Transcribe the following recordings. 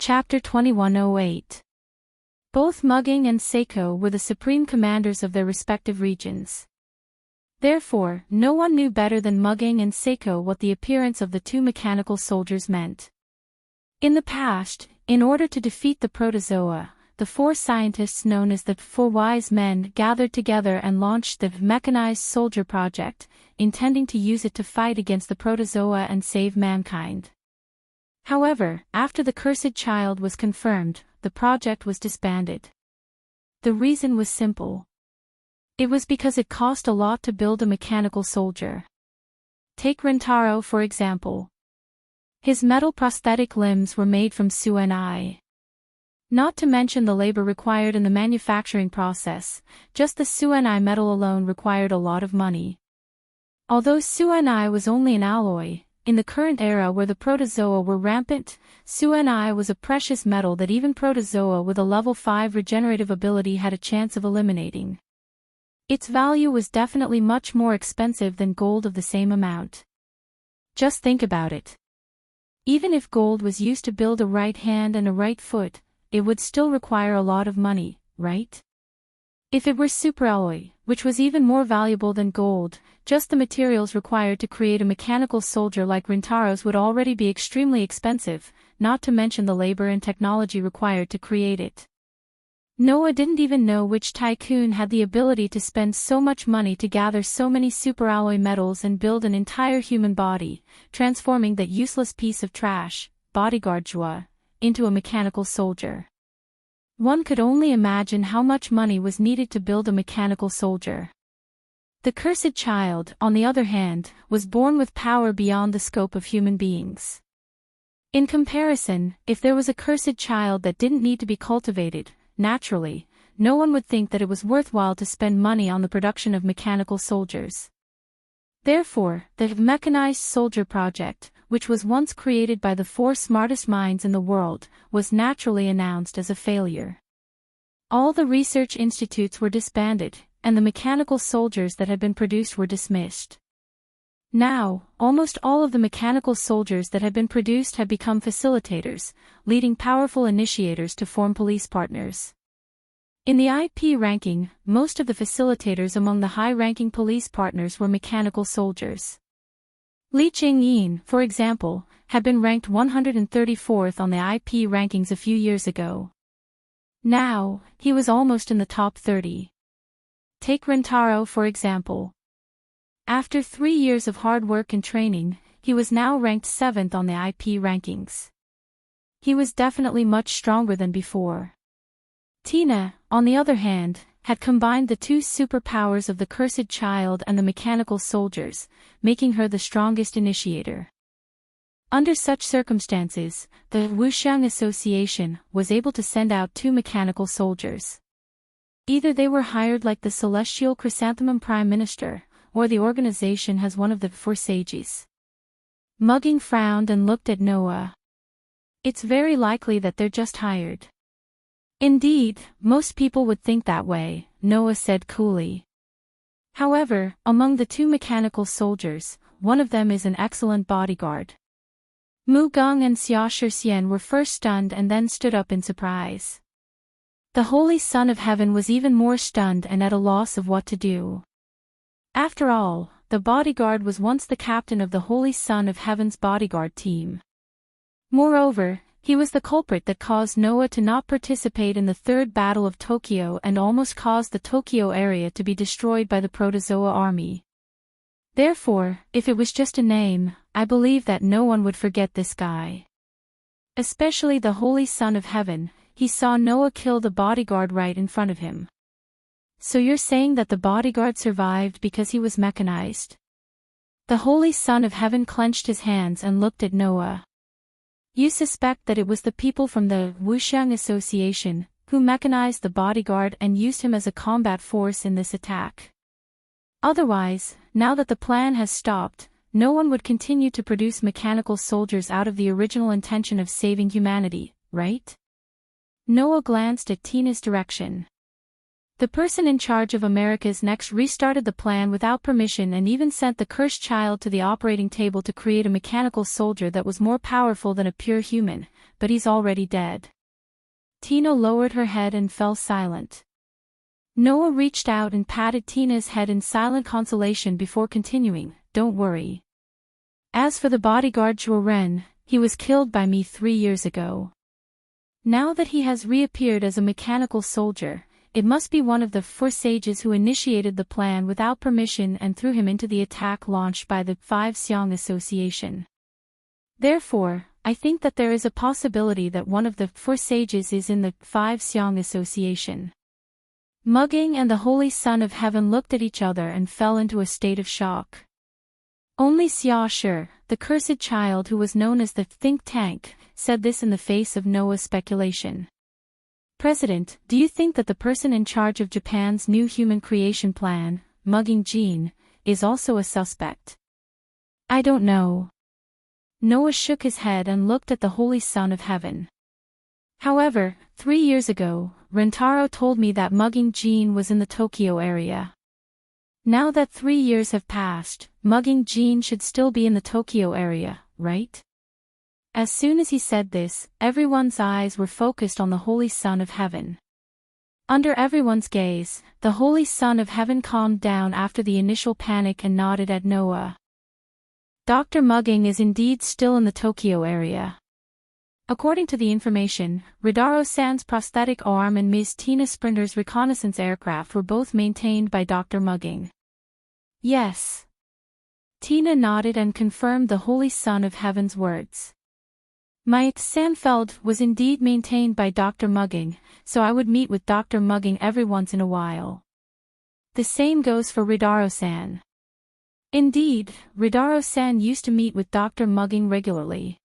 Chapter 2108. Both Mugging and Seiko were the supreme commanders of their respective regions. Therefore, no one knew better than Mugging and Seiko what the appearance of the two mechanical soldiers meant. In the past, in order to defeat the protozoa, the four scientists known as the Four Wise Men gathered together and launched the Mechanized Soldier Project, intending to use it to fight against the protozoa and save mankind. However, after the cursed child was confirmed, the project was disbanded. The reason was simple. It was because it cost a lot to build a mechanical soldier. Take Rintaro for example. His metal prosthetic limbs were made from suNI. Not to mention the labor required in the manufacturing process, just the suNI metal alone required a lot of money. Although suNI was only an alloy, in the current era where the protozoa were rampant, suNI was a precious metal that even protozoa with a level 5 regenerative ability had a chance of eliminating. Its value was definitely much more expensive than gold of the same amount. Just think about it. Even if gold was used to build a right hand and a right foot, it would still require a lot of money, right? If it were superalloy, which was even more valuable than gold, just the materials required to create a mechanical soldier like Rintaro's would already be extremely expensive, not to mention the labor and technology required to create it. Noah didn't even know which tycoon had the ability to spend so much money to gather so many superalloy metals and build an entire human body, transforming that useless piece of trash, bodyguard Jua, into a mechanical soldier. One could only imagine how much money was needed to build a mechanical soldier. The cursed child, on the other hand, was born with power beyond the scope of human beings. In comparison, if there was a cursed child that didn't need to be cultivated, naturally, no one would think that it was worthwhile to spend money on the production of mechanical soldiers. Therefore, the Mechanized Soldier Project, which was once created by the four smartest minds in the world, was naturally announced as a failure. All the research institutes were disbanded, and the mechanical soldiers that had been produced were dismissed. Now, almost all of the mechanical soldiers that had been produced had become facilitators, leading powerful initiators to form police partners. In the IP ranking, most of the facilitators among the high-ranking police partners were mechanical soldiers. Li Chingyin, for example, had been ranked 134th on the IP rankings a few years ago. Now, he was almost in the top 30. Take Rintaro for example. After 3 years of hard work and training, he was now ranked 7th on the IP rankings. He was definitely much stronger than before. Tina, on the other hand, had combined the two superpowers of the cursed child and the mechanical soldiers, making her the strongest initiator. Under such circumstances, the Wuxiang Association was able to send out 2 mechanical soldiers. Either they were hired like the Celestial Chrysanthemum Prime Minister, or the organization has one of the 4 sages. Mugging frowned and looked at Noah. It's very likely that they're just hired. Indeed, most people would think that way, Noah said coolly. However, among the 2 mechanical soldiers, one of them is an excellent bodyguard. Mu Geng and Xia Shixian were first stunned and then stood up in surprise. The Holy Son of Heaven was even more stunned and at a loss of what to do. After all, the bodyguard was once the captain of the Holy Son of Heaven's bodyguard team. Moreover, he was the culprit that caused Noah to not participate in the Third Battle of Tokyo and almost caused the Tokyo area to be destroyed by the Protozoa army. Therefore, if it was just a name, I believe that no one would forget this guy. Especially the Holy Son of Heaven. He saw Noah kill the bodyguard right in front of him. So you're saying that the bodyguard survived because he was mechanized? The Holy Son of Heaven clenched his hands and looked at Noah. You suspect that it was the people from the Wuxiang Association who mechanized the bodyguard and used him as a combat force in this attack. Otherwise, now that the plan has stopped, no one would continue to produce mechanical soldiers out of the original intention of saving humanity, right? Noah glanced at Tina's direction. The person in charge of America's Next restarted the plan without permission and even sent the cursed child to the operating table to create a mechanical soldier that was more powerful than a pure human, but he's already dead. Tina lowered her head and fell silent. Noah reached out and patted Tina's head in silent consolation before continuing, "Don't worry. As for the bodyguard Zhuo Ren, he was killed by me 3 years ago. Now that he has reappeared as a mechanical soldier, it must be one of the 4 sages who initiated the plan without permission and threw him into the attack launched by the 5 Xiong Association. Therefore, I think that there is a possibility that one of the 4 sages is in the 5 Xiong Association." Mugging and the Holy Son of Heaven looked at each other and fell into a state of shock. Only Xia Shi, the cursed child who was known as the think tank, said this in the face of Noah's speculation. "President, do you think that the person in charge of Japan's new human creation plan, Mugging Gene, is also a suspect?" "I don't know." Noah shook his head and looked at the Holy Son of Heaven. "However, 3 years ago, Rentaro told me that Mugging Gene was in the Tokyo area. Now that 3 years have passed, Mugging Gene should still be in the Tokyo area, right?" As soon as he said this, everyone's eyes were focused on the Holy Son of Heaven. Under everyone's gaze, the Holy Son of Heaven calmed down after the initial panic and nodded at Noah. "Dr. Mugging is indeed still in the Tokyo area. According to the information, Ridaro-san's prosthetic arm and Ms. Tina Sprinter's reconnaissance aircraft were both maintained by Dr. Mugging." "Yes." Tina nodded and confirmed the Holy Son of Heaven's words. "My Sanfeld was indeed maintained by Dr. Mugging, so I would meet with Dr. Mugging every once in a while. The same goes for Ridaro-san. Indeed, Ridaro-san used to meet with Dr. Mugging regularly.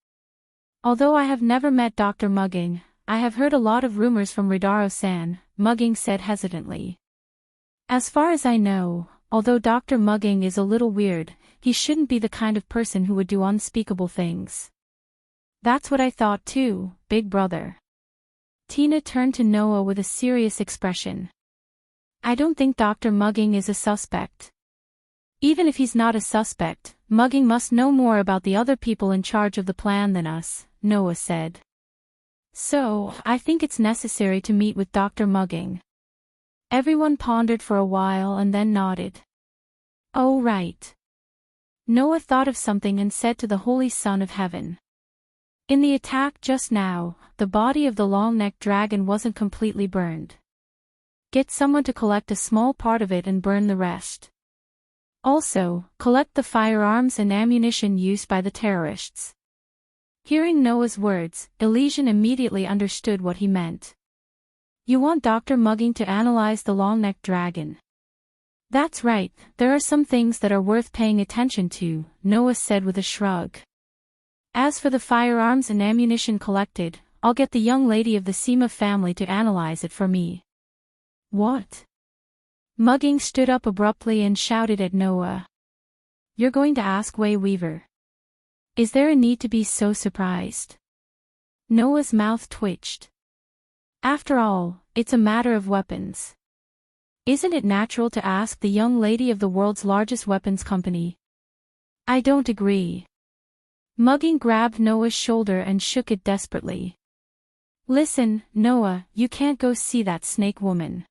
Although I have never met Dr. Mugging, I have heard a lot of rumors from Ridaro-san," Mugging said hesitantly. "As far as I know, although Dr. Mugging is a little weird, he shouldn't be the kind of person who would do unspeakable things." "That's what I thought too, big brother." Tina turned to Noah with a serious expression. "I don't think Dr. Mugging is a suspect. Even if he's not a suspect, Mugging must know more about the other people in charge of the plan than us," Noah said. "So, I think it's necessary to meet with Dr. Mugging." Everyone pondered for a while and then nodded. "Oh right." Noah thought of something and said to the Holy Son of Heaven. "In the attack just now, the body of the long-necked dragon wasn't completely burned. Get someone to collect a small part of it and burn the rest. Also, collect the firearms and ammunition used by the terrorists." Hearing Noah's words, Elysian immediately understood what he meant. "You want Dr. Mugging to analyze the long-necked dragon?" "That's right, there are some things that are worth paying attention to," Noah said with a shrug. "As for the firearms and ammunition collected, I'll get the young lady of the Sima family to analyze it for me." "What?" Mugging stood up abruptly and shouted at Noah. "You're going to ask Wei Weaver? Is there a need to be so surprised?" Noah's mouth twitched. "After all, it's a matter of weapons. Isn't it natural to ask the young lady of the world's largest weapons company?" "I don't agree." Mugging grabbed Noah's shoulder and shook it desperately. "Listen, Noah, you can't go see that snake woman.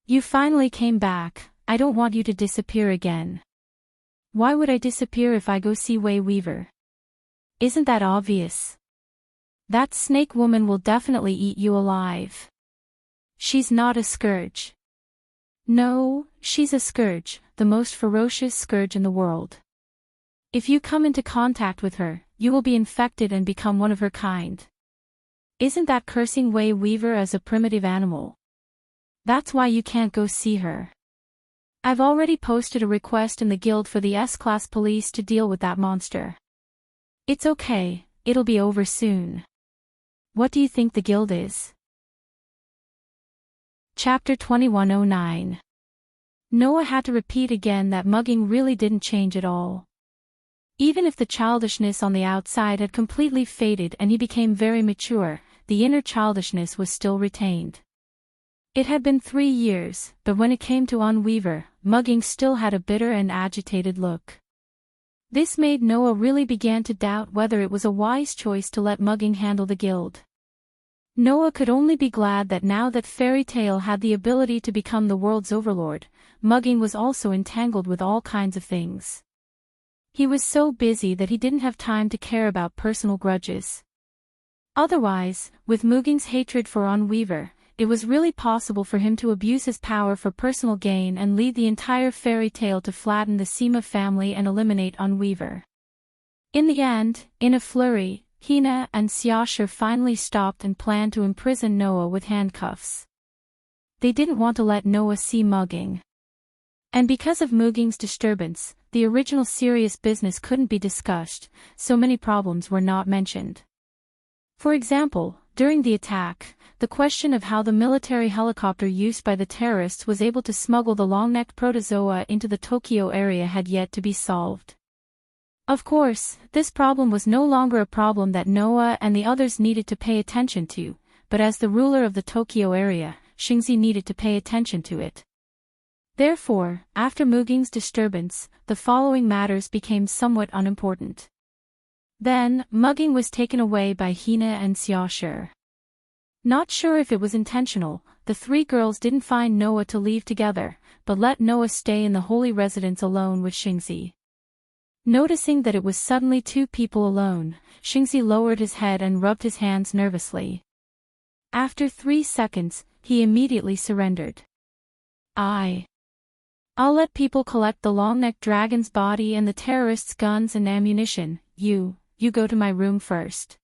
You finally came back, I don't want you to disappear again." "Why would I disappear if I go see Wei Weaver? Isn't that obvious? That snake woman will definitely eat you alive. She's not a scourge." "No, she's a scourge, the most ferocious scourge in the world. If you come into contact with her, you will be infected and become one of her kind. Isn't that cursing Wei Weaver as a primitive animal? That's why you can't go see her. I've already posted a request in the guild for the S-class police to deal with that monster. It's okay, it'll be over soon." "What do you think the guild is?" Chapter 2109. Noah had to repeat again that Mugging really didn't change at all. Even if the childishness on the outside had completely faded and he became very mature, the inner childishness was still retained. It had been 3 years, but when it came to Weaver, Mugging still had a bitter and agitated look. This made Noah really begin to doubt whether it was a wise choice to let mugging handle the guild. Noah could only be glad that now that Fairy Tale had the ability to become the world's overlord, mugging was also entangled with all kinds of things. He was so busy that he didn't have time to care about personal grudges. Otherwise, with Mugging's hatred for Weaver, it was really possible for him to abuse his power for personal gain and lead the entire Fairy Tale to flatten the Sema family and eliminate Weaver. In the end, in a flurry, Hina and Xiaoshu finally stopped and planned to imprison Noah with handcuffs. They didn't want to let Noah see Mugging. And because of Mugging's disturbance, the original serious business couldn't be discussed, so many problems were not mentioned. For example, during the attack, the question of how the military helicopter used by the terrorists was able to smuggle the long-necked protozoa into the Tokyo area had yet to be solved. Of course, this problem was no longer a problem that Noah and the others needed to pay attention to, but as the ruler of the Tokyo area, Xingzi needed to pay attention to it. Therefore, after Mugging's disturbance, the following matters became somewhat unimportant. Then, Mugging was taken away by Hina and Xiaoshu. Not sure if it was intentional, the three girls didn't find Noah to leave together, but let Noah stay in the holy residence alone with Xingzi. Noticing that it was suddenly two people alone, Xingzi lowered his head and rubbed his hands nervously. After 3 seconds, he immediately surrendered. I'll let people collect the long-necked dragon's body and the terrorists' guns and ammunition, you go to my room first.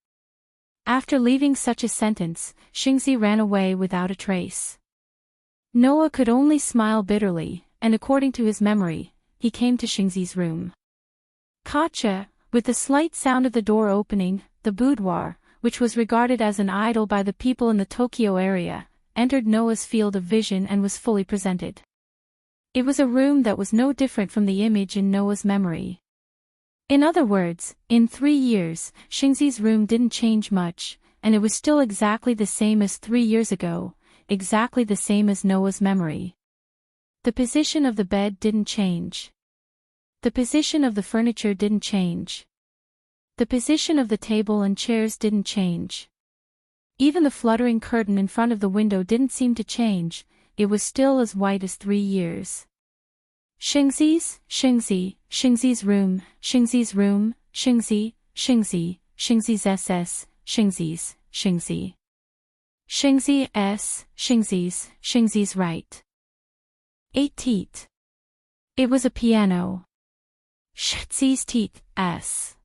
After leaving such a sentence, Xingzi ran away without a trace. Noah could only smile bitterly, and according to his memory, he came to Xingzi's room. Katja, with the slight sound of the door opening, the boudoir, which was regarded as an idol by the people in the Tokyo area, entered Noah's field of vision and was fully presented. It was a room that was no different from the image in Noah's memory. In other words, in 3 years, Xingzi's room didn't change much, and it was still exactly the same as 3 years ago, exactly the same as Noah's memory. The position of the bed didn't change. The position of the furniture didn't change. The position of the table and chairs didn't change. Even the fluttering curtain in front of the window didn't seem to change, it was still as white as 3 years. Xingzi's room, Xingzi's SS, Xingzi's. Xingzi's right. 8 teat. It was a piano. Xingzi's teat, S.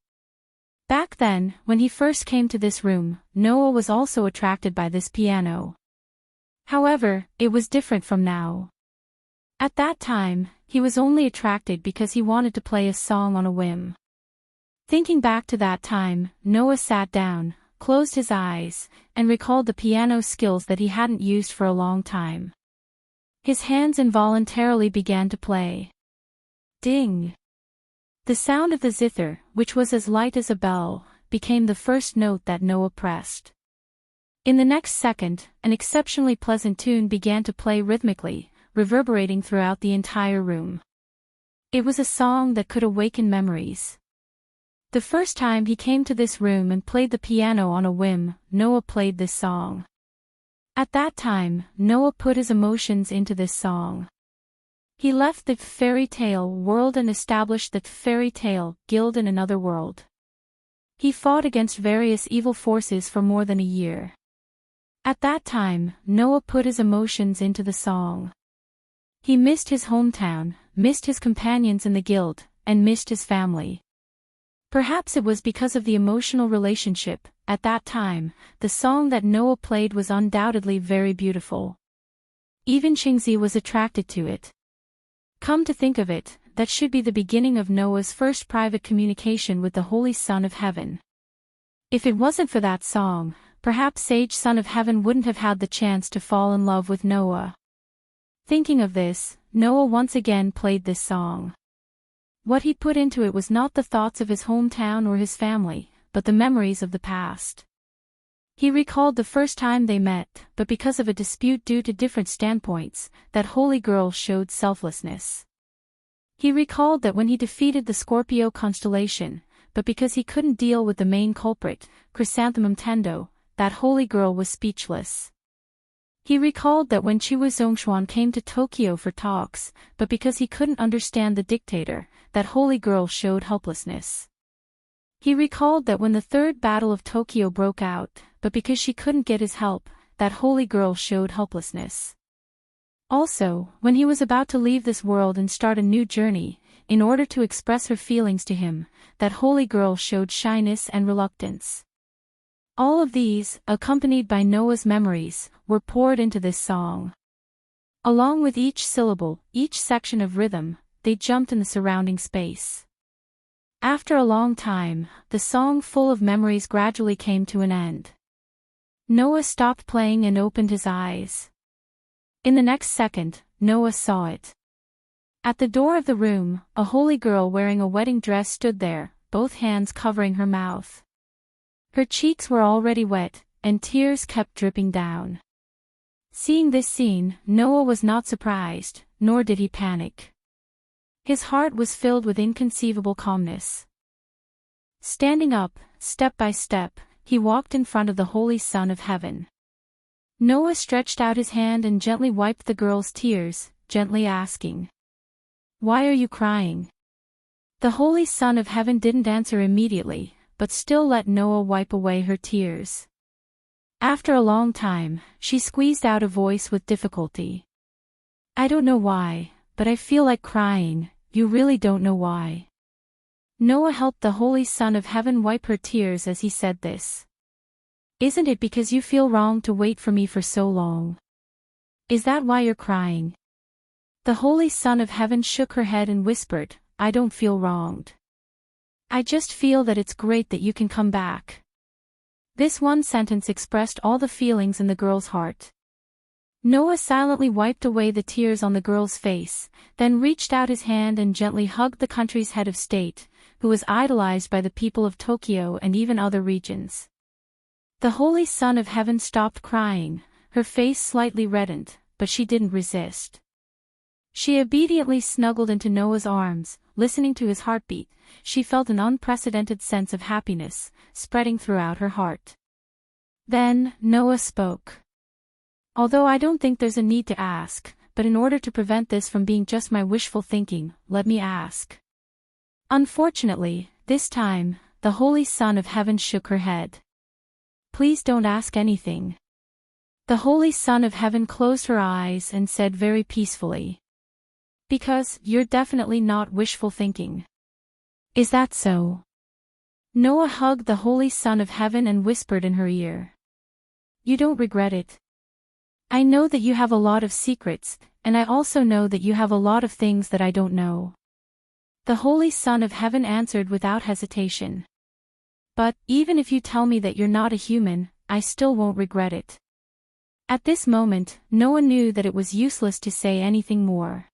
Back then, when he first came to this room, Noah was also attracted by this piano. However, it was different from now. At that time, he was only attracted because he wanted to play a song on a whim. Thinking back to that time, Noah sat down, closed his eyes, and recalled the piano skills that he hadn't used for a long time. His hands involuntarily began to play. Ding! The sound of the zither, which was as light as a bell, became the first note that Noah pressed. In the next second, an exceptionally pleasant tune began to play rhythmically, reverberating throughout the entire room. It was a song that could awaken memories. The first time he came to this room and played the piano on a whim, Noah played this song. At that time, Noah put his emotions into this song. He left the fairy tale world and established the fairy tale guild in another world. He fought against various evil forces for more than a year. At that time, Noah put his emotions into the song. He missed his hometown, missed his companions in the guild, and missed his family. Perhaps it was because of the emotional relationship. At that time, the song that Noah played was undoubtedly very beautiful. Even Xingzi was attracted to it. Come to think of it, that should be the beginning of Noah's first private communication with the Holy Son of Heaven. If it wasn't for that song, perhaps Sage Son of Heaven wouldn't have had the chance to fall in love with Noah. Thinking of this, Noah once again played this song. What he put into it was not the thoughts of his hometown or his family, but the memories of the past. He recalled the first time they met, but because of a dispute due to different standpoints, that holy girl showed selflessness. He recalled that when he defeated the Scorpio constellation, but because he couldn't deal with the main culprit, Chrysanthemum Tendo, that holy girl was speechless. He recalled that when Chiwu Zhongshuan came to Tokyo for talks, but because he couldn't understand the dictator, that holy girl showed helplessness. He recalled that when the Third Battle of Tokyo broke out, but because she couldn't get his help, that holy girl showed helplessness. Also, when he was about to leave this world and start a new journey, in order to express her feelings to him, that holy girl showed shyness and reluctance. All of these, accompanied by Noah's memories, were poured into this song. Along with each syllable, each section of rhythm, they jumped in the surrounding space. After a long time, the song full of memories gradually came to an end. Noah stopped playing and opened his eyes. In the next second, Noah saw it. At the door of the room, a holy girl wearing a wedding dress stood there, both hands covering her mouth. Her cheeks were already wet, and tears kept dripping down. Seeing this scene, Noah was not surprised, nor did he panic. His heart was filled with inconceivable calmness. Standing up, step by step, he walked in front of the Holy Son of Heaven. Noah stretched out his hand and gently wiped the girl's tears, gently asking, "Why are you crying?" The Holy Son of Heaven didn't answer immediately, but still let Noah wipe away her tears. After a long time, she squeezed out a voice with difficulty. "I don't know why, but I feel like crying. You really don't know why." Noah helped the Holy Son of Heaven wipe her tears as he said this. "Isn't it because you feel wrong to wait for me for so long? Is that why you're crying?" The Holy Son of Heaven shook her head and whispered, "I don't feel wronged. I just feel that it's great that you can come back." This one sentence expressed all the feelings in the girl's heart. Noah silently wiped away the tears on the girl's face, then reached out his hand and gently hugged the country's head of state, who was idolized by the people of Tokyo and even other regions. The Holy Son of Heaven stopped crying, her face slightly reddened, but she didn't resist. She obediently snuggled into Noah's arms, listening to his heartbeat. She felt an unprecedented sense of happiness, spreading throughout her heart. Then, Noah spoke. "Although I don't think there's a need to ask, but in order to prevent this from being just my wishful thinking, let me ask." Unfortunately, this time, the Holy Son of Heaven shook her head. "Please don't ask anything." The Holy Son of Heaven closed her eyes and said very peacefully, "Because you're definitely not wishful thinking." "Is that so?" Noah hugged the Holy Son of Heaven and whispered in her ear, "You don't regret it? I know that you have a lot of secrets, and I also know that you have a lot of things that I don't know." The Holy Son of Heaven answered without hesitation, "But, even if you tell me that you're not a human, I still won't regret it." At this moment, Noah knew that it was useless to say anything more.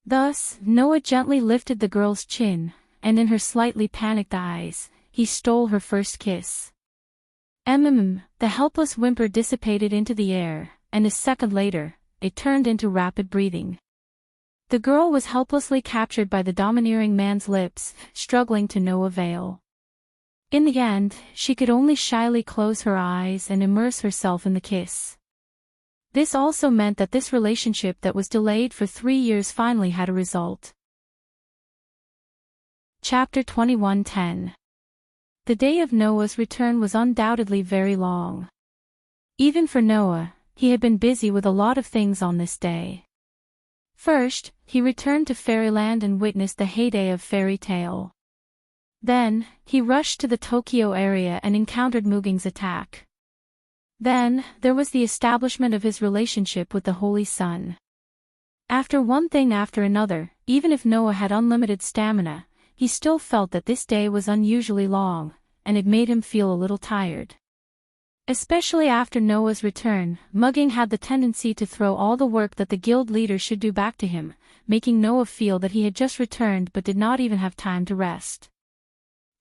Thus, Noah gently lifted the girl's chin, and in her slightly panicked eyes, he stole her first kiss. The helpless whimper dissipated into the air, and a second later, it turned into rapid breathing. The girl was helplessly captured by the domineering man's lips, struggling to no avail. In the end, she could only shyly close her eyes and immerse herself in the kiss. This also meant that this relationship that was delayed for 3 years finally had a result. Chapter 21:10. The day of Noah's return was undoubtedly very long. Even for Noah, he had been busy with a lot of things on this day. First, he returned to fairyland and witnessed the heyday of fairy tale. Then, he rushed to the Tokyo area and encountered Muging's attack. Then, there was the establishment of his relationship with the Holy Sun. After one thing after another, even if Noah had unlimited stamina, he still felt that this day was unusually long, and it made him feel a little tired. Especially after Noah's return, Mugging had the tendency to throw all the work that the guild leader should do back to him, making Noah feel that he had just returned but did not even have time to rest.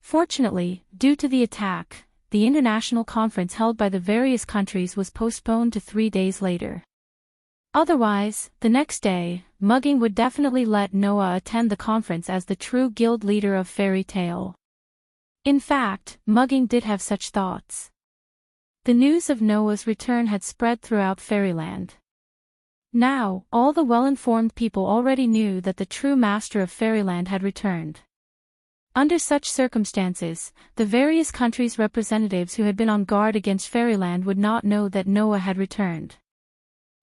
Fortunately, due to the attack, the international conference held by the various countries was postponed to 3 days later. Otherwise, the next day, Mugging would definitely let Noah attend the conference as the true guild leader of fairy tale. In fact, Mugging did have such thoughts. The news of Noah's return had spread throughout fairyland. Now, all the well-informed people already knew that the true master of fairyland had returned. Under such circumstances, the various countries' representatives who had been on guard against fairyland would not know that Noah had returned.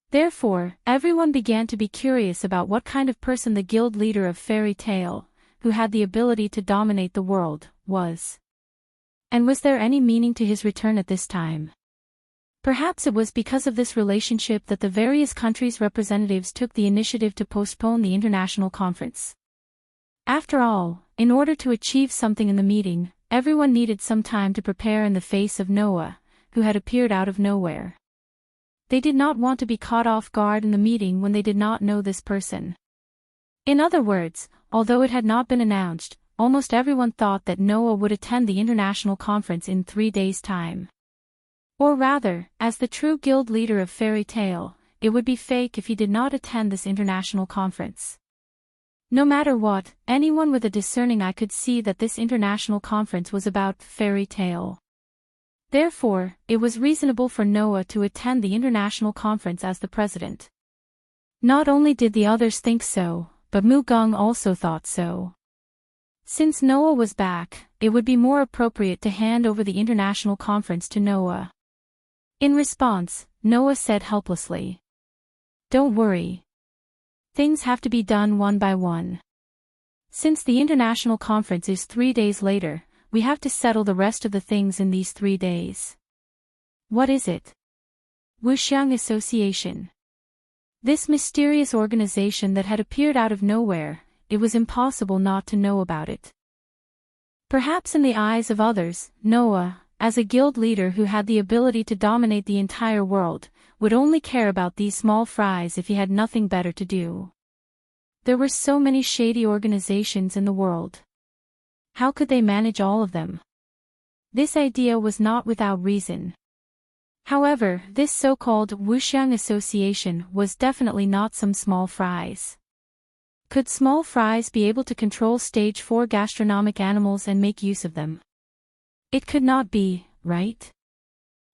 Therefore, everyone began to be curious about what kind of person the guild leader of fairy tale, who had the ability to dominate the world, was. And was there any meaning to his return at this time? Perhaps it was because of this relationship that the various countries' representatives took the initiative to postpone the international conference. After all, in order to achieve something in the meeting, everyone needed some time to prepare in the face of Noah, who had appeared out of nowhere. They did not want to be caught off guard in the meeting when they did not know this person. In other words, although it had not been announced, almost everyone thought that Noah would attend the international conference in 3 days' time. Or rather, as the true guild leader of fairy tale, it would be fake if he did not attend this international conference. No matter what, anyone with a discerning eye could see that this international conference was about fairy tale. Therefore, it was reasonable for Noah to attend the international conference as the president. Not only did the others think so, but Mugung also thought so. Since Noah was back, it would be more appropriate to hand over the international conference to Noah. In response, Noah said helplessly, "Don't worry. Things have to be done one by one. Since the international conference is 3 days later, we have to settle the rest of the things in these 3 days." What is it? Wuxiang Association. This mysterious organization that had appeared out of nowhere, it was impossible not to know about it. Perhaps in the eyes of others, Noah, as a guild leader who had the ability to dominate the entire world, would only care about these small fries if he had nothing better to do. There were so many shady organizations in the world. How could they manage all of them? This idea was not without reason. However, this so-called Wuxiang Association was definitely not some small fries. Could small fries be able to control stage 4 gastronomic animals and make use of them? It could not be, right?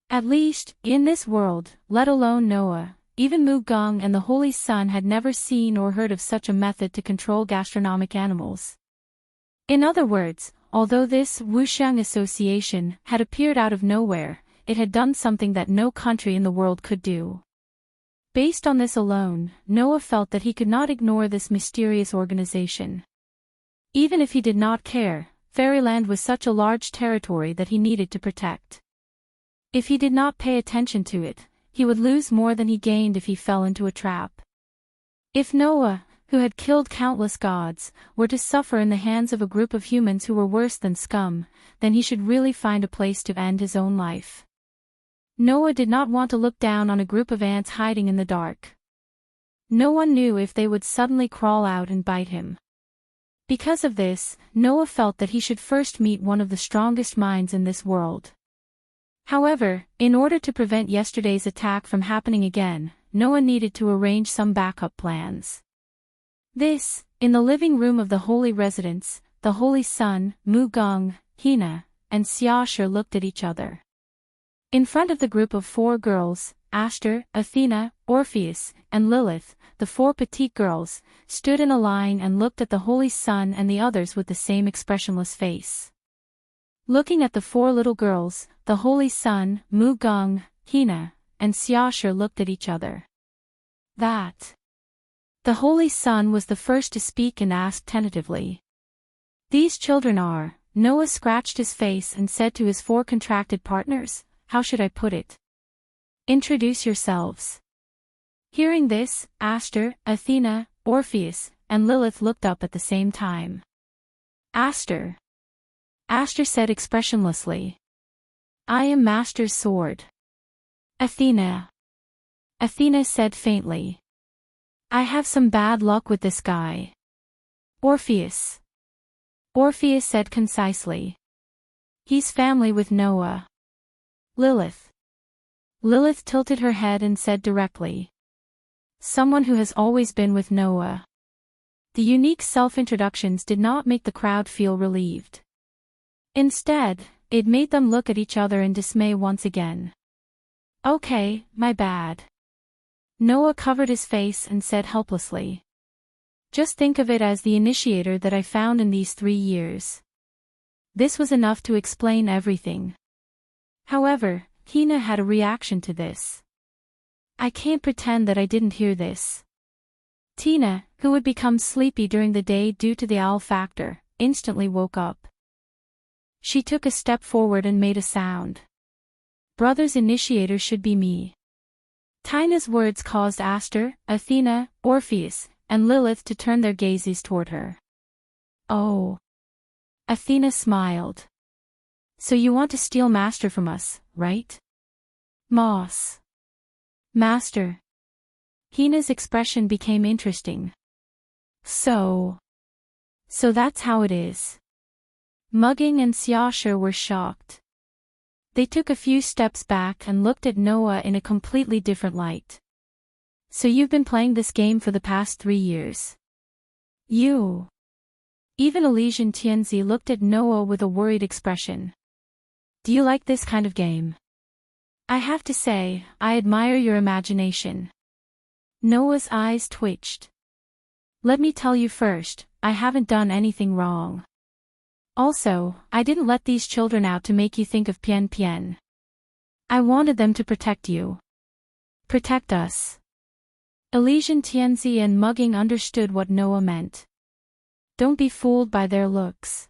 At least, in this world, let alone Noah, even Mugung and the Holy Sun had never seen or heard of such a method to control gastronomic animals. In other words, although this Wuxiang Association had appeared out of nowhere, it had done something that no country in the world could do. Based on this alone, Noah felt that he could not ignore this mysterious organization. Even if he did not care, Fairyland was such a large territory that he needed to protect. If he did not pay attention to it, he would lose more than he gained if he fell into a trap. If Noah, who had killed countless gods, were to suffer in the hands of a group of humans who were worse than scum, then he should really find a place to end his own life. Noah did not want to look down on a group of ants hiding in the dark. No one knew if they would suddenly crawl out and bite him. Because of this, Noah felt that he should first meet one of the strongest minds in this world. However, in order to prevent yesterday's attack from happening again, Noah needed to arrange some backup plans. This, in the living room of the holy residence, the Holy Sun, Mugung, Hina, and Xiaoshi looked at each other. In front of the group of 4 girls, Aster, Athena, Orpheus, and Lilith, the 4 petite girls, stood in a line and looked at the Holy Sun and the others with the same expressionless face. Looking at the 4 little girls, the Holy Sun, Mugung, Hina, and Xiaoshi looked at each other. The Holy Sun was the first to speak and asked tentatively. "These children are," Noah scratched his face and said to his 4 contracted partners, "How should I put it? Introduce yourselves." Hearing this, Aster, Athena, Orpheus, and Lilith looked up at the same time. Aster said expressionlessly, "I am Master's sword." Athena said faintly, "I have some bad luck with this guy." Orpheus said concisely, "He's family with Noah." Lilith tilted her head and said directly, Someone who has always been with Noah. The unique self-introductions did not make the crowd feel relieved. Instead, it made them look at each other in dismay once again. Okay, my bad. Noah covered his face and said helplessly. Just think of it as the initiator that I found in these 3 years. This was enough to explain everything. However, Hina had a reaction to this. I can't pretend that I didn't hear this. Tina, who would become sleepy during the day due to the owl factor, instantly woke up. She took a step forward and made a sound. Brother's initiator should be me. Tina's words caused Aster, Athena, Orpheus, and Lilith to turn their gazes toward her. Oh. Athena smiled. So you want to steal Master from us, right? Moss. Master. Hina's expression became interesting. So that's how it is. Mugging and Xiaoshe were shocked. They took a few steps back and looked at Noah in a completely different light. So you've been playing this game for the past 3 years. You. Even Elysian Tianzi looked at Noah with a worried expression. Do you like this kind of game? I have to say, I admire your imagination. Noah's eyes twitched. Let me tell you first, I haven't done anything wrong. Also, I didn't let these children out to make you think of Pian Pian. I wanted them to protect you. Protect us. Elysian Tianzi and Mugging understood what Noah meant. Don't be fooled by their looks.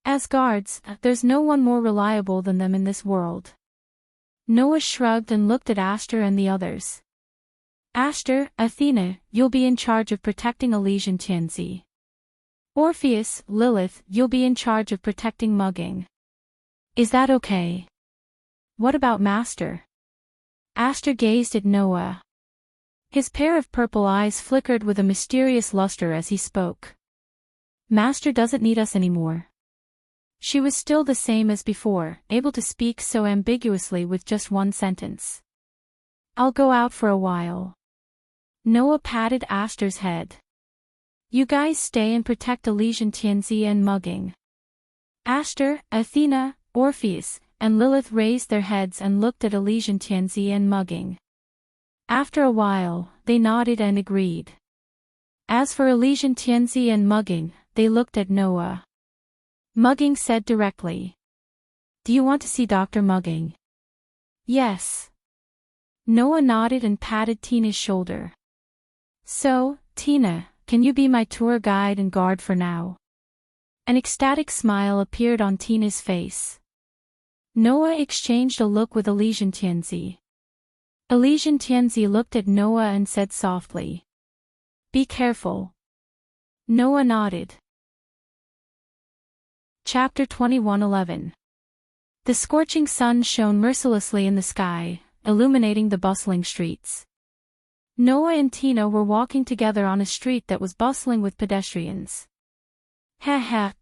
As guards, there's no one more reliable than them in this world. Noah shrugged and looked at Aster and the others. Aster, Athena, you'll be in charge of protecting Elysian Tianzi. Orpheus, Lilith, you'll be in charge of protecting Mugging. Is that okay? What about Master? Aster gazed at Noah. His pair of purple eyes flickered with a mysterious luster as he spoke. Master doesn't need us anymore. She was still the same as before, able to speak so ambiguously with just one sentence. I'll go out for a while. Noah patted Aster's head. You guys stay and protect Elysian Tianzi and Mugging. Aster, Athena, Orpheus, and Lilith raised their heads and looked at Elysian Tianzi and Mugging. After a while, they nodded and agreed. As for Elysian Tianzi and Mugging, they looked at Noah. Mugging said directly. Do you want to see Dr. Mugging? Yes. Noah nodded and patted Tina's shoulder. So, Tina, can you be my tour guide and guard for now? An ecstatic smile appeared on Tina's face. Noah exchanged a look with Elysian Tianzi. Elysian Tianzi looked at Noah and said softly. Be careful. Noah nodded. Chapter 21:11. The scorching sun shone mercilessly in the sky, illuminating the bustling streets. Noah and Tina were walking together on a street that was bustling with pedestrians.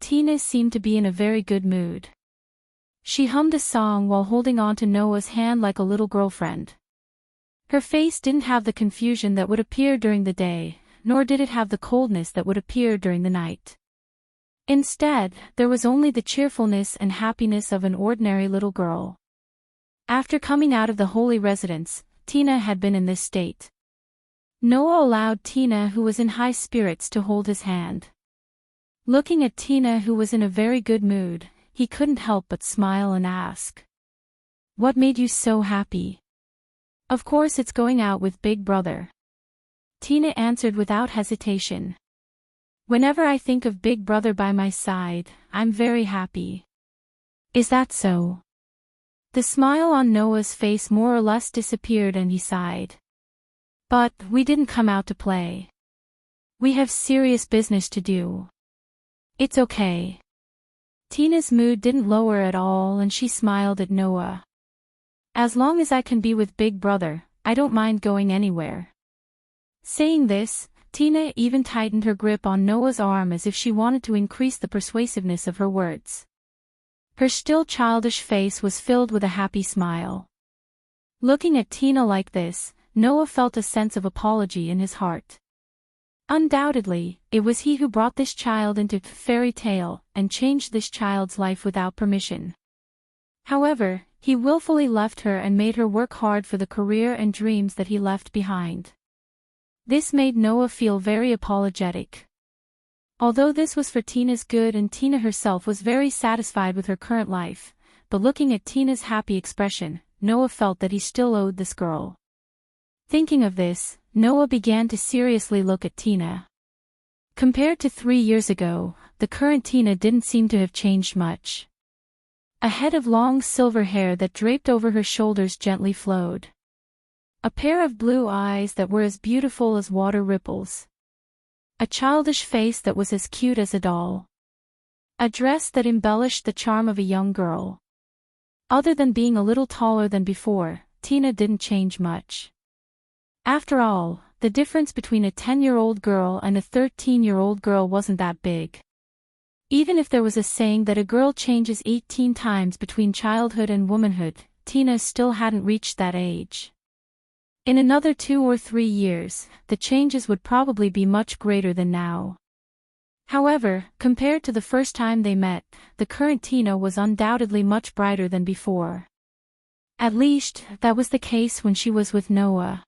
Tina seemed to be in a very good mood. She hummed a song while holding on to Noah's hand like a little girlfriend. Her face didn't have the confusion that would appear during the day, nor did it have the coldness that would appear during the night. Instead, there was only the cheerfulness and happiness of an ordinary little girl. After coming out of the holy residence, Tina had been in this state. Noah allowed Tina, who was in high spirits, to hold his hand. Looking at Tina, who was in a very good mood, he couldn't help but smile and ask. What made you so happy? Of course it's going out with Big Brother. Tina answered without hesitation. Whenever I think of Big Brother by my side, I'm very happy. Is that so? The smile on Noah's face more or less disappeared and he sighed. But we didn't come out to play. We have serious business to do. It's okay. Tina's mood didn't lower at all and she smiled at Noah. As long as I can be with Big Brother, I don't mind going anywhere. Saying this, Tina even tightened her grip on Noah's arm as if she wanted to increase the persuasiveness of her words. Her still childish face was filled with a happy smile. Looking at Tina like this, Noah felt a sense of apology in his heart. Undoubtedly, it was he who brought this child into fairy tale and changed this child's life without permission. However, he willfully left her and made her work hard for the career and dreams that he left behind. This made Noah feel very apologetic. Although this was for Tina's good and Tina herself was very satisfied with her current life, but looking at Tina's happy expression, Noah felt that he still owed this girl. Thinking of this, Noah began to seriously look at Tina. Compared to 3 years ago, the current Tina didn't seem to have changed much. A head of long silver hair that draped over her shoulders gently flowed. A pair of blue eyes that were as beautiful as water ripples. A childish face that was as cute as a doll. A dress that embellished the charm of a young girl. Other than being a little taller than before, Tina didn't change much. After all, the difference between a 10-year-old girl and a 13-year-old girl wasn't that big. Even if there was a saying that a girl changes 18 times between childhood and womanhood, Tina still hadn't reached that age. In another 2 or 3 years, the changes would probably be much greater than now. However, compared to the first time they met, the current Tina was undoubtedly much brighter than before. At least, that was the case when she was with Noah.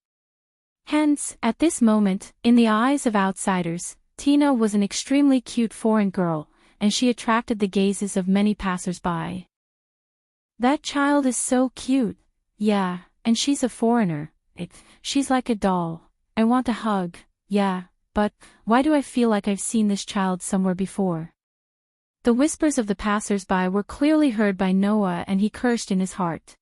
Hence, at this moment, in the eyes of outsiders, Tina was an extremely cute foreign girl, and she attracted the gazes of many passers-by. That child is so cute. Yeah, and she's a foreigner. She's like a doll. I want a hug. Yeah, but why do I feel like I've seen this child somewhere before? The whispers of the passers-by were clearly heard by Noah, and he cursed in his heart.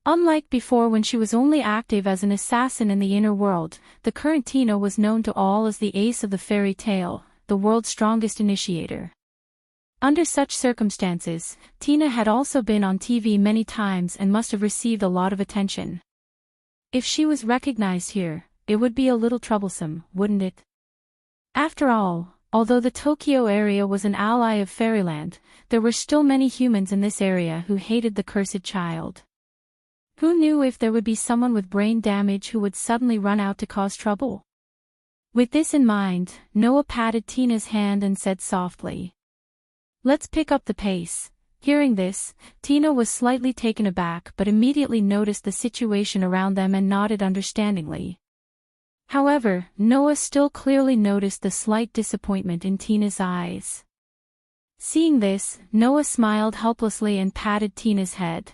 Unlike before when she was only active as an assassin in the inner world, the current Tina was known to all as the ace of the fairy tale, the world's strongest initiator. Under such circumstances, Tina had also been on TV many times and must have received a lot of attention. If she was recognized here, it would be a little troublesome, wouldn't it? After all, although the Tokyo area was an ally of fairyland, there were still many humans in this area who hated the cursed child. Who knew if there would be someone with brain damage who would suddenly run out to cause trouble? With this in mind, Noah patted Tina's hand and said softly, "Let's pick up the pace." Hearing this, Tina was slightly taken aback but immediately noticed the situation around them and nodded understandingly. However, Noah still clearly noticed the slight disappointment in Tina's eyes. Seeing this, Noah smiled helplessly and patted Tina's head.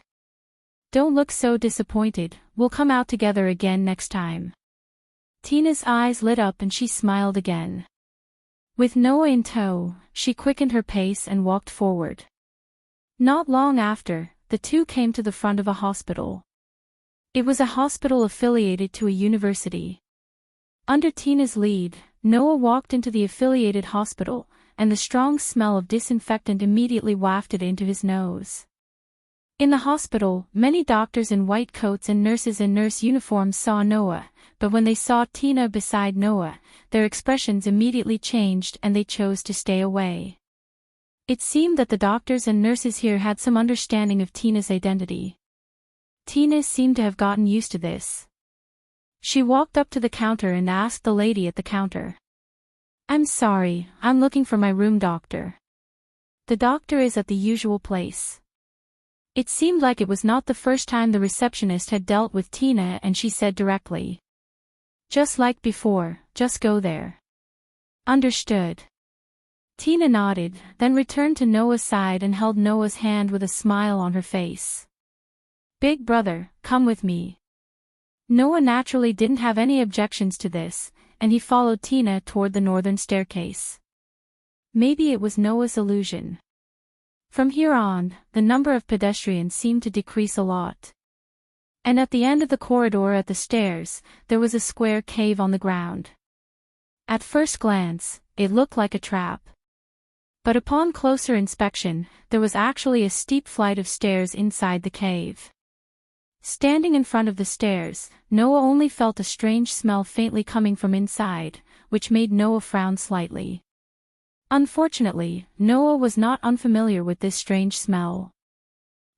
"Don't look so disappointed, we'll come out together again next time." Tina's eyes lit up and she smiled again. With Noah in tow, she quickened her pace and walked forward. Not long after, the two came to the front of a hospital. It was a hospital affiliated to a university. Under Tina's lead, Noah walked into the affiliated hospital, and the strong smell of disinfectant immediately wafted into his nose. In the hospital, many doctors in white coats and nurses in nurse uniforms saw Noah, but when they saw Tina beside Noah, their expressions immediately changed and they chose to stay away. It seemed that the doctors and nurses here had some understanding of Tina's identity. Tina seemed to have gotten used to this. She walked up to the counter and asked the lady at the counter, "I'm sorry, I'm looking for my room doctor." "The doctor is at the usual place." It seemed like it was not the first time the receptionist had dealt with Tina, and she said directly, "Just like before, just go there." "Understood." Tina nodded, then returned to Noah's side and held Noah's hand with a smile on her face. "Big brother, come with me." Noah naturally didn't have any objections to this, and he followed Tina toward the northern staircase. Maybe it was Noah's illusion. From here on, the number of pedestrians seemed to decrease a lot. And at the end of the corridor at the stairs, there was a square cave on the ground. At first glance, it looked like a trap. But upon closer inspection, there was actually a steep flight of stairs inside the cave. Standing in front of the stairs, Noah only felt a strange smell faintly coming from inside, which made Noah frown slightly. Unfortunately, Noah was not unfamiliar with this strange smell.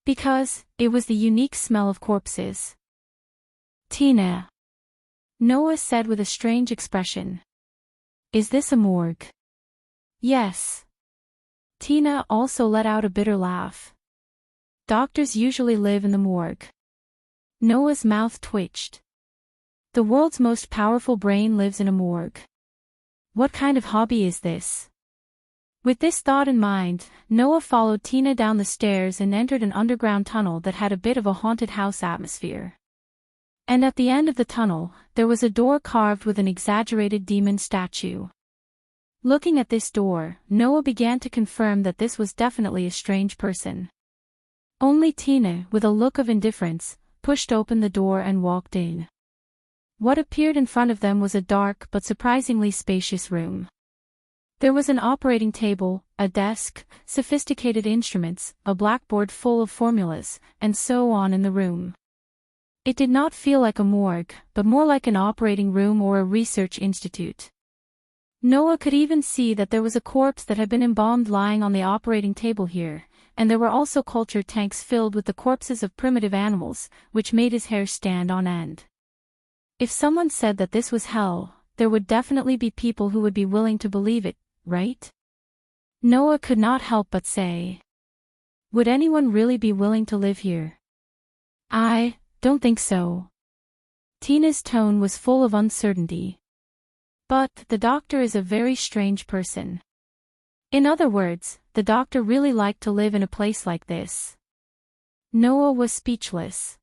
Because, it was the unique smell of corpses. "Tina." Noah said with a strange expression. Is this a morgue? Yes. Tina also let out a bitter laugh. Doctors usually live in the morgue. Noah's mouth twitched. The world's most powerful brain lives in a morgue. What kind of hobby is this? With this thought in mind, Noah followed Tina down the stairs and entered an underground tunnel that had a bit of a haunted house atmosphere. And at the end of the tunnel, there was a door carved with an exaggerated demon statue. Looking at this door, Noah began to confirm that this was definitely a strange person. Only Tina, with a look of indifference, pushed open the door and walked in. What appeared in front of them was a dark but surprisingly spacious room. There was an operating table, a desk, sophisticated instruments, a blackboard full of formulas, and so on in the room. It did not feel like a morgue, but more like an operating room or a research institute. Noah could even see that there was a corpse that had been embalmed lying on the operating table here, and there were also culture tanks filled with the corpses of primitive animals, which made his hair stand on end. If someone said that this was hell, there would definitely be people who would be willing to believe it, right? Noah could not help but say. Would anyone really be willing to live here? I don't think so. Tina's tone was full of uncertainty. But the doctor is a very strange person. In other words, the doctor really liked to live in a place like this. Noah was speechless.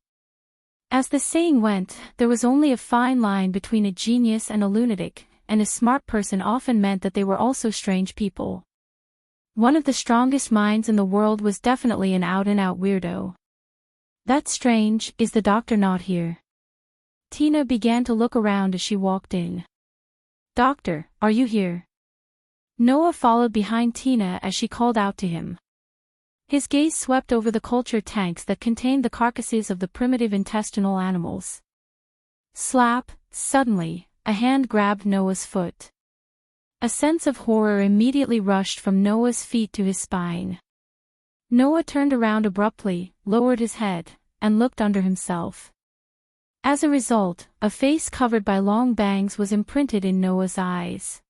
As the saying went, there was only a fine line between a genius and a lunatic, and a smart person often meant that they were also strange people. One of the strongest minds in the world was definitely an out-and-out weirdo. That's strange, is the doctor not here? Tina began to look around as she walked in. Doctor, are you here? Noah followed behind Tina as she called out to him. His gaze swept over the culture tanks that contained the carcasses of the primitive intestinal animals. Slap, suddenly, a hand grabbed Noah's foot. A sense of horror immediately rushed from Noah's feet to his spine. Noah turned around abruptly, lowered his head, and looked under himself. As a result, a face covered by long bangs was imprinted in Noah's eyes.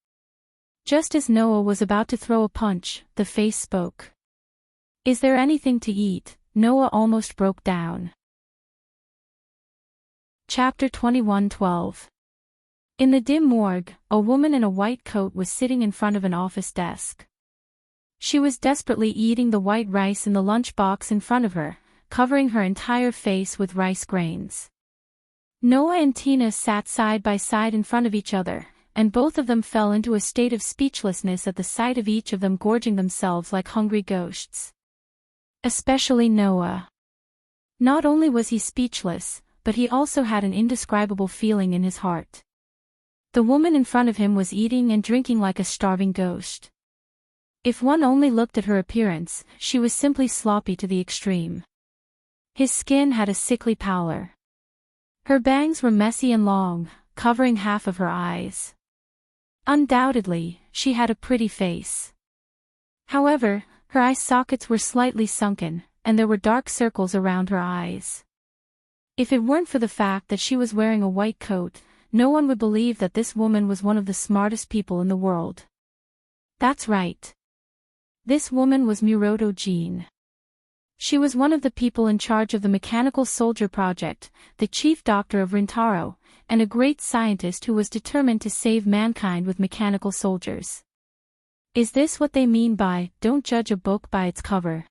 Just as Noah was about to throw a punch, the face spoke. Is there anything to eat? Noah almost broke down. Chapter 21:12. In the dim morgue, a woman in a white coat was sitting in front of an office desk. She was desperately eating the white rice in the lunchbox in front of her, covering her entire face with rice grains. Noah and Tina sat side by side in front of each other, and both of them fell into a state of speechlessness at the sight of each of them gorging themselves like hungry ghosts. Especially Noah. Not only was he speechless, but he also had an indescribable feeling in his heart. The woman in front of him was eating and drinking like a starving ghost. If one only looked at her appearance, she was simply sloppy to the extreme. His skin had a sickly pallor. Her bangs were messy and long, covering half of her eyes. Undoubtedly, she had a pretty face. However, her eye sockets were slightly sunken, and there were dark circles around her eyes. If it weren't for the fact that she was wearing a white coat, no one would believe that this woman was one of the smartest people in the world. That's right. This woman was Miroto Jean. She was one of the people in charge of the Mechanical Soldier Project, the chief doctor of Rintaro, and a great scientist who was determined to save mankind with mechanical soldiers. Is this what they mean by, don't judge a book by its cover?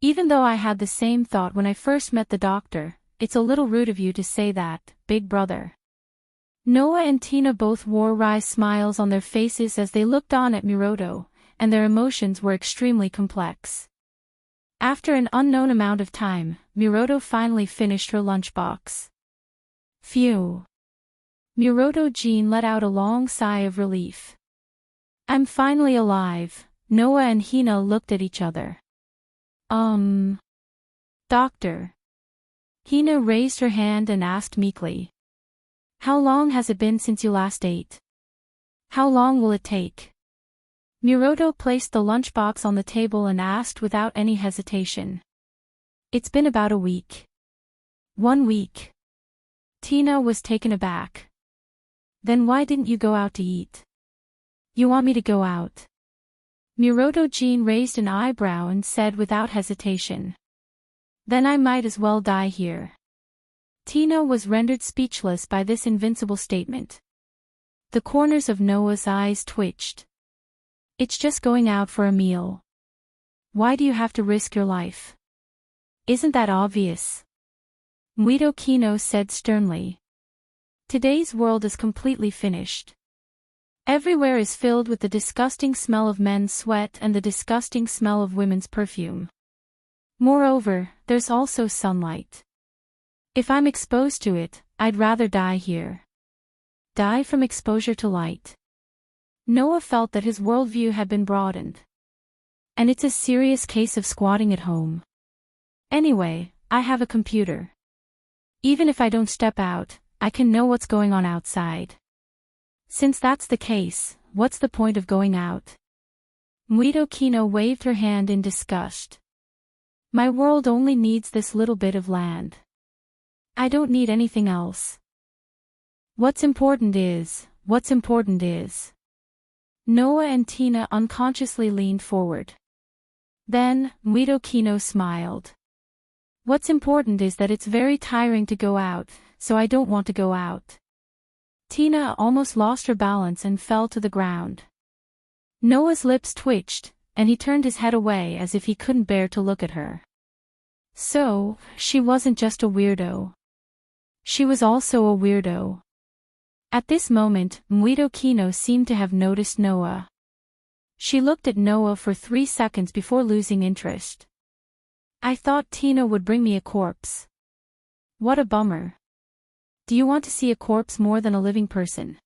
Even though I had the same thought when I first met the doctor, it's a little rude of you to say that, big brother. Noah and Tina both wore wry smiles on their faces as they looked on at Miroto, and their emotions were extremely complex. After an unknown amount of time, Miroto finally finished her lunchbox. Phew. Miroto Jean let out a long sigh of relief. I'm finally alive. Noah and Hina looked at each other. Doctor. Hina raised her hand and asked meekly. How long has it been since you last ate? How long will it take? Miroto placed the lunchbox on the table and asked without any hesitation. It's been about a week. 1 week. Tina was taken aback. Then why didn't you go out to eat? You want me to go out? Muroto-jin raised an eyebrow and said without hesitation. Then I might as well die here. Tina was rendered speechless by this invincible statement. The corners of Noah's eyes twitched. It's just going out for a meal. Why do you have to risk your life? Isn't that obvious? Muido Kino said sternly. Today's world is completely finished. Everywhere is filled with the disgusting smell of men's sweat and the disgusting smell of women's perfume. Moreover, there's also sunlight. If I'm exposed to it, I'd rather die here. Die from exposure to light. Noah felt that his worldview had been broadened. And it's a serious case of squatting at home. Anyway, I have a computer. Even if I don't step out, I can know what's going on outside. Since that's the case, what's the point of going out? Muido Kino waved her hand in disgust. My world only needs this little bit of land. I don't need anything else. What's important is. Noah and Tina unconsciously leaned forward. Then, Muido Kino smiled. What's important is that it's very tiring to go out, so I don't want to go out. Tina almost lost her balance and fell to the ground. Noah's lips twitched, and he turned his head away as if he couldn't bear to look at her. So, she wasn't just a weirdo. She was also a weirdo. At this moment, Muido Kino seemed to have noticed Noah. She looked at Noah for 3 seconds before losing interest. I thought Tina would bring me a corpse. What a bummer. Do you want to see a corpse more than a living person?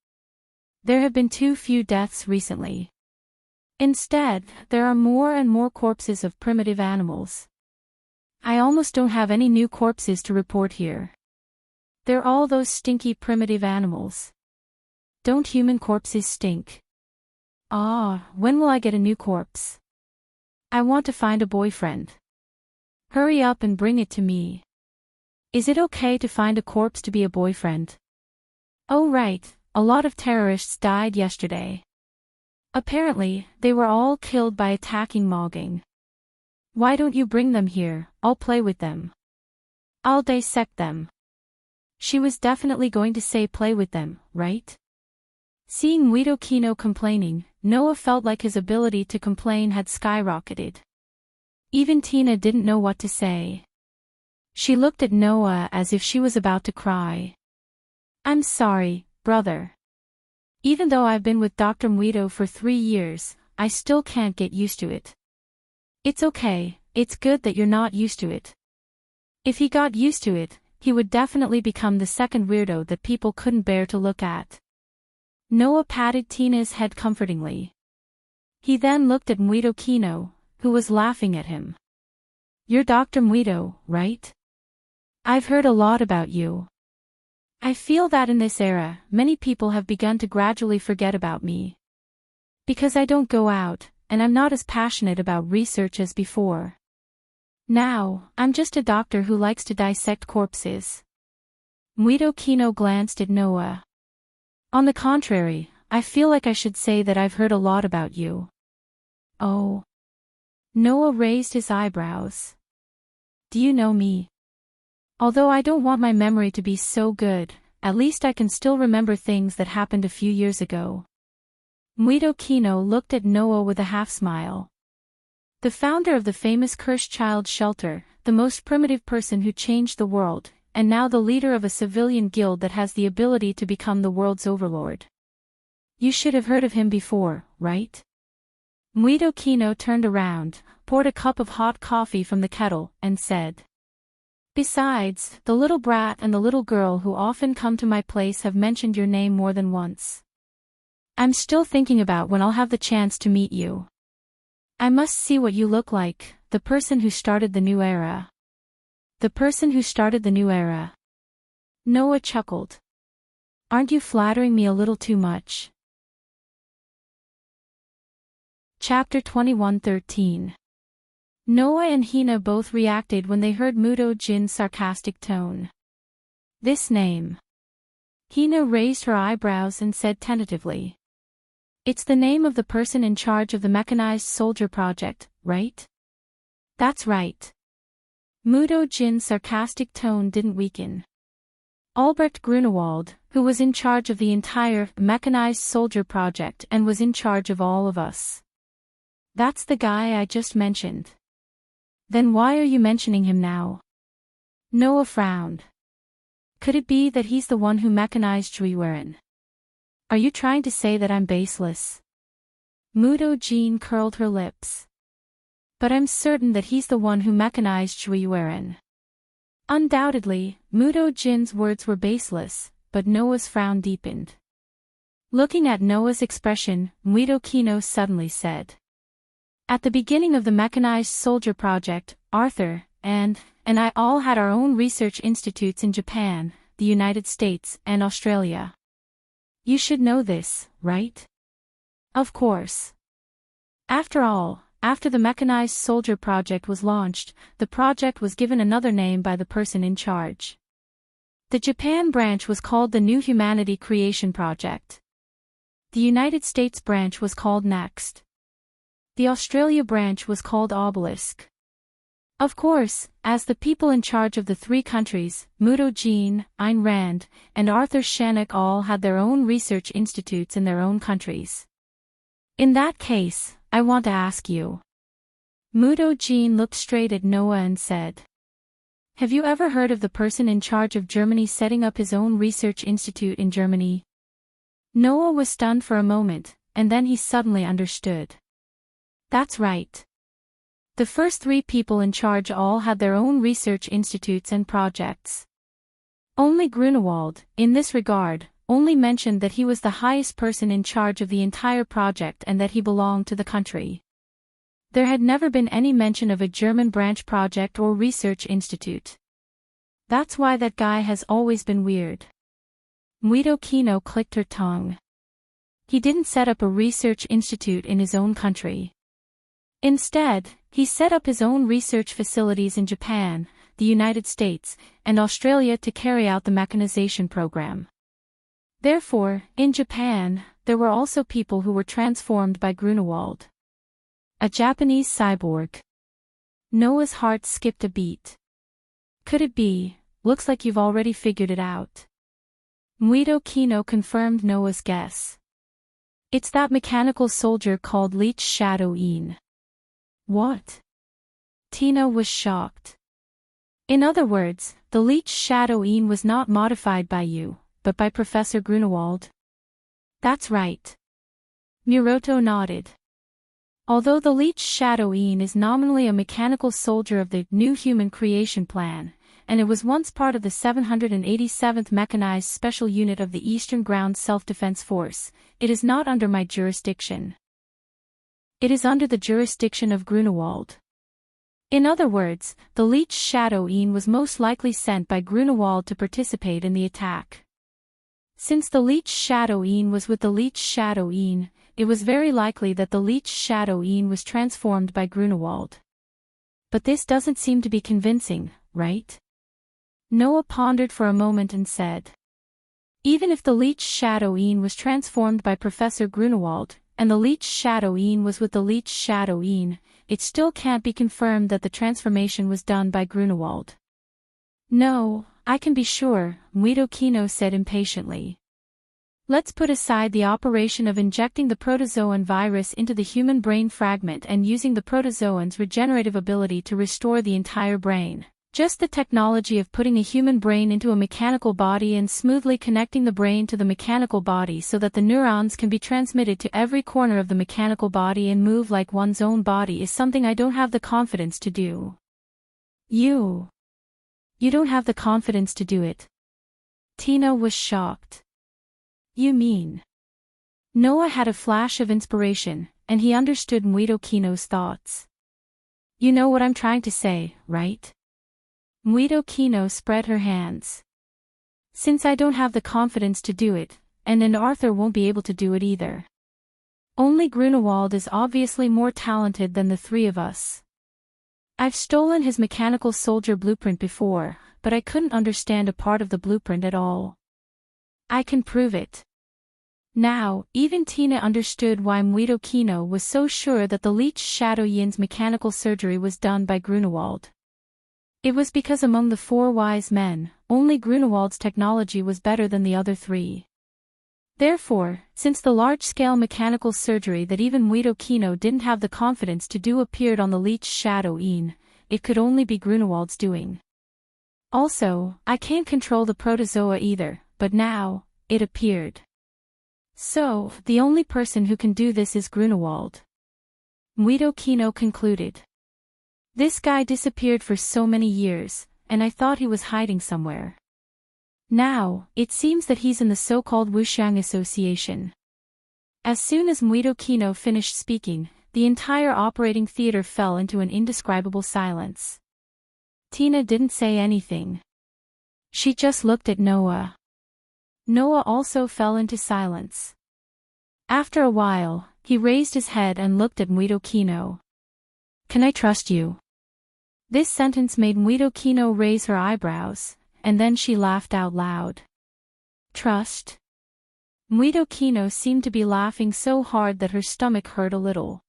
There have been too few deaths recently. Instead, there are more and more corpses of primitive animals. I almost don't have any new corpses to report here. They're all those stinky primitive animals. Don't human corpses stink? When will I get a new corpse? I want to find a boyfriend. Hurry up and bring it to me. Is it okay to find a corpse to be a boyfriend? Oh right, a lot of terrorists died yesterday. Apparently, they were all killed by attacking Mogging. Why don't you bring them here? I'll play with them. I'll dissect them. She was definitely going to say play with them, right? Seeing Muido Kino complaining, Noah felt like his ability to complain had skyrocketed. Even Tina didn't know what to say. She looked at Noah as if she was about to cry. I'm sorry, brother. Even though I've been with Dr. Muido for 3 years, I still can't get used to it. It's okay, it's good that you're not used to it. If he got used to it, he would definitely become the second weirdo that people couldn't bear to look at. Noah patted Tina's head comfortingly. He then looked at Muido Kino, who was laughing at him. You're Dr. Muido, right? I've heard a lot about you. I feel that in this era, many people have begun to gradually forget about me. Because I don't go out, and I'm not as passionate about research as before. Now, I'm just a doctor who likes to dissect corpses. Muido Kino glanced at Noah. On the contrary, I feel like I should say that I've heard a lot about you. Oh. Noah raised his eyebrows. Do you know me? Although I don't want my memory to be so good, at least I can still remember things that happened a few years ago. Muido Kino looked at Noah with a half-smile. The founder of the famous Cursed Child Shelter, the most primitive person who changed the world, and now the leader of a civilian guild that has the ability to become the world's overlord. You should have heard of him before, right? Muido Kino turned around, poured a cup of hot coffee from the kettle, and said. Besides, the little brat and the little girl who often come to my place have mentioned your name more than once. I'm still thinking about when I'll have the chance to meet you. I must see what you look like, the person who started the new era. The person who started the new era. Noah chuckled. Aren't you flattering me a little too much? Chapter 21:13. Noah and Hina both reacted when they heard Mudo Jin's sarcastic tone. This name. Hina raised her eyebrows and said tentatively. It's the name of the person in charge of the mechanized soldier project, right? That's right. Mudo Jin's sarcastic tone didn't weaken. Albrecht Grunewald, who was in charge of the entire mechanized soldier project and was in charge of all of us. That's the guy I just mentioned. Then why are you mentioning him now? Noah frowned. Could it be that he's the one who mechanized Juiweren? Are you trying to say that I'm baseless? Mudo Jin curled her lips. But I'm certain that he's the one who mechanized Juiweren. Undoubtedly, Mudo Jin's words were baseless, but Noah's frown deepened. Looking at Noah's expression, Muido Kino suddenly said. At the beginning of the mechanized soldier project, Arthur, and I all had our own research institutes in Japan, the United States, and Australia. You should know this, right? Of course. After all, after the mechanized soldier project was launched, the project was given another name by the person in charge. The Japan branch was called the New Humanity Creation Project. The United States branch was called Next. The Australia branch was called Obelisk. Of course, as the people in charge of the three countries, Mudo Jin, Ayn Rand, and Arthur Shannock all had their own research institutes in their own countries. In that case, I want to ask you. Mudo Jin looked straight at Noah and said. Have you ever heard of the person in charge of Germany setting up his own research institute in Germany? Noah was stunned for a moment, and then he suddenly understood. That's right. The first three people in charge all had their own research institutes and projects. Only Grunewald, in this regard, only mentioned that he was the highest person in charge of the entire project and that he belonged to the country. There had never been any mention of a German branch project or research institute. That's why that guy has always been weird. Muido Kino clicked her tongue. He didn't set up a research institute in his own country. Instead, he set up his own research facilities in Japan, the United States, and Australia to carry out the mechanization program. Therefore, in Japan, there were also people who were transformed by Grunewald. A Japanese cyborg. Noah's heart skipped a beat. Could it be? Looks like you've already figured it out. Muido Kino confirmed Noah's guess. It's that mechanical soldier called Leech Shadow Een. What? Tina was shocked. In other words, the Leech Shadow Een was not modified by you, but by Professor Grunewald? That's right. Miroto nodded. Although the Leech Shadow Een is nominally a mechanical soldier of the New Human Creation Plan, and it was once part of the 787th Mechanized Special Unit of the Eastern Ground Self-Defense Force, it is not under my jurisdiction. It is under the jurisdiction of Grunewald. In other words, the Leech Shadow Een was most likely sent by Grunewald to participate in the attack. Since the Leech Shadow Een was with the Leech Shadow Een, it was very likely that the Leech Shadow Een was transformed by Grunewald. But this doesn't seem to be convincing, right? Noah pondered for a moment and said. Even if the Leech Shadow Een was transformed by Professor Grunewald, and the Leech Shadow Een was with the Leech Shadow Een, it still can't be confirmed that the transformation was done by Grunewald. No, I can be sure, Muido Kino said impatiently. Let's put aside the operation of injecting the protozoan virus into the human brain fragment and using the protozoan's regenerative ability to restore the entire brain. Just the technology of putting a human brain into a mechanical body and smoothly connecting the brain to the mechanical body so that the neurons can be transmitted to every corner of the mechanical body and move like one's own body is something I don't have the confidence to do. You don't have the confidence to do it. Tina was shocked. You mean? Noah had a flash of inspiration, and he understood Muido Kino's thoughts. You know what I'm trying to say, right? Muido Kino spread her hands. Since I don't have the confidence to do it, and Arthur won't be able to do it either. Only Grunewald is obviously more talented than the three of us. I've stolen his mechanical soldier blueprint before, but I couldn't understand a part of the blueprint at all. I can prove it. Now, even Tina understood why Muido Kino was so sure that the leech Shadow Yin's mechanical surgery was done by Grunewald. It was because among the four wise men, only Grunewald's technology was better than the other three. Therefore, since the large-scale mechanical surgery that even Muido Kino didn't have the confidence to do appeared on the leech Shadow Yin, it could only be Grunewald's doing. Also, I can't control the protozoa either, but now, it appeared. So, the only person who can do this is Grunewald. Muido Kino concluded. This guy disappeared for so many years, and I thought he was hiding somewhere. Now, it seems that he's in the so-called Wuxiang Association. As soon as Muido Kino finished speaking, the entire operating theater fell into an indescribable silence. Tina didn't say anything. She just looked at Noah. Noah also fell into silence. After a while, he raised his head and looked at Muido Kino. Can I trust you? This sentence made Muido Kino raise her eyebrows, and then she laughed out loud. Trust? Muido Kino seemed to be laughing so hard that her stomach hurt a little.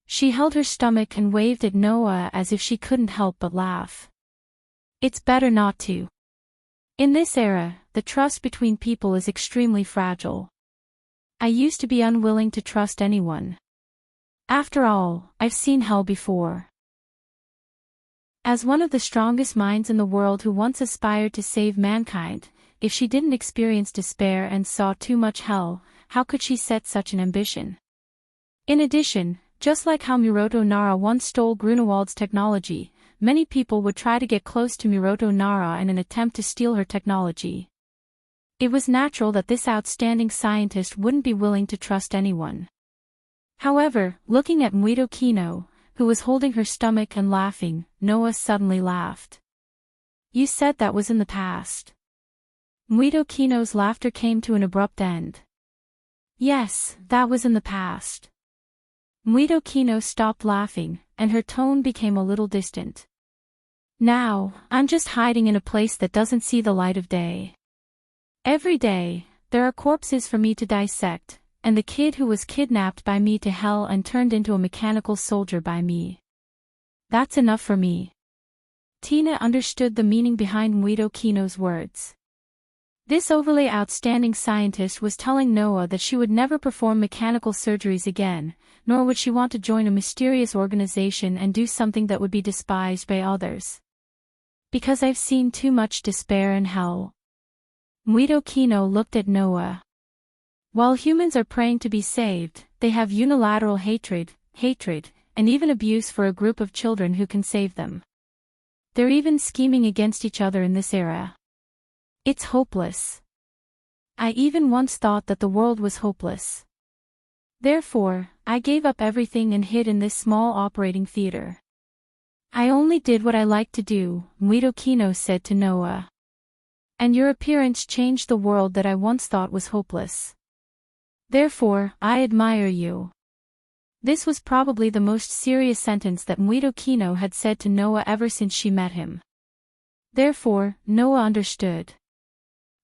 She held her stomach and waved at Noah as if she couldn't help but laugh. It's better not to. In this era, the trust between people is extremely fragile. I used to be unwilling to trust anyone. After all, I've seen hell before. As one of the strongest minds in the world who once aspired to save mankind, if she didn't experience despair and saw too much hell, how could she set such an ambition? In addition, just like how Miroto Nara once stole Grunewald's technology, many people would try to get close to Miroto Nara in an attempt to steal her technology. It was natural that this outstanding scientist wouldn't be willing to trust anyone. However, looking at Muido Kino, who was holding her stomach and laughing, Noah suddenly laughed. You said that was in the past. Muido Kino's laughter came to an abrupt end. Yes, that was in the past. Muido Kino stopped laughing, and her tone became a little distant. Now, I'm just hiding in a place that doesn't see the light of day. Every day, there are corpses for me to dissect, and the kid who was kidnapped by me to hell and turned into a mechanical soldier by me. That's enough for me. Tina understood the meaning behind Muido Kino's words. This overly outstanding scientist was telling Noah that she would never perform mechanical surgeries again, nor would she want to join a mysterious organization and do something that would be despised by others. Because I've seen too much despair and hell. Muido Kino looked at Noah. While humans are praying to be saved, they have unilateral hatred, and even abuse for a group of children who can save them. They're even scheming against each other in this era. It's hopeless. I even once thought that the world was hopeless. Therefore, I gave up everything and hid in this small operating theater. I only did what I liked to do, Muido Kino said to Noah. And your appearance changed the world that I once thought was hopeless. Therefore, I admire you. This was probably the most serious sentence that Muido Kino had said to Noah ever since she met him. Therefore, Noah understood.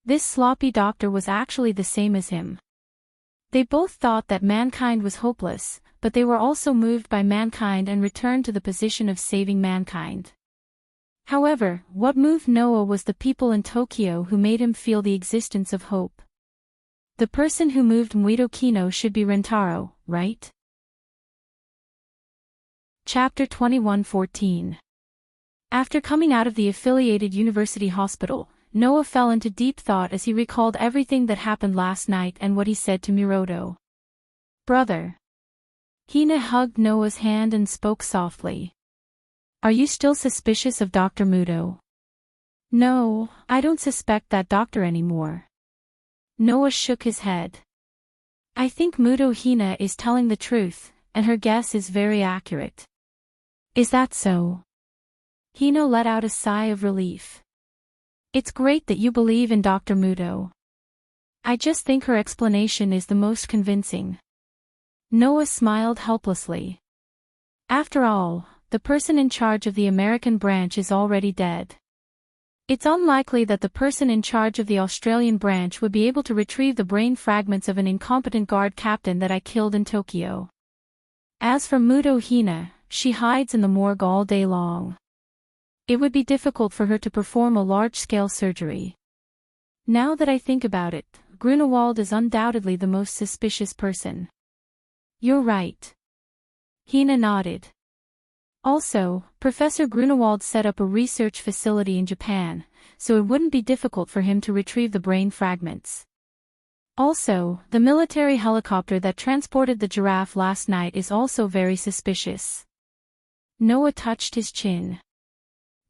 This sloppy doctor was actually the same as him. They both thought that mankind was hopeless, but they were also moved by mankind and returned to the position of saving mankind. However, what moved Noah was the people in Tokyo who made him feel the existence of hope. The person who moved Muido Kino should be Rentaro, right? Chapter 21:14. After coming out of the affiliated university hospital, Noah fell into deep thought as he recalled everything that happened last night and what he said to Miroto. Brother. Hina hugged Noah's hand and spoke softly. Are you still suspicious of Dr. Muto? No, I don't suspect that doctor anymore. Noah shook his head. I think Muto Hina is telling the truth, and her guess is very accurate. Is that so? Hina let out a sigh of relief. It's great that you believe in Dr. Muto. I just think her explanation is the most convincing. Noah smiled helplessly. After all, the person in charge of the American branch is already dead. It's unlikely that the person in charge of the Australian branch would be able to retrieve the brain fragments of an incompetent guard captain that I killed in Tokyo. As for Muto Hina, she hides in the morgue all day long. It would be difficult for her to perform a large-scale surgery. Now that I think about it, Grunewald is undoubtedly the most suspicious person. You're right. Hina nodded. Also, Professor Grunewald set up a research facility in Japan, so it wouldn't be difficult for him to retrieve the brain fragments. Also, the military helicopter that transported the giraffe last night is also very suspicious. Noah touched his chin.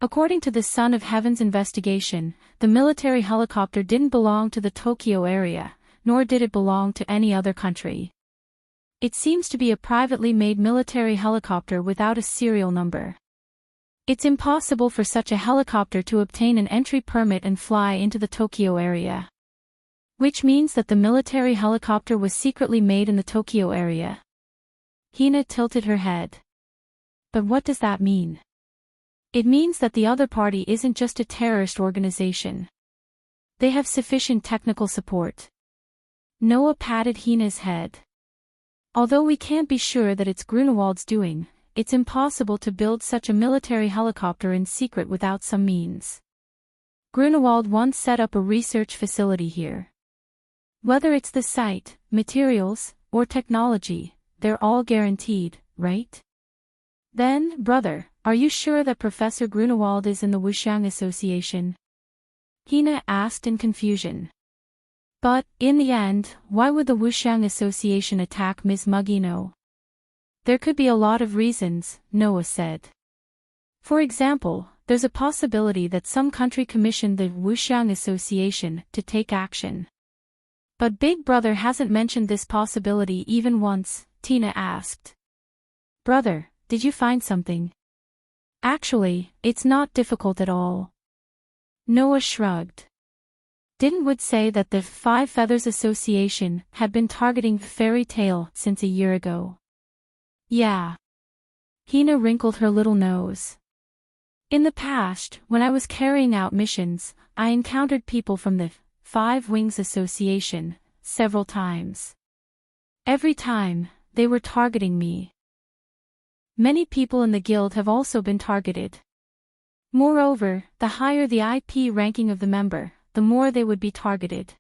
According to the Son of Heaven's investigation, the military helicopter didn't belong to the Tokyo area, nor did it belong to any other country. It seems to be a privately made military helicopter without a serial number. It's impossible for such a helicopter to obtain an entry permit and fly into the Tokyo area. Which means that the military helicopter was secretly made in the Tokyo area. Hina tilted her head. But what does that mean? It means that the other party isn't just a terrorist organization. They have sufficient technical support. Noah patted Hina's head. Although we can't be sure that it's Grunewald's doing, it's impossible to build such a military helicopter in secret without some means. Grunewald once set up a research facility here. Whether it's the site, materials, or technology, they're all guaranteed, right? Then, brother, are you sure that Professor Grunewald is in the Wuxiang Association? Hina asked in confusion. But, in the end, why would the Wuxiang Association attack Ms. Mugino? There could be a lot of reasons, Noah said. For example, there's a possibility that some country commissioned the Wuxiang Association to take action. But Big Brother hasn't mentioned this possibility even once, Tina asked. Brother, did you find something? Actually, it's not difficult at all. Noah shrugged. Didn't Wood say that the Five Feathers Association had been targeting Fairy Tale since a year ago? Yeah. Hina wrinkled her little nose. In the past, when I was carrying out missions, I encountered people from the Five Wings Association several times. Every time, they were targeting me. Many people in the guild have also been targeted. Moreover, the higher the IP ranking of the member, the more they would be targeted.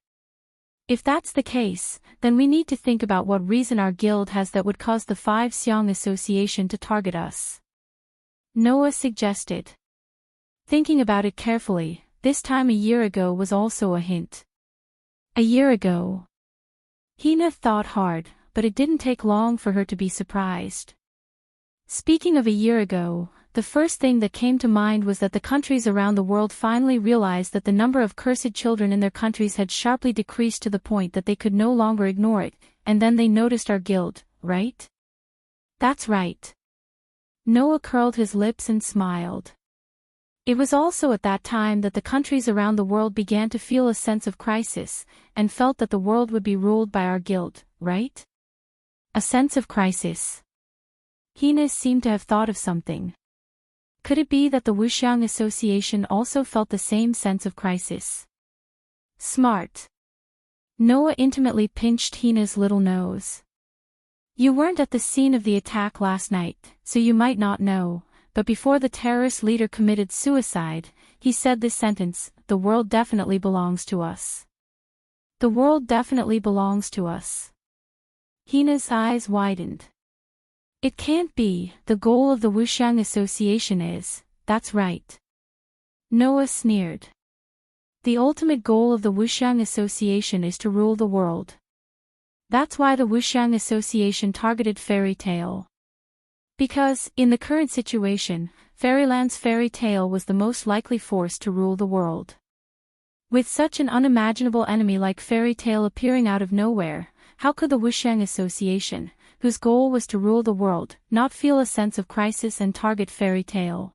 If that's the case, then we need to think about what reason our guild has that would cause the Five Xiong Association to target us. Noah suggested. Thinking about it carefully, this time a year ago was also a hint. A year ago. Hina thought hard, but it didn't take long for her to be surprised. Speaking of a year ago, the first thing that came to mind was that the countries around the world finally realized that the number of cursed children in their countries had sharply decreased to the point that they could no longer ignore it, and then they noticed our guild, right? That's right. Noah curled his lips and smiled. It was also at that time that the countries around the world began to feel a sense of crisis, and felt that the world would be ruled by our guild, right? A sense of crisis. Hina seemed to have thought of something. Could it be that the Wuxiang Association also felt the same sense of crisis? Smart. Noah intimately pinched Hina's little nose. You weren't at the scene of the attack last night, so you might not know, but before the terrorist leader committed suicide, he said this sentence, "The world definitely belongs to us." The world definitely belongs to us. Hina's eyes widened. It can't be, the goal of the Wuxiang Association is, that's right. Noah sneered. The ultimate goal of the Wuxiang Association is to rule the world. That's why the Wuxiang Association targeted Fairy Tale. Because, in the current situation, Fairyland's Fairy Tale was the most likely force to rule the world. With such an unimaginable enemy like Fairy Tale appearing out of nowhere, how could the Wuxiang Association, whose goal was to rule the world, not feel a sense of crisis and target Fairy Tale?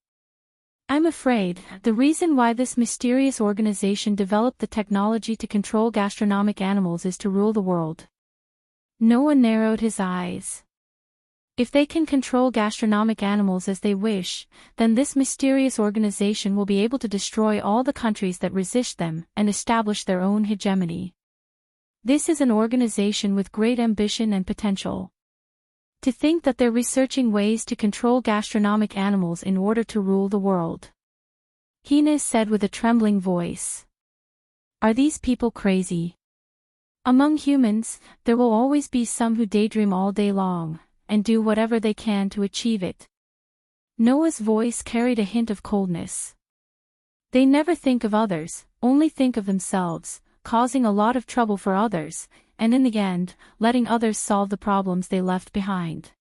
I'm afraid, the reason why this mysterious organization developed the technology to control gastronomic animals is to rule the world. Noah narrowed his eyes. If they can control gastronomic animals as they wish, then this mysterious organization will be able to destroy all the countries that resist them and establish their own hegemony. This is an organization with great ambition and potential. To think that they're researching ways to control gastronomic animals in order to rule the world. Hina said with a trembling voice. Are these people crazy? Among humans, there will always be some who daydream all day long, and do whatever they can to achieve it. Noah's voice carried a hint of coldness. They never think of others, only think of themselves, causing a lot of trouble for others, and in the end, letting others solve the problems they left behind.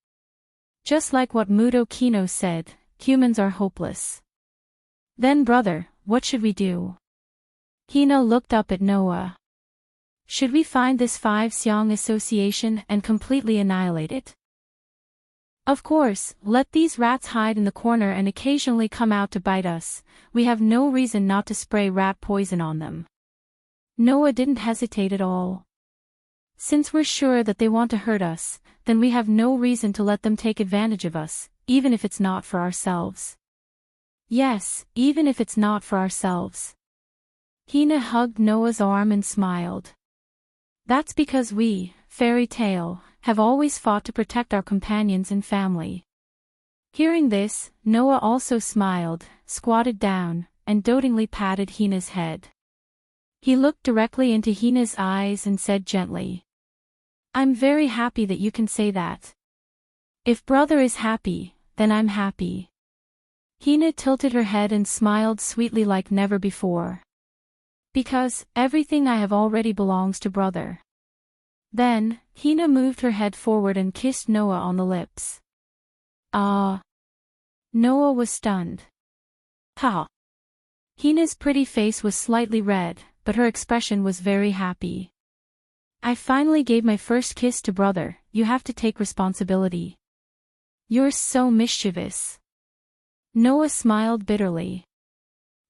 Just like what Mudo Kino said, humans are hopeless. Then brother, what should we do? Hina looked up at Noah. Should we find this Five Siang association and completely annihilate it? Of course, let these rats hide in the corner and occasionally come out to bite us. We have no reason not to spray rat poison on them. Noah didn't hesitate at all. Since we're sure that they want to hurt us, then we have no reason to let them take advantage of us, even if it's not for ourselves. Yes, even if it's not for ourselves. Hina hugged Noah's arm and smiled. That's because we, fairy tale, have always fought to protect our companions and family. Hearing this, Noah also smiled, squatted down, and dotingly patted Hina's head. He looked directly into Hina's eyes and said gently, I'm very happy that you can say that. If brother is happy, then I'm happy. Hina tilted her head and smiled sweetly like never before. Because, everything I have already belongs to brother. Then, Hina moved her head forward and kissed Noah on the lips. Ah! Noah was stunned. Ha! Hina's pretty face was slightly red, but her expression was very happy. I finally gave my first kiss to brother, you have to take responsibility. You're so mischievous. Noah smiled bitterly.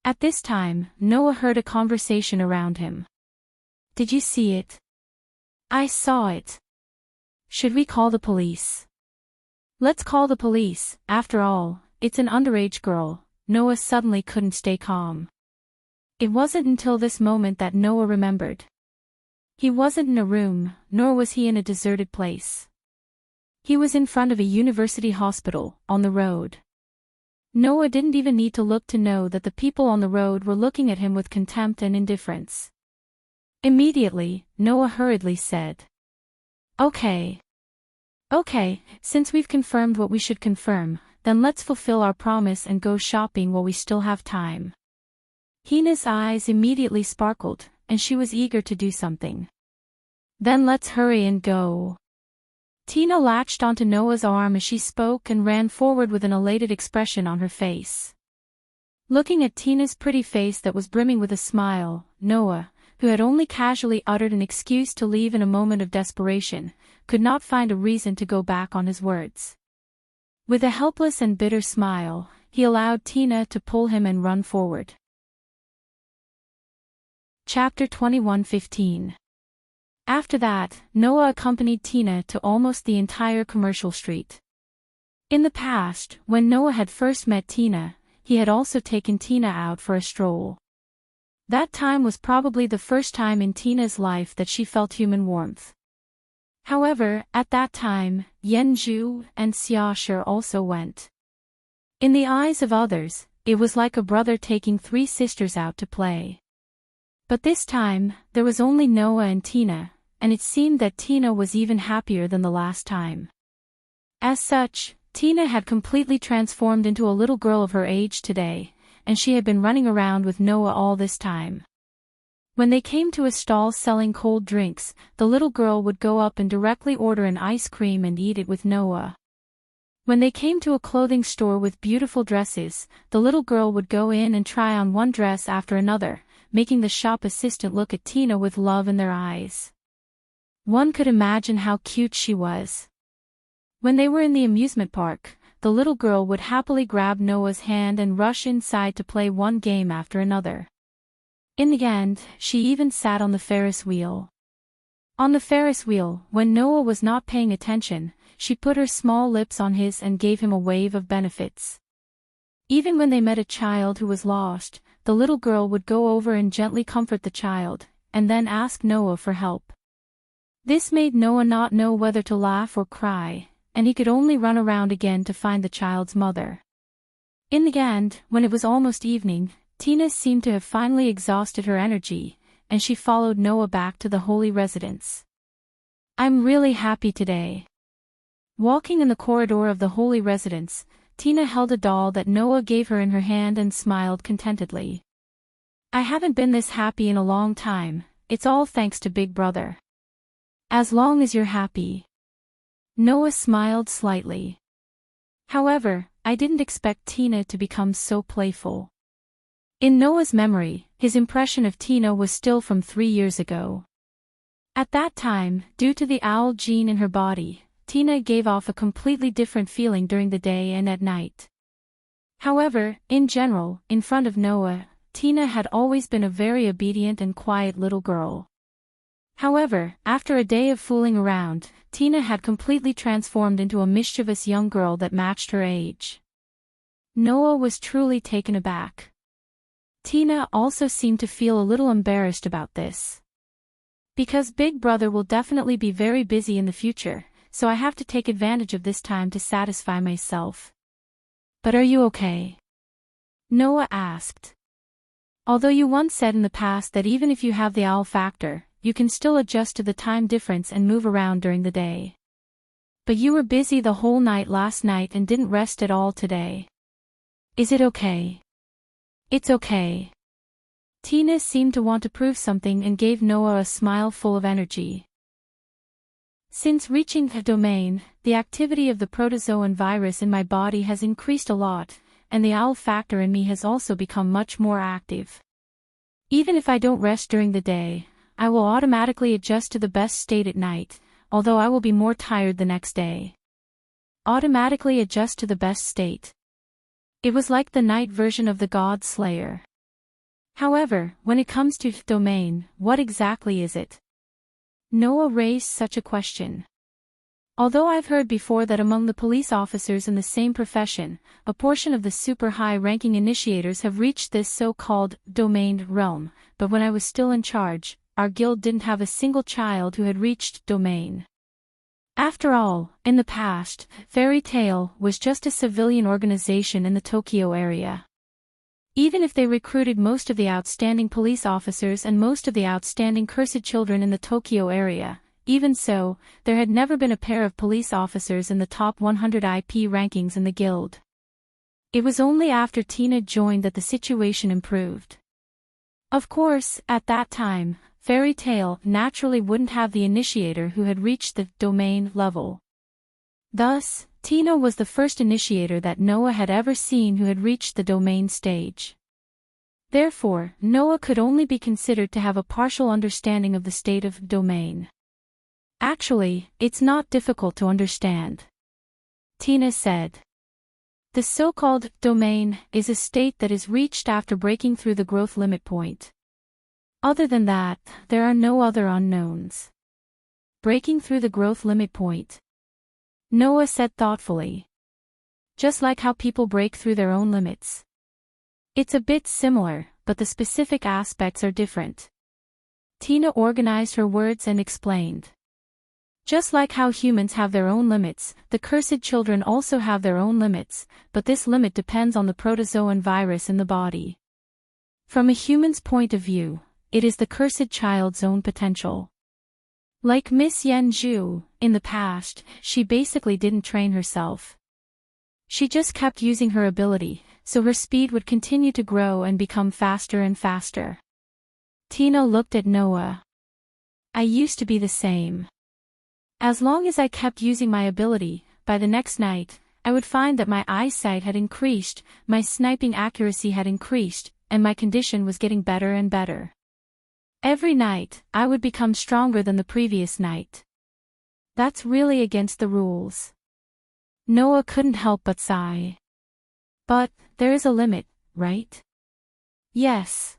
At this time, Noah heard a conversation around him. Did you see it? I saw it. Should we call the police? Let's call the police, after all, it's an underage girl. Noah suddenly couldn't stay calm. It wasn't until this moment that Noah remembered. He wasn't in a room, nor was he in a deserted place. He was in front of a university hospital, on the road. Noah didn't even need to look to know that the people on the road were looking at him with contempt and indifference. Immediately, Noah hurriedly said, Okay, since we've confirmed what we should confirm, then let's fulfill our promise and go shopping while we still have time. Hina's eyes immediately sparkled, and she was eager to do something. Then let's hurry and go. Tina latched onto Noah's arm as she spoke and ran forward with an elated expression on her face. Looking at Tina's pretty face that was brimming with a smile, Noah, who had only casually uttered an excuse to leave in a moment of desperation, could not find a reason to go back on his words. With a helpless and bitter smile, he allowed Tina to pull him and run forward. Chapter 21:15. After that, Noah accompanied Tina to almost the entire commercial street. In the past, when Noah had first met Tina, he had also taken Tina out for a stroll. That time was probably the first time in Tina's life that she felt human warmth. However, at that time, Yenju and Xiaoshi also went. In the eyes of others, it was like a brother taking three sisters out to play. But this time, there was only Noah and Tina, and it seemed that Tina was even happier than the last time. As such, Tina had completely transformed into a little girl of her age today, and she had been running around with Noah all this time. When they came to a stall selling cold drinks, the little girl would go up and directly order an ice cream and eat it with Noah. When they came to a clothing store with beautiful dresses, the little girl would go in and try on one dress after another, making the shop assistant look at Tina with love in their eyes. One could imagine how cute she was. When they were in the amusement park, the little girl would happily grab Noah's hand and rush inside to play one game after another. In the end, she even sat on the Ferris wheel. On the Ferris wheel, when Noah was not paying attention, she put her small lips on his and gave him a wave of benefits. Even when they met a child who was lost, the little girl would go over and gently comfort the child, and then ask Noah for help. This made Noah not know whether to laugh or cry, and he could only run around again to find the child's mother. In the end, when it was almost evening, Tina seemed to have finally exhausted her energy, and she followed Noah back to the holy residence. "I'm really happy today." Walking in the corridor of the holy residence, Tina held a doll that Noah gave her in her hand and smiled contentedly. "I haven't been this happy in a long time, it's all thanks to Big Brother." "As long as you're happy." Noah smiled slightly. However, I didn't expect Tina to become so playful. In Noah's memory, his impression of Tina was still from 3 years ago. At that time, due to the owl gene in her body, Tina gave off a completely different feeling during the day and at night. However, in general, in front of Noah, Tina had always been a very obedient and quiet little girl. However, after a day of fooling around, Tina had completely transformed into a mischievous young girl that matched her age. Noah was truly taken aback. Tina also seemed to feel a little embarrassed about this. "Because Big Brother will definitely be very busy in the future, so I have to take advantage of this time to satisfy myself." "But are you okay?" Noah asked. "Although you once said in the past that even if you have the owl factor, you can still adjust to the time difference and move around during the day. But you were busy the whole night last night and didn't rest at all today. Is it okay?" "It's okay." Tina seemed to want to prove something and gave Noah a smile full of energy. Since reaching the domain, the activity of the protozoan virus in my body has increased a lot, and the owl factor in me has also become much more active. Even if I don't rest during the day, I will automatically adjust to the best state at night, although I will be more tired the next day. Automatically adjust to the best state. It was like the night version of the God Slayer. However, when it comes to domain, what exactly is it? Noah raised such a question. Although I've heard before that among the police officers in the same profession, a portion of the super high-ranking initiators have reached this so-called domain realm, but when I was still in charge, our guild didn't have a single child who had reached domain. After all, in the past, Fairy Tale was just a civilian organization in the Tokyo area. Even if they recruited most of the outstanding police officers and most of the outstanding cursed children in the Tokyo area, even so, there had never been a pair of police officers in the top 100 IP rankings in the guild. It was only after Tina joined that the situation improved. Of course, at that time, Fairy Tale naturally wouldn't have the initiator who had reached the domain level. Thus, Tina was the first initiator that Noah had ever seen who had reached the domain stage. Therefore, Noah could only be considered to have a partial understanding of the state of domain. Actually, it's not difficult to understand. Tina said. The so-called domain is a state that is reached after breaking through the growth limit point. Other than that, there are no other unknowns. Breaking through the growth limit point. Noah said thoughtfully. Just like how people break through their own limits. It's a bit similar, but the specific aspects are different. Tina organized her words and explained. Just like how humans have their own limits, the cursed children also have their own limits, but this limit depends on the protozoan virus in the body. From a human's point of view, it is the cursed child's own potential. Like Miss Yen Zhu, in the past, she basically didn't train herself. She just kept using her ability, so her speed would continue to grow and become faster and faster. Tina looked at Noah. I used to be the same. As long as I kept using my ability, by the next night, I would find that my eyesight had increased, my sniping accuracy had increased, and my condition was getting better and better. Every night, I would become stronger than the previous night. That's really against the rules. Noah couldn't help but sigh. But, there is a limit, right? Yes.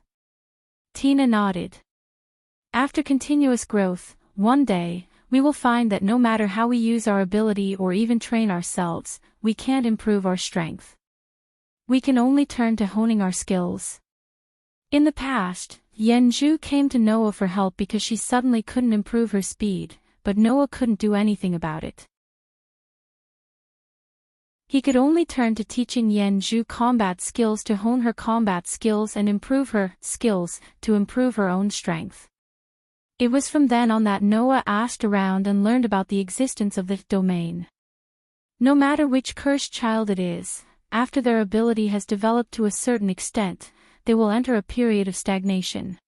Tina nodded. After continuous growth, one day, we will find that no matter how we use our ability or even train ourselves, we can't improve our strength. We can only turn to honing our skills. In the past, Yenju came to Noah for help because she suddenly couldn't improve her speed, but Noah couldn't do anything about it. He could only turn to teaching Yenju combat skills to hone her combat skills and improve her skills to improve her own strength. It was from then on that Noah asked around and learned about the existence of the domain. No matter which cursed child it is, after their ability has developed to a certain extent, they will enter a period of stagnation.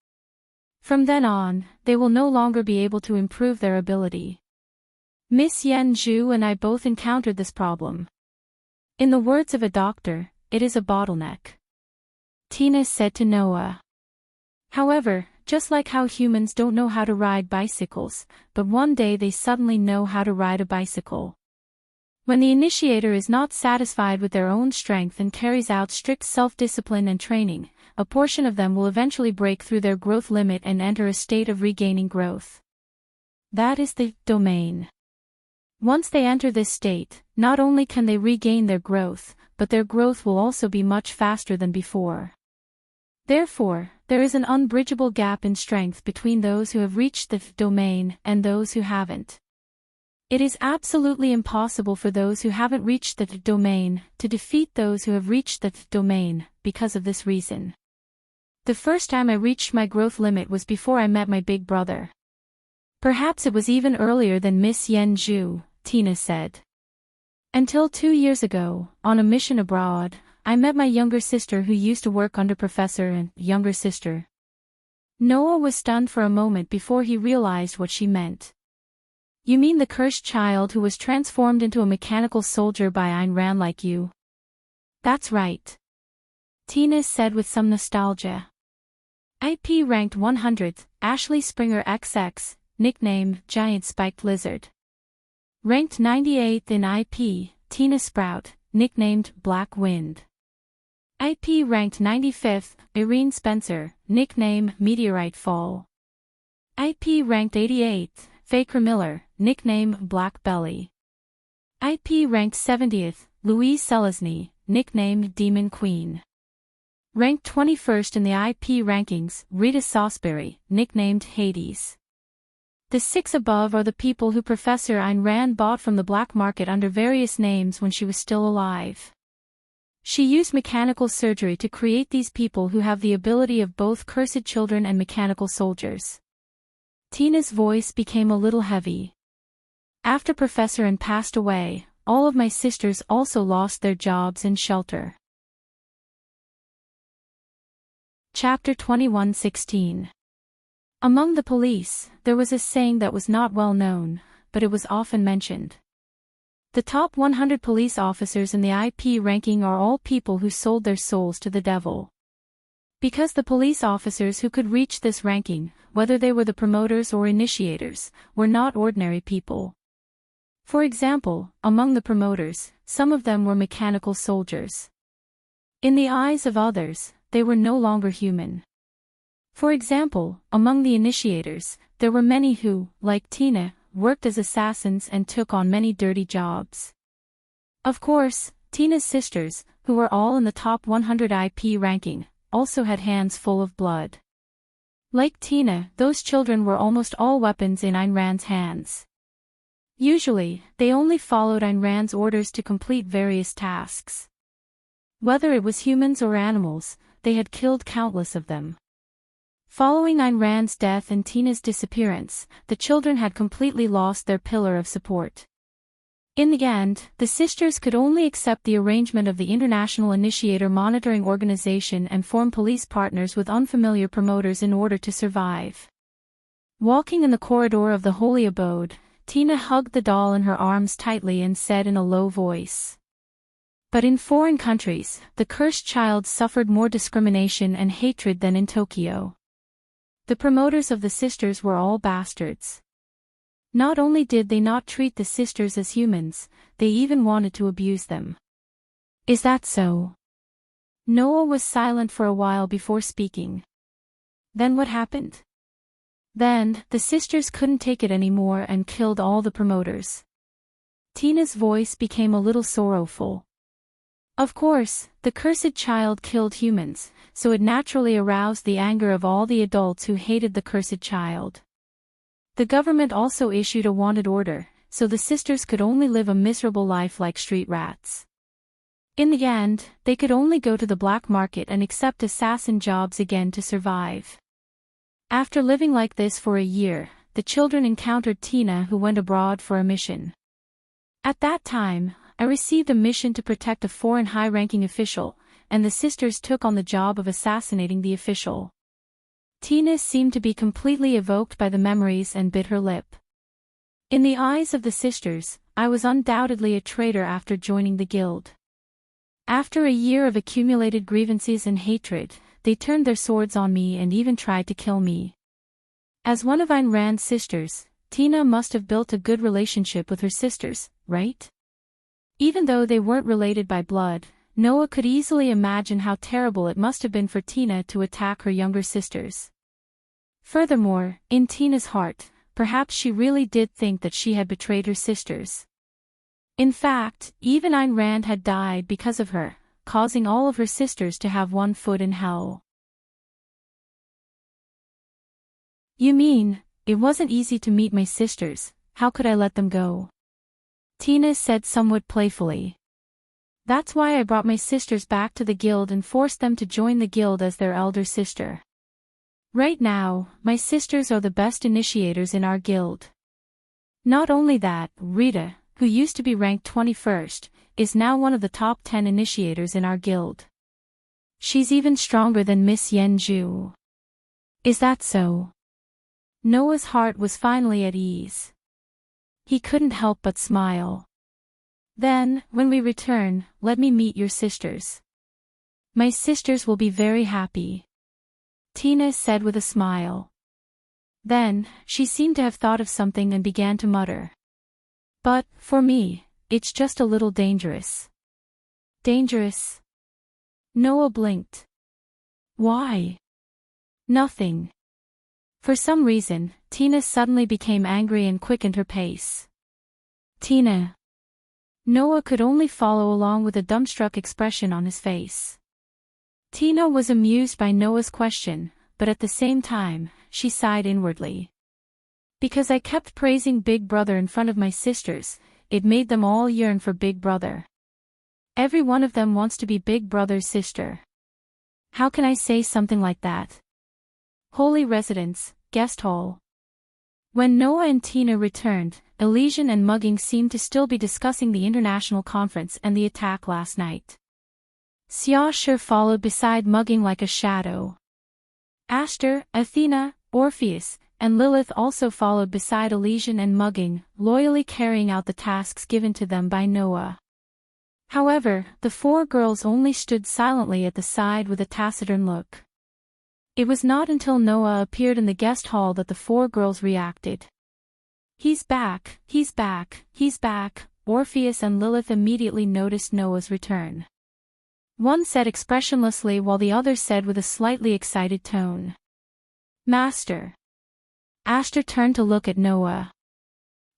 From then on, they will no longer be able to improve their ability. Miss Yenju and I both encountered this problem. In the words of a doctor, it is a bottleneck. Tina said to Noah. However, just like how humans don't know how to ride bicycles, but one day they suddenly know how to ride a bicycle. When the initiator is not satisfied with their own strength and carries out strict self-discipline and training, a portion of them will eventually break through their growth limit and enter a state of regaining growth. That is the domain. Once they enter this state, not only can they regain their growth, but their growth will also be much faster than before. Therefore, there is an unbridgeable gap in strength between those who have reached the domain and those who haven't. It is absolutely impossible for those who haven't reached the domain to defeat those who have reached the domain because of this reason. The first time I reached my growth limit was before I met my big brother. Perhaps it was even earlier than Miss Yenju, Tina said. Until 2 years ago, on a mission abroad, I met my younger sister who used to work under Professor and younger sister. Noah was stunned for a moment before he realized what she meant. You mean the cursed child who was transformed into a mechanical soldier by Ayn Rand like you? That's right. Tina said with some nostalgia. IP ranked 100th, Ashley Springer XX, nickname Giant Spiked Lizard. Ranked 98th in IP, Tina Sprout, nicknamed Black Wind. IP ranked 95th, Irene Spencer, nickname Meteorite Fall. IP ranked 88th, Faker Miller, nickname Black Belly. IP ranked 70th, Louise Selesny, nickname Demon Queen. Ranked 21st in the IP rankings, Rita Salisbury, nicknamed Hades. The 6 above are the people who Professor Ayn Rand bought from the black market under various names when she was still alive. She used mechanical surgery to create these people who have the ability of both cursed children and mechanical soldiers. Tina's voice became a little heavy. After Professor Ayn passed away, all of my sisters also lost their jobs and shelter. Chapter 21:16. Among the police, there was a saying that was not well known, but it was often mentioned. The top 100 police officers in the IP ranking are all people who sold their souls to the devil. Because the police officers who could reach this ranking, whether they were the promoters or initiators, were not ordinary people. For example, among the promoters, some of them were mechanical soldiers. In the eyes of others, they were no longer human. For example, among the initiators, there were many who, like Tina, worked as assassins and took on many dirty jobs. Of course, Tina's sisters, who were all in the top 100 IP ranking, also had hands full of blood. Like Tina, those children were almost all weapons in Ayn Rand's hands. Usually, they only followed Ayn Rand's orders to complete various tasks. Whether it was humans or animals, they had killed countless of them. Following Ayn Rand's death and Tina's disappearance, the children had completely lost their pillar of support. In the end, the sisters could only accept the arrangement of the International Initiator Monitoring Organization and form police partners with unfamiliar promoters in order to survive. Walking in the corridor of the holy abode, Tina hugged the doll in her arms tightly and said in a low voice. But in foreign countries, the cursed child suffered more discrimination and hatred than in Tokyo. The promoters of the sisters were all bastards. Not only did they not treat the sisters as humans, they even wanted to abuse them. Is that so? Noah was silent for a while before speaking. Then what happened? Then, the sisters couldn't take it anymore and killed all the promoters. Tina's voice became a little sorrowful. Of course, the cursed child killed humans, so it naturally aroused the anger of all the adults who hated the cursed child. The government also issued a wanted order, so the sisters could only live a miserable life like street rats. In the end, they could only go to the black market and accept assassin jobs again to survive. After living like this for a year, the children encountered Tina, who went abroad for a mission. At that time, I received a mission to protect a foreign high-ranking official, and the sisters took on the job of assassinating the official. Tina seemed to be completely evoked by the memories and bit her lip. In the eyes of the sisters, I was undoubtedly a traitor after joining the guild. After a year of accumulated grievances and hatred, they turned their swords on me and even tried to kill me. As one of Ayn Rand's sisters, Tina must have built a good relationship with her sisters, right? Even though they weren't related by blood, Noah could easily imagine how terrible it must have been for Tina to attack her younger sisters. Furthermore, in Tina's heart, perhaps she really did think that she had betrayed her sisters. In fact, even Ayn Rand had died because of her, causing all of her sisters to have one foot in hell. You mean, it wasn't easy to meet my sisters, how could I let them go? Tina said somewhat playfully. That's why I brought my sisters back to the guild and forced them to join the guild as their elder sister. Right now, my sisters are the best initiators in our guild. Not only that, Rita, who used to be ranked 21st, is now one of the top 10 initiators in our guild. She's even stronger than Miss Yenju. Is that so? Noah's heart was finally at ease. He couldn't help but smile. Then, when we return, let me meet your sisters. My sisters will be very happy. Tina said with a smile. Then, she seemed to have thought of something and began to mutter. But, for me, it's just a little dangerous. Dangerous? Noah blinked. Why? Nothing. For some reason, Tina suddenly became angry and quickened her pace. Tina. Noah could only follow along with a dumbstruck expression on his face. Tina was amused by Noah's question, but at the same time, she sighed inwardly. Because I kept praising Big Brother in front of my sisters, it made them all yearn for Big Brother. Every one of them wants to be Big Brother's sister. How can I say something like that? Holy Residence, Guest Hall. When Noah and Tina returned, Elysian and Mugging seemed to still be discussing the international conference and the attack last night. Xiaoshe followed beside Mugging like a shadow. Aster, Athena, Orpheus, and Lilith also followed beside Elysian and Mugging, loyally carrying out the tasks given to them by Noah. However, the four girls only stood silently at the side with a taciturn look. It was not until Noah appeared in the guest hall that the four girls reacted. He's back, he's back, he's back. Orpheus and Lilith immediately noticed Noah's return. One said expressionlessly while the other said with a slightly excited tone. Master. Aster turned to look at Noah.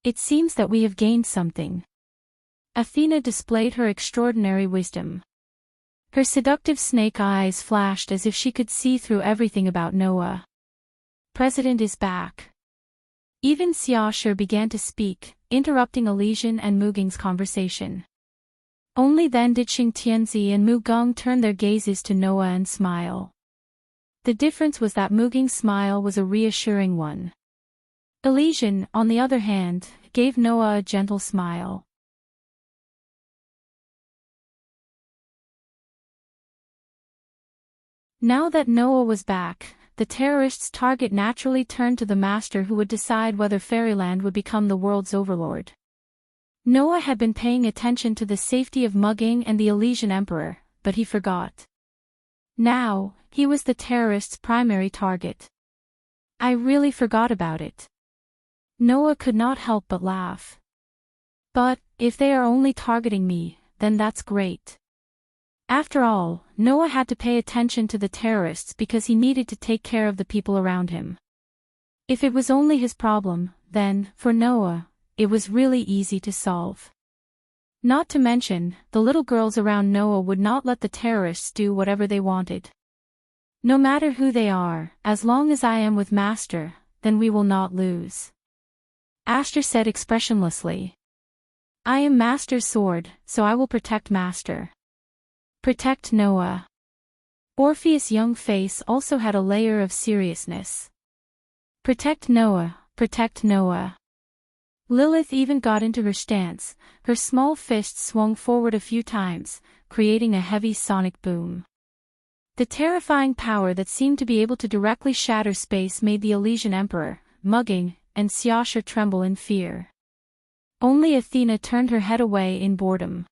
It seems that we have gained something. Athena displayed her extraordinary wisdom. Her seductive snake eyes flashed as if she could see through everything about Noah. President is back. Even Xiaoshe began to speak, interrupting Elysian and Muging's conversation. Only then did Xing Tianzi and Mugung turn their gazes to Noah and smile. The difference was that Muging's smile was a reassuring one. Elysian, on the other hand, gave Noah a gentle smile. Now that Noah was back, the terrorists' target naturally turned to the master who would decide whether Fairyland would become the world's overlord. Noah had been paying attention to the safety of Mugging and the Elysian Emperor, but he forgot. Now, he was the terrorists' primary target. I really forgot about it. Noah could not help but laugh. But, if they are only targeting me, then that's great. After all, Noah had to pay attention to the terrorists because he needed to take care of the people around him. If it was only his problem, then, for Noah, it was really easy to solve. Not to mention, the little girls around Noah would not let the terrorists do whatever they wanted. No matter who they are, as long as I am with Master, then we will not lose. Asher said expressionlessly. I am Master's sword, so I will protect Master. Protect Noah. Orpheus' young face also had a layer of seriousness. Protect Noah, protect Noah. Lilith even got into her stance, her small fist swung forward a few times, creating a heavy sonic boom. The terrifying power that seemed to be able to directly shatter space made the Elysian Emperor, Mugging, and Siasher tremble in fear. Only Athena turned her head away in boredom.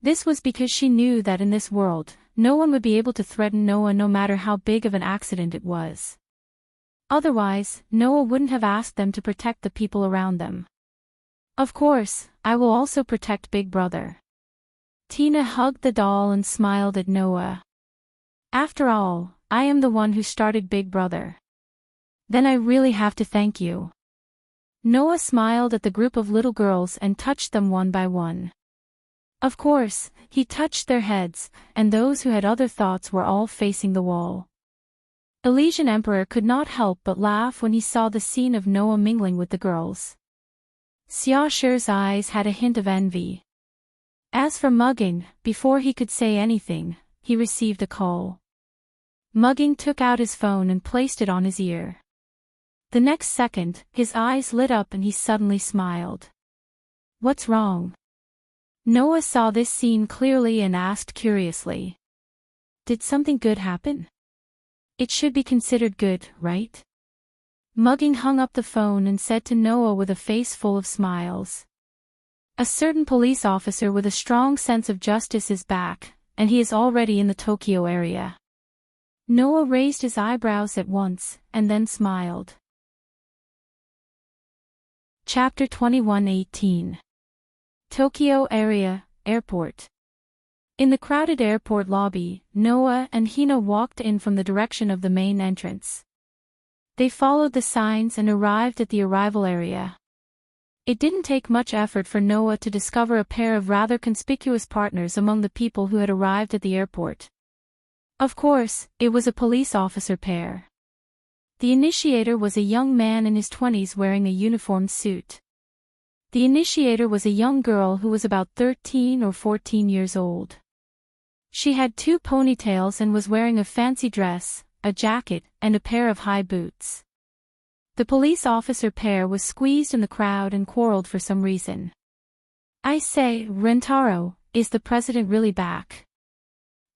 This was because she knew that in this world, no one would be able to threaten Noah no matter how big of an accident it was. Otherwise, Noah wouldn't have asked them to protect the people around them. Of course, I will also protect Big Brother. Tina hugged the doll and smiled at Noah. After all, I am the one who started Big Brother. Then I really have to thank you. Noah smiled at the group of little girls and touched them one by one. Of course, he touched their heads, and those who had other thoughts were all facing the wall. Elysian Emperor could not help but laugh when he saw the scene of Noah mingling with the girls. Siasher's eyes had a hint of envy. As for Mugging, before he could say anything, he received a call. Mugging took out his phone and placed it on his ear. The next second, his eyes lit up and he suddenly smiled. What's wrong? Noah saw this scene clearly and asked curiously. Did something good happen? It should be considered good, right? Mugging hung up the phone and said to Noah with a face full of smiles. A certain police officer with a strong sense of justice is back, and he is already in the Tokyo area. Noah raised his eyebrows at once, and then smiled. Chapter 21:18. Tokyo Area, Airport. In the crowded airport lobby, Noah and Hina walked in from the direction of the main entrance. They followed the signs and arrived at the arrival area. It didn't take much effort for Noah to discover a pair of rather conspicuous partners among the people who had arrived at the airport. Of course, it was a police officer pair. The initiator was a young man in his 20s wearing a uniformed suit. The initiator was a young girl who was about 13 or 14 years old. She had 2 ponytails and was wearing a fancy dress, a jacket, and a pair of high boots. The police officer pair was squeezed in the crowd and quarreled for some reason. I say, Rentaro, is the president really back?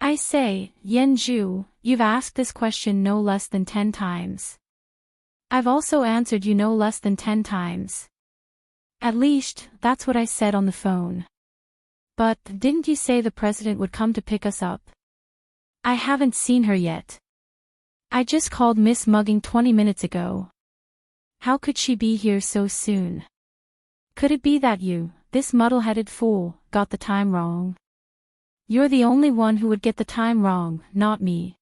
I say, Yenju, you've asked this question no less than 10 times. I've also answered you no less than 10 times. At least, that's what I said on the phone. But, didn't you say the president would come to pick us up? I haven't seen her yet. I just called Miss Mugging 20 minutes ago. How could she be here so soon? Could it be that you, this muddle-headed fool, got the time wrong? You're the only one who would get the time wrong, not me.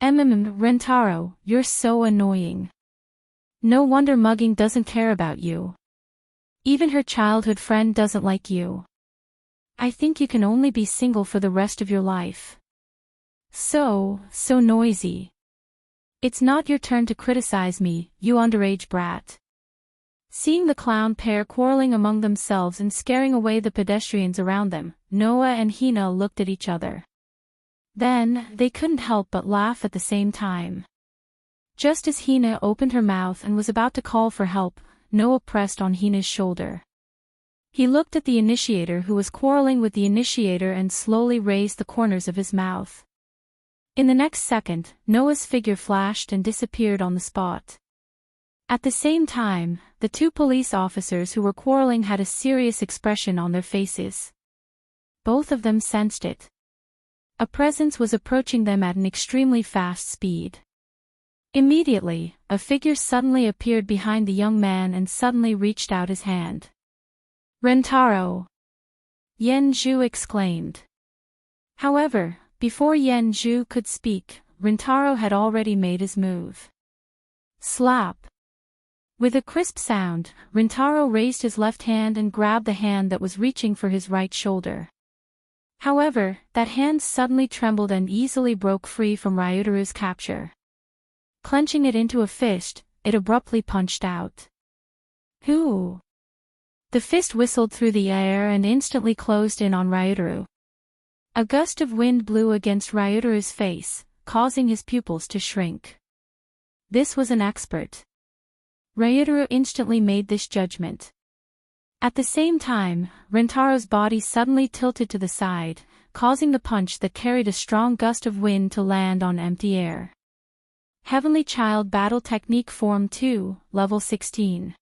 Rentaro, you're so annoying. No wonder Mugging doesn't care about you. Even her childhood friend doesn't like you. I think you can only be single for the rest of your life. So noisy. It's not your turn to criticize me, you underage brat. Seeing the clown pair quarreling among themselves and scaring away the pedestrians around them, Noah and Hina looked at each other. Then, they couldn't help but laugh at the same time. Just as Hina opened her mouth and was about to call for help, Noah pressed on Hina's shoulder. He looked at the initiator who was quarreling with the initiator and slowly raised the corners of his mouth. In the next second, Noah's figure flashed and disappeared on the spot. At the same time, the 2 police officers who were quarreling had a serious expression on their faces. Both of them sensed it. A presence was approaching them at an extremely fast speed. Immediately, a figure suddenly appeared behind the young man and suddenly reached out his hand. Rentaro! Yenju exclaimed. However, before Yenju could speak, Rentaro had already made his move. Slap! With a crisp sound, Rintaro raised his left hand and grabbed the hand that was reaching for his right shoulder. However, that hand suddenly trembled and easily broke free from Ryutaru's capture. Clenching it into a fist, it abruptly punched out. Hoo! The fist whistled through the air and instantly closed in on Ryutaru. A gust of wind blew against Ryutaru's face, causing his pupils to shrink. This was an expert. Ryutaru instantly made this judgment. At the same time, Rintaro's body suddenly tilted to the side, causing the punch that carried a strong gust of wind to land on empty air. Heavenly Child Battle Technique Form 2, Level 16.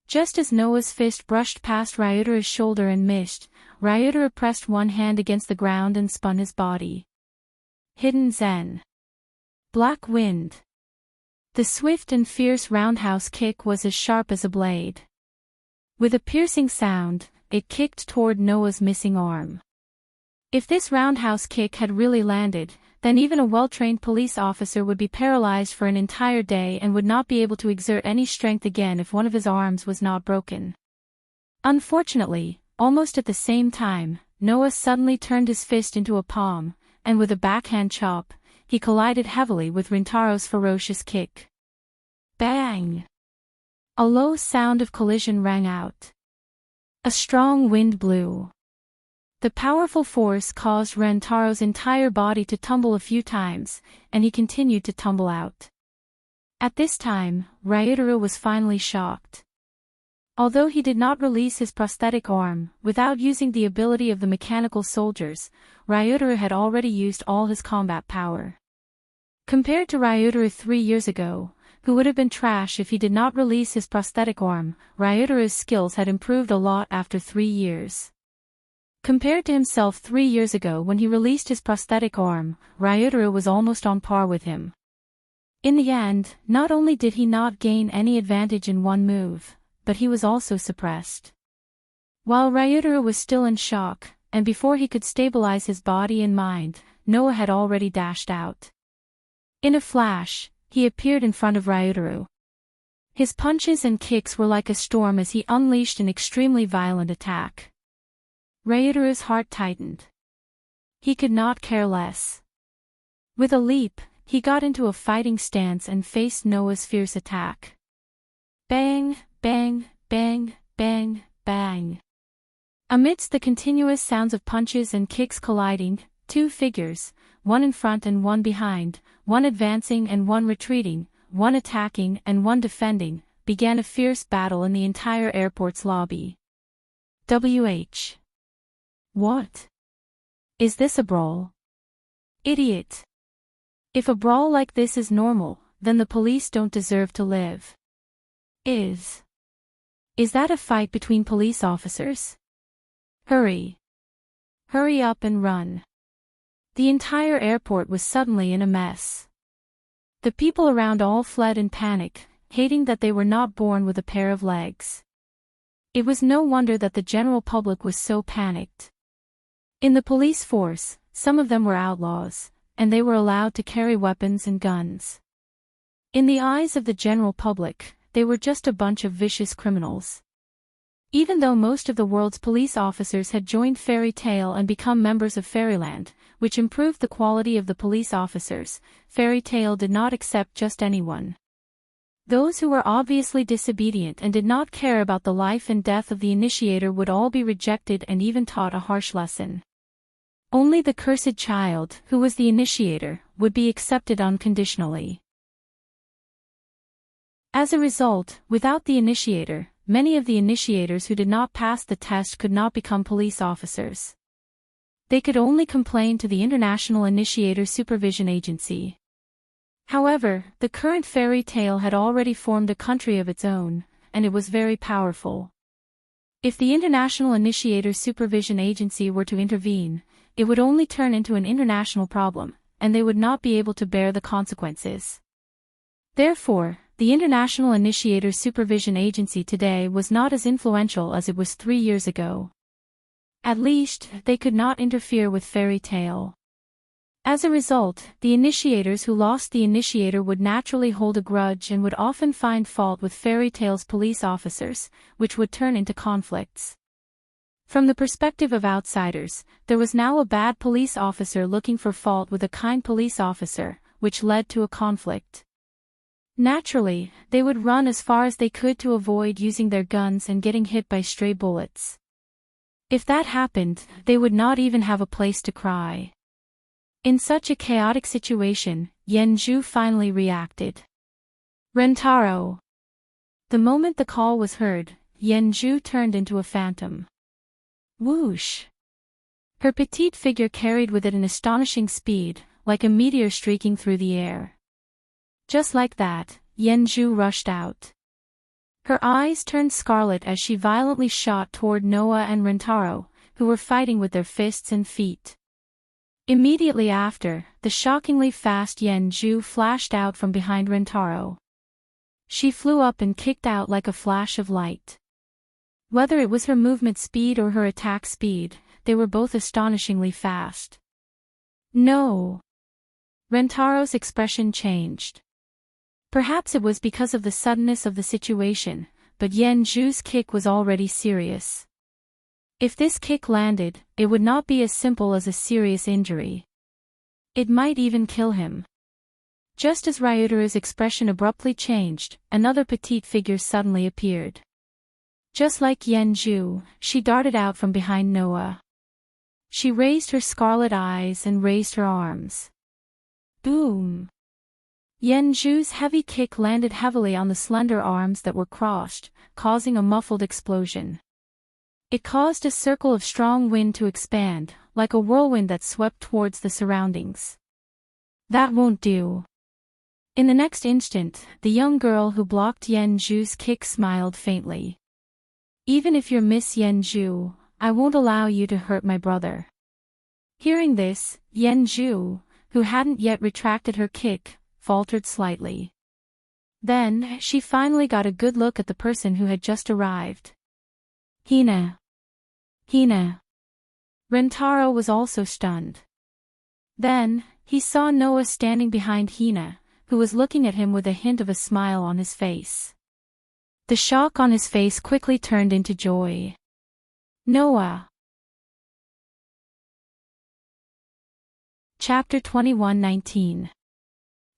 Just as Noah's fist brushed past Ryutaru's shoulder and missed, Ryutaru pressed one hand against the ground and spun his body. Hidden Zen. Black Wind. The swift and fierce roundhouse kick was as sharp as a blade. With a piercing sound, it kicked toward Noah's missing arm. If this roundhouse kick had really landed, then even a well-trained police officer would be paralyzed for an entire day and would not be able to exert any strength again if one of his arms was not broken. Unfortunately, almost at the same time, Noah suddenly turned his fist into a palm, and with a backhand chop, he collided heavily with Rintaro's ferocious kick. Bang! A low sound of collision rang out. A strong wind blew. The powerful force caused Rintaro's entire body to tumble a few times, and he continued to tumble out. At this time, Ryutaru was finally shocked. Although he did not release his prosthetic arm, without using the ability of the mechanical soldiers, Ryutaru had already used all his combat power. Compared to Ryutaru 3 years ago, who would have been trash if he did not release his prosthetic arm, Ryutaru's skills had improved a lot after 3 years. Compared to himself 3 years ago when he released his prosthetic arm, Ryutaru was almost on par with him. In the end, not only did he not gain any advantage in one move, but he was also suppressed. While Ryutaru was still in shock, and before he could stabilize his body and mind, Noah had already dashed out. In a flash, he appeared in front of Ryutaru. His punches and kicks were like a storm as he unleashed an extremely violent attack. Ryutaru's heart tightened. He could not care less. With a leap, he got into a fighting stance and faced Noah's fierce attack. Bang, bang, bang, bang, bang. Amidst the continuous sounds of punches and kicks colliding, two figures, one in front and one behind, one advancing and one retreating, one attacking and one defending, began a fierce battle in the entire airport's lobby. WH. What? Is this a brawl? Idiot. If a brawl like this is normal, then the police don't deserve to live. Is that a fight between police officers? Hurry. Hurry up and run. The entire airport was suddenly in a mess. The people around all fled in panic, hating that they were not born with a pair of legs. It was no wonder that the general public was so panicked. In the police force, some of them were outlaws, and they were allowed to carry weapons and guns. In the eyes of the general public, they were just a bunch of vicious criminals. Even though most of the world's police officers had joined Fairy Tail and become members of Fairyland, which improved the quality of the police officers, Fairy Tail did not accept just anyone. Those who were obviously disobedient and did not care about the life and death of the initiator would all be rejected and even taught a harsh lesson. Only the cursed child, who was the initiator, would be accepted unconditionally. As a result, without the initiator, many of the initiators who did not pass the test could not become police officers. They could only complain to the International Initiator Supervision Agency. However, the current Fairy Tail had already formed a country of its own, and it was very powerful. If the International Initiator Supervision Agency were to intervene, it would only turn into an international problem, and they would not be able to bear the consequences. Therefore, the International Initiator Supervision Agency today was not as influential as it was 3 years ago. At least, they could not interfere with Fairy Tail. As a result, the initiators who lost the initiator would naturally hold a grudge and would often find fault with fairy tales' police officers, which would turn into conflicts. From the perspective of outsiders, there was now a bad police officer looking for fault with a kind police officer, which led to a conflict. Naturally, they would run as far as they could to avoid using their guns and getting hit by stray bullets. If that happened, they would not even have a place to cry. In such a chaotic situation, Yenju finally reacted. Rentaro. The moment the call was heard, Yenju turned into a phantom. Whoosh! Her petite figure carried with it an astonishing speed, like a meteor streaking through the air. Just like that, Yenju rushed out. Her eyes turned scarlet as she violently shot toward Noah and Rentaro, who were fighting with their fists and feet. Immediately after, the shockingly fast Yenju flashed out from behind Rentaro. She flew up and kicked out like a flash of light. Whether it was her movement speed or her attack speed, they were both astonishingly fast. No! Rentaro's expression changed. Perhaps it was because of the suddenness of the situation, but Yenju's kick was already serious. If this kick landed, it would not be as simple as a serious injury. It might even kill him. Just as Ryutaru's expression abruptly changed, another petite figure suddenly appeared. Just like Yenju, she darted out from behind Noah. She raised her scarlet eyes and raised her arms. Boom! Yenju's heavy kick landed heavily on the slender arms that were crossed, causing a muffled explosion. It caused a circle of strong wind to expand, like a whirlwind that swept towards the surroundings. That won't do. In the next instant, the young girl who blocked Yenju's kick smiled faintly. Even if you're Miss Yenju, I won't allow you to hurt my brother. Hearing this, Yenju, who hadn't yet retracted her kick, faltered slightly. Then, she finally got a good look at the person who had just arrived. Hina. Hina. Rentaro was also stunned. Then, he saw Noah standing behind Hina, who was looking at him with a hint of a smile on his face. The shock on his face quickly turned into joy. Noah. Chapter 21:19.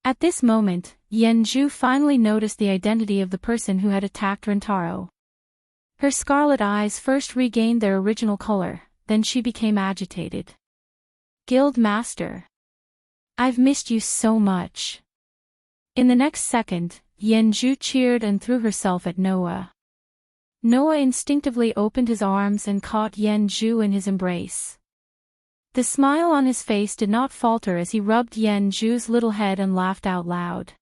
At this moment, Yenju finally noticed the identity of the person who had attacked Rentaro. Her scarlet eyes first regained their original color, then she became agitated. Guild Master. I've missed you so much. In the next second, Yenju cheered and threw herself at Noah. Noah instinctively opened his arms and caught Yenju in his embrace. The smile on his face did not falter as he rubbed Yenju's little head and laughed out loud.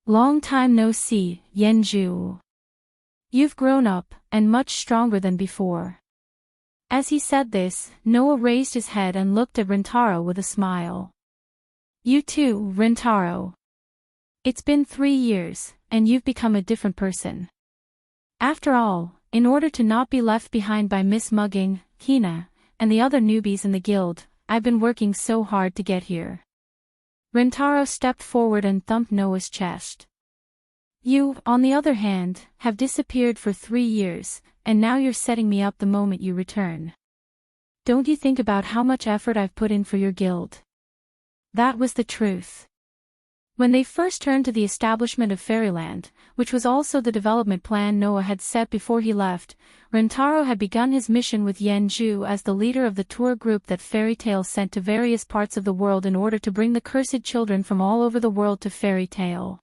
Long time no see, Yenju. You've grown up, and much stronger than before. As he said this, Noah raised his head and looked at Rentaro with a smile. You too, Rentaro. It's been 3 years, and you've become a different person. After all, in order to not be left behind by Miss Mugging, Hina, and the other newbies in the guild, I've been working so hard to get here. Rentaro stepped forward and thumped Noah's chest. You, on the other hand, have disappeared for 3 years, and now you're setting me up the moment you return. Don't you think about how much effort I've put in for your guild? That was the truth. When they first turned to the establishment of Fairyland, which was also the development plan Noah had set before he left, Rentaro had begun his mission with Yenju as the leader of the tour group that Fairy Tail sent to various parts of the world in order to bring the cursed children from all over the world to Fairy Tail.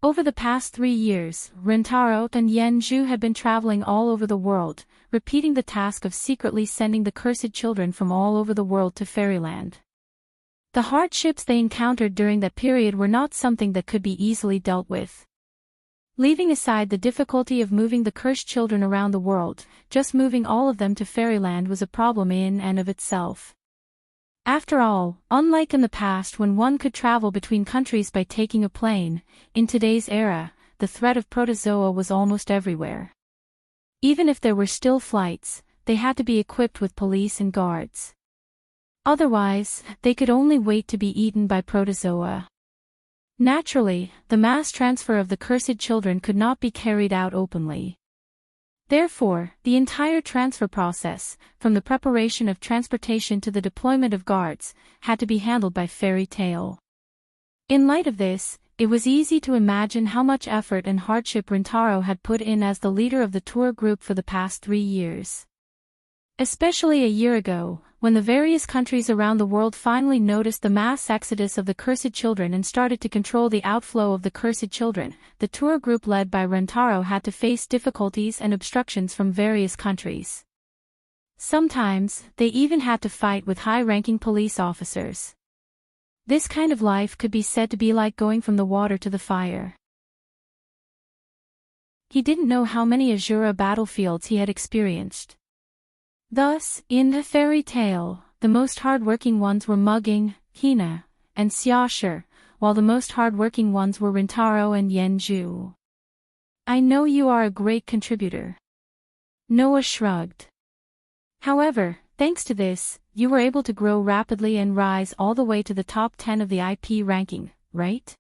Over the past 3 years, Rentaro and Yenju had been traveling all over the world, repeating the task of secretly sending the cursed children from all over the world to Fairyland. The hardships they encountered during that period were not something that could be easily dealt with. Leaving aside the difficulty of moving the cursed children around the world, just moving all of them to Fairyland was a problem in and of itself. After all, unlike in the past when one could travel between countries by taking a plane, in today's era, the threat of protozoa was almost everywhere. Even if there were still flights, they had to be equipped with police and guards. Otherwise, they could only wait to be eaten by protozoa. Naturally, the mass transfer of the cursed children could not be carried out openly. Therefore, the entire transfer process, from the preparation of transportation to the deployment of guards, had to be handled by fairy tale. In light of this, it was easy to imagine how much effort and hardship Rintaro had put in as the leader of the tour group for the past 3 years. Especially a year ago, when the various countries around the world finally noticed the mass exodus of the cursed children and started to control the outflow of the cursed children, the tour group led by Rintaro had to face difficulties and obstructions from various countries. Sometimes, they even had to fight with high-ranking police officers. This kind of life could be said to be like going from the water to the fire. He didn't know how many Azura battlefields he had experienced. Thus, in the fairy tale, the most hard-working ones were Mugging, Hina, and Xiaoshi, while the most hard-working ones were Rintaro and Yanju. I know you are a great contributor. Noah shrugged. However, thanks to this, you were able to grow rapidly and rise all the way to the top 10 of the IP ranking, right?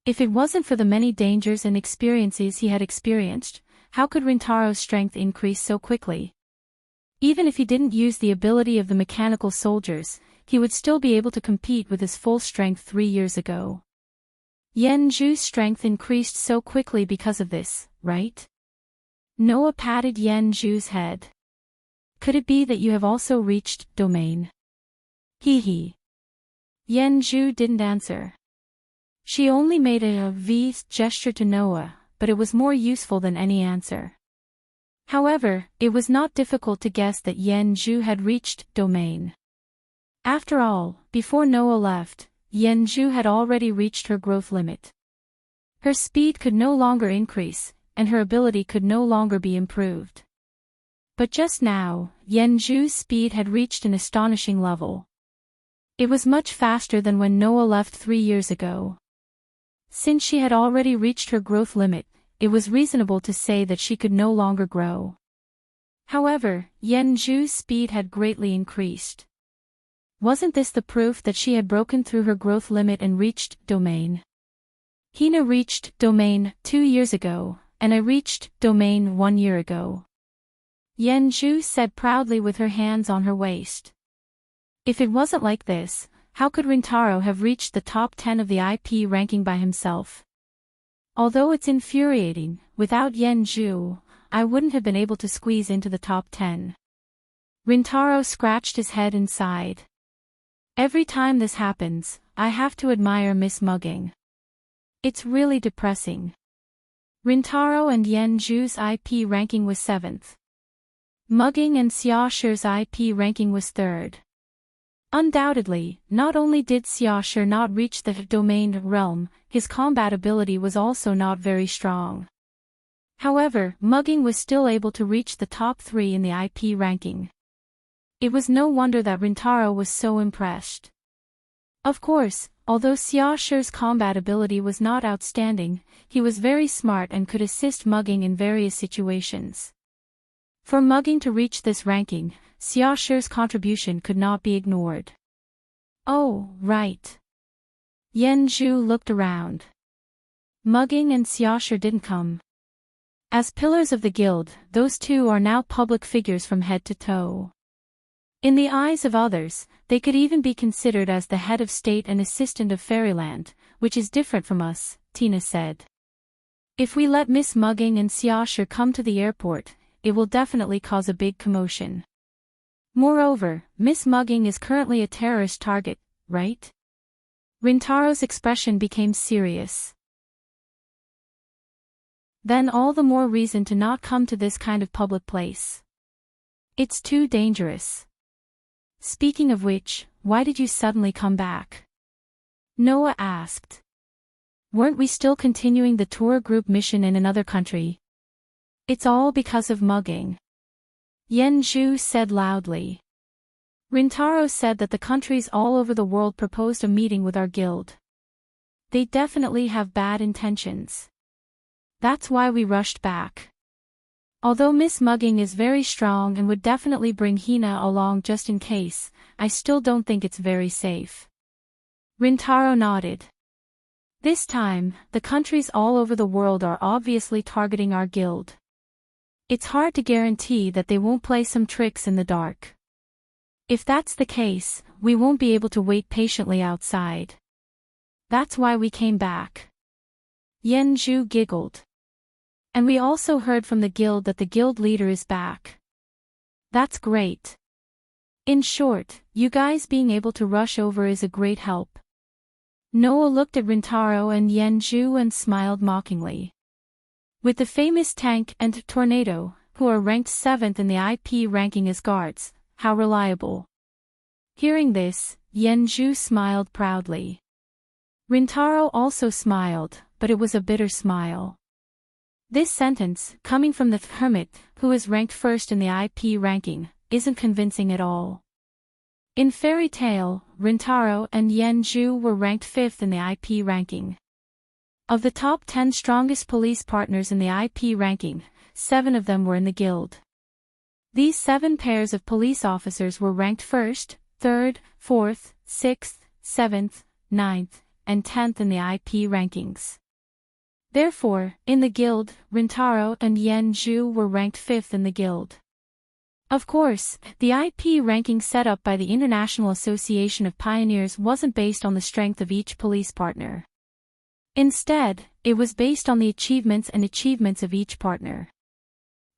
If it wasn't for the many dangers and experiences he had experienced, how could Rintaro's strength increase so quickly? Even if he didn't use the ability of the mechanical soldiers, he would still be able to compete with his full strength 3 years ago. Yanju's strength increased so quickly because of this, right? Noah patted Yanju's head. Could it be that you have also reached domain? Hee. Yanju didn't answer. She only made a V gesture to Noah, but it was more useful than any answer. However, it was not difficult to guess that Yanju had reached domain. After all, before Noah left, Yanju had already reached her growth limit. Her speed could no longer increase, and her ability could no longer be improved. But just now, Yanju's speed had reached an astonishing level. It was much faster than when Noah left 3 years ago. Since she had already reached her growth limit, it was reasonable to say that she could no longer grow. However, Yanju's speed had greatly increased. Wasn't this the proof that she had broken through her growth limit and reached domain? Hina reached domain 2 years ago, and I reached domain 1 year ago. Yanju said proudly with her hands on her waist. If it wasn't like this, how could Rintaro have reached the top 10 of the IP ranking by himself? Although it's infuriating, without Yanju, I wouldn't have been able to squeeze into the top 10. Rintaro scratched his head and sighed. Every time this happens, I have to admire Miss Mugging. It's really depressing. Rintaro and Yanju's IP ranking was 7th. Mugging and Xiaoshi's IP ranking was 3rd. Undoubtedly, not only did Xiaoshi not reach the domain realm, his combat ability was also not very strong. However, Mugging was still able to reach the top 3 in the IP ranking. It was no wonder that Rintaro was so impressed. Of course, although Xiaoshi's combat ability was not outstanding, he was very smart and could assist Mugging in various situations. For Mugging to reach this ranking, Xiaoshi's contribution could not be ignored. Oh, right. Yanju looked around. Mugging and Xiaoshi didn't come. As pillars of the guild, those two are now public figures from head to toe. In the eyes of others, they could even be considered as the head of state and assistant of Fairyland, which is different from us, Tina said. If we let Miss Mugging and Xiaoshi come to the airport, it will definitely cause a big commotion. Moreover, Miss Mugging is currently a terrorist target, right? Rintaro's expression became serious. Then all the more reason to not come to this kind of public place. It's too dangerous. Speaking of which, why did you suddenly come back? Noah asked. Weren't we still continuing the tour group mission in another country? It's all because of Mugging. Yanju said loudly. Rintaro said that the countries all over the world proposed a meeting with our guild. They definitely have bad intentions. That's why we rushed back. Although Miss Mugging is very strong and would definitely bring Hina along just in case, I still don't think it's very safe. Rintaro nodded. This time, the countries all over the world are obviously targeting our guild. It's hard to guarantee that they won't play some tricks in the dark. If that's the case, we won't be able to wait patiently outside. That's why we came back. Yenju giggled. And we also heard from the guild that the guild leader is back. That's great. In short, you guys being able to rush over is a great help. Noah looked at Rintaro and Yenju and smiled mockingly. With the famous Tank and Tornado, who are ranked 7th in the IP ranking as guards, how reliable. Hearing this, Yenju smiled proudly. Rintaro also smiled, but it was a bitter smile. This sentence, coming from the hermit, who is ranked 1st in the IP ranking, isn't convincing at all. In Fairy Tail, Rintaro and Yenju were ranked 5th in the IP ranking. Of the top 10 strongest police partners in the IP ranking, 7 of them were in the guild. These 7 pairs of police officers were ranked 1st, 3rd, 4th, 6th, 7th, 9th, and 10th in the IP rankings. Therefore, in the guild, Rintaro and Yenju were ranked 5th in the guild. Of course, the IP ranking set up by the International Association of Pioneers wasn't based on the strength of each police partner. Instead, it was based on the achievements of each partner.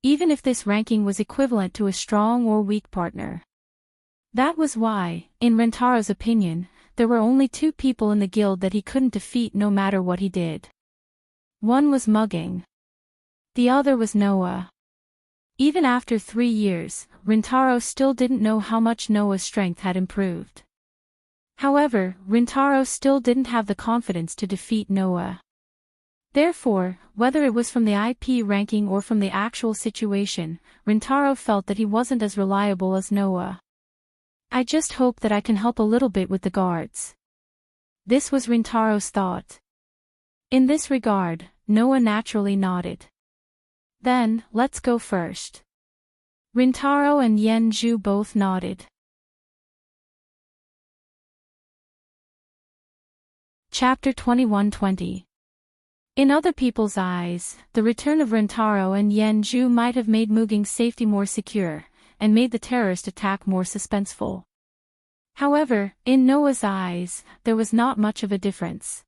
Even if this ranking was equivalent to a strong or weak partner. That was why, in Rintaro's opinion, there were only 2 people in the guild that he couldn't defeat no matter what he did. One was Mugging. The other was Noah. Even after 3 years, Rintaro still didn't know how much Noah's strength had improved. However, Rintaro still didn't have the confidence to defeat Noah. Therefore, whether it was from the IP ranking or from the actual situation, Rintaro felt that he wasn't as reliable as Noah. I just hope that I can help a little bit with the guards. This was Rintaro's thought. In this regard, Noah naturally nodded. Then, let's go first. Rintaro and Yenju both nodded. Chapter 21-20. In other people's eyes, the return of Rintaro and Yenju might have made Muging's safety more secure, and made the terrorist attack more suspenseful. However, in Noah's eyes, there was not much of a difference.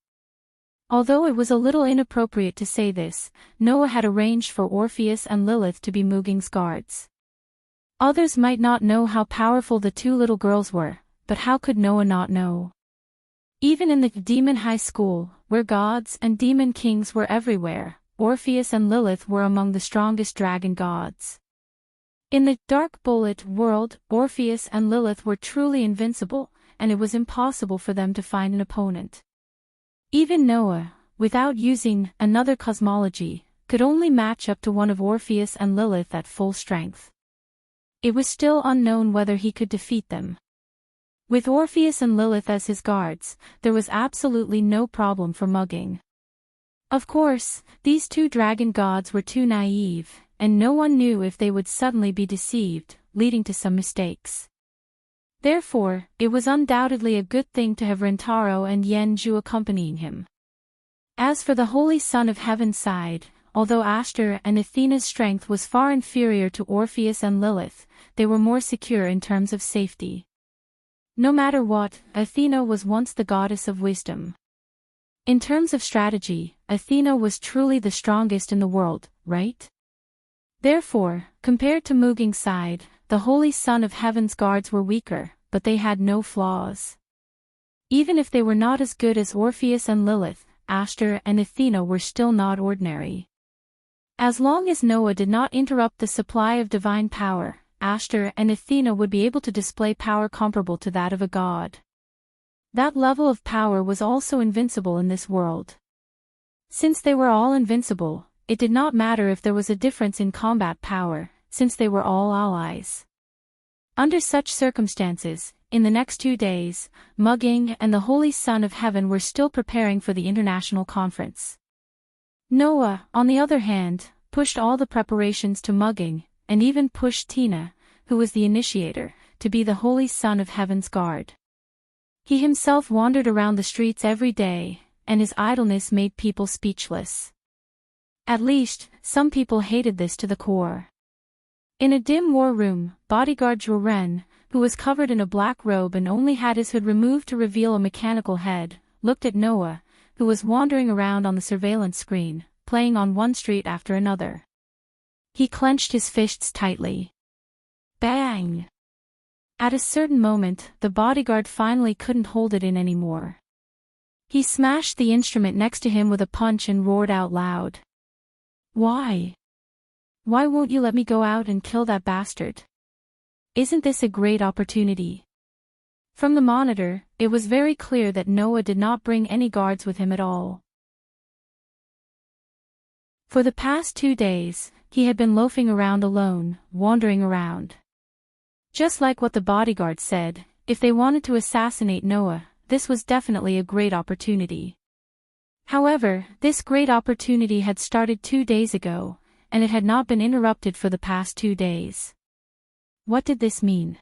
Although it was a little inappropriate to say this, Noah had arranged for Orpheus and Lilith to be Muging's guards. Others might not know how powerful the 2 little girls were, but how could Noah not know? Even in the demon high school, where gods and demon kings were everywhere, Orpheus and Lilith were among the strongest dragon gods. In the Dark Bullet world, Orpheus and Lilith were truly invincible, and it was impossible for them to find an opponent. Even Noah, without using another cosmology, could only match up to one of Orpheus and Lilith at full strength. It was still unknown whether he could defeat them. With Orpheus and Lilith as his guards, there was absolutely no problem for Mugging. Of course, these 2 dragon gods were too naive, and no one knew if they would suddenly be deceived, leading to some mistakes. Therefore, it was undoubtedly a good thing to have Rintaro and Yenju accompanying him. As for the Holy Son of Heaven's side, although Ashtar and Athena's strength was far inferior to Orpheus and Lilith, they were more secure in terms of safety. No matter what, Athena was once the goddess of wisdom. In terms of strategy, Athena was truly the strongest in the world, right? Therefore, compared to Muging's side, the Holy Son of Heaven's guards were weaker, but they had no flaws. Even if they were not as good as Orpheus and Lilith, Ashtar and Athena were still not ordinary. As long as Noah did not interrupt the supply of divine power, Ashtar and Athena would be able to display power comparable to that of a god. That level of power was also invincible in this world. Since they were all invincible, it did not matter if there was a difference in combat power, since they were all allies. Under such circumstances, in the next 2 days, Mugging and the Holy Son of Heaven were still preparing for the international conference. Noah, on the other hand, pushed all the preparations to mugging, and even pushed Tina, who was the initiator, to be the holy son of heaven's guard. He himself wandered around the streets every day, and his idleness made people speechless. At least, some people hated this to the core. In a dim war room, bodyguard Joren, who was covered in a black robe and only had his hood removed to reveal a mechanical head, looked at Noah, who was wandering around on the surveillance screen, playing on one street after another. He clenched his fists tightly. Bang! At a certain moment, the bodyguard finally couldn't hold it in anymore. He smashed the instrument next to him with a punch and roared out loud. Why? Why won't you let me go out and kill that bastard? Isn't this a great opportunity? From the monitor, it was very clear that Noah did not bring any guards with him at all. For the past 2 days, he had been loafing around alone, wandering around. Just like what the bodyguard said, if they wanted to assassinate Noah, this was definitely a great opportunity. However, this great opportunity had started 2 days ago, and it had not been interrupted for the past 2 days. What did this mean?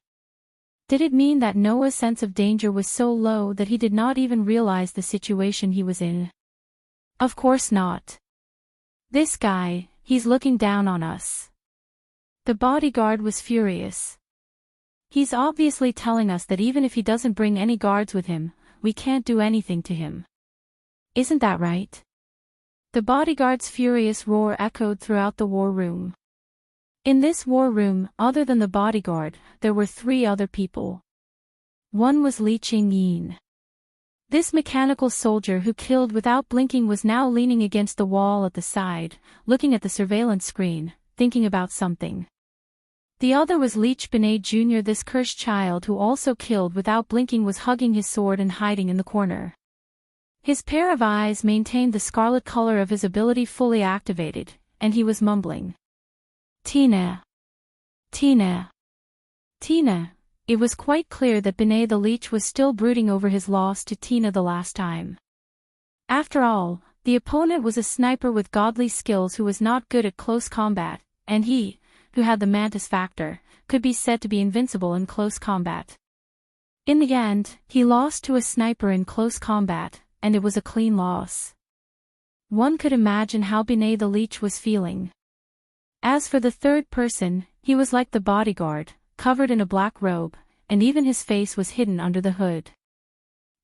Did it mean that Noah's sense of danger was so low that he did not even realize the situation he was in? Of course not. This guy, he's looking down on us. The bodyguard was furious. He's obviously telling us that even if he doesn't bring any guards with him, we can't do anything to him. Isn't that right? The bodyguard's furious roar echoed throughout the war room. In this war room, other than the bodyguard, there were 3 other people. One was Li Qingyin. This mechanical soldier who killed without blinking was now leaning against the wall at the side, looking at the surveillance screen, thinking about something. The other was Leech Benet Jr. This cursed child who also killed without blinking was hugging his sword and hiding in the corner. His pair of eyes maintained the scarlet color of his ability fully activated, and he was mumbling. Tina. Tina. Tina. It was quite clear that Benet the Leech was still brooding over his loss to Tina the last time. After all, the opponent was a sniper with godly skills who was not good at close combat, and he, who had the mantis factor, could be said to be invincible in close combat. In the end, he lost to a sniper in close combat, and it was a clean loss. One could imagine how Benet the Leech was feeling. As for the third person, he was like the bodyguard, covered in a black robe, and even his face was hidden under the hood.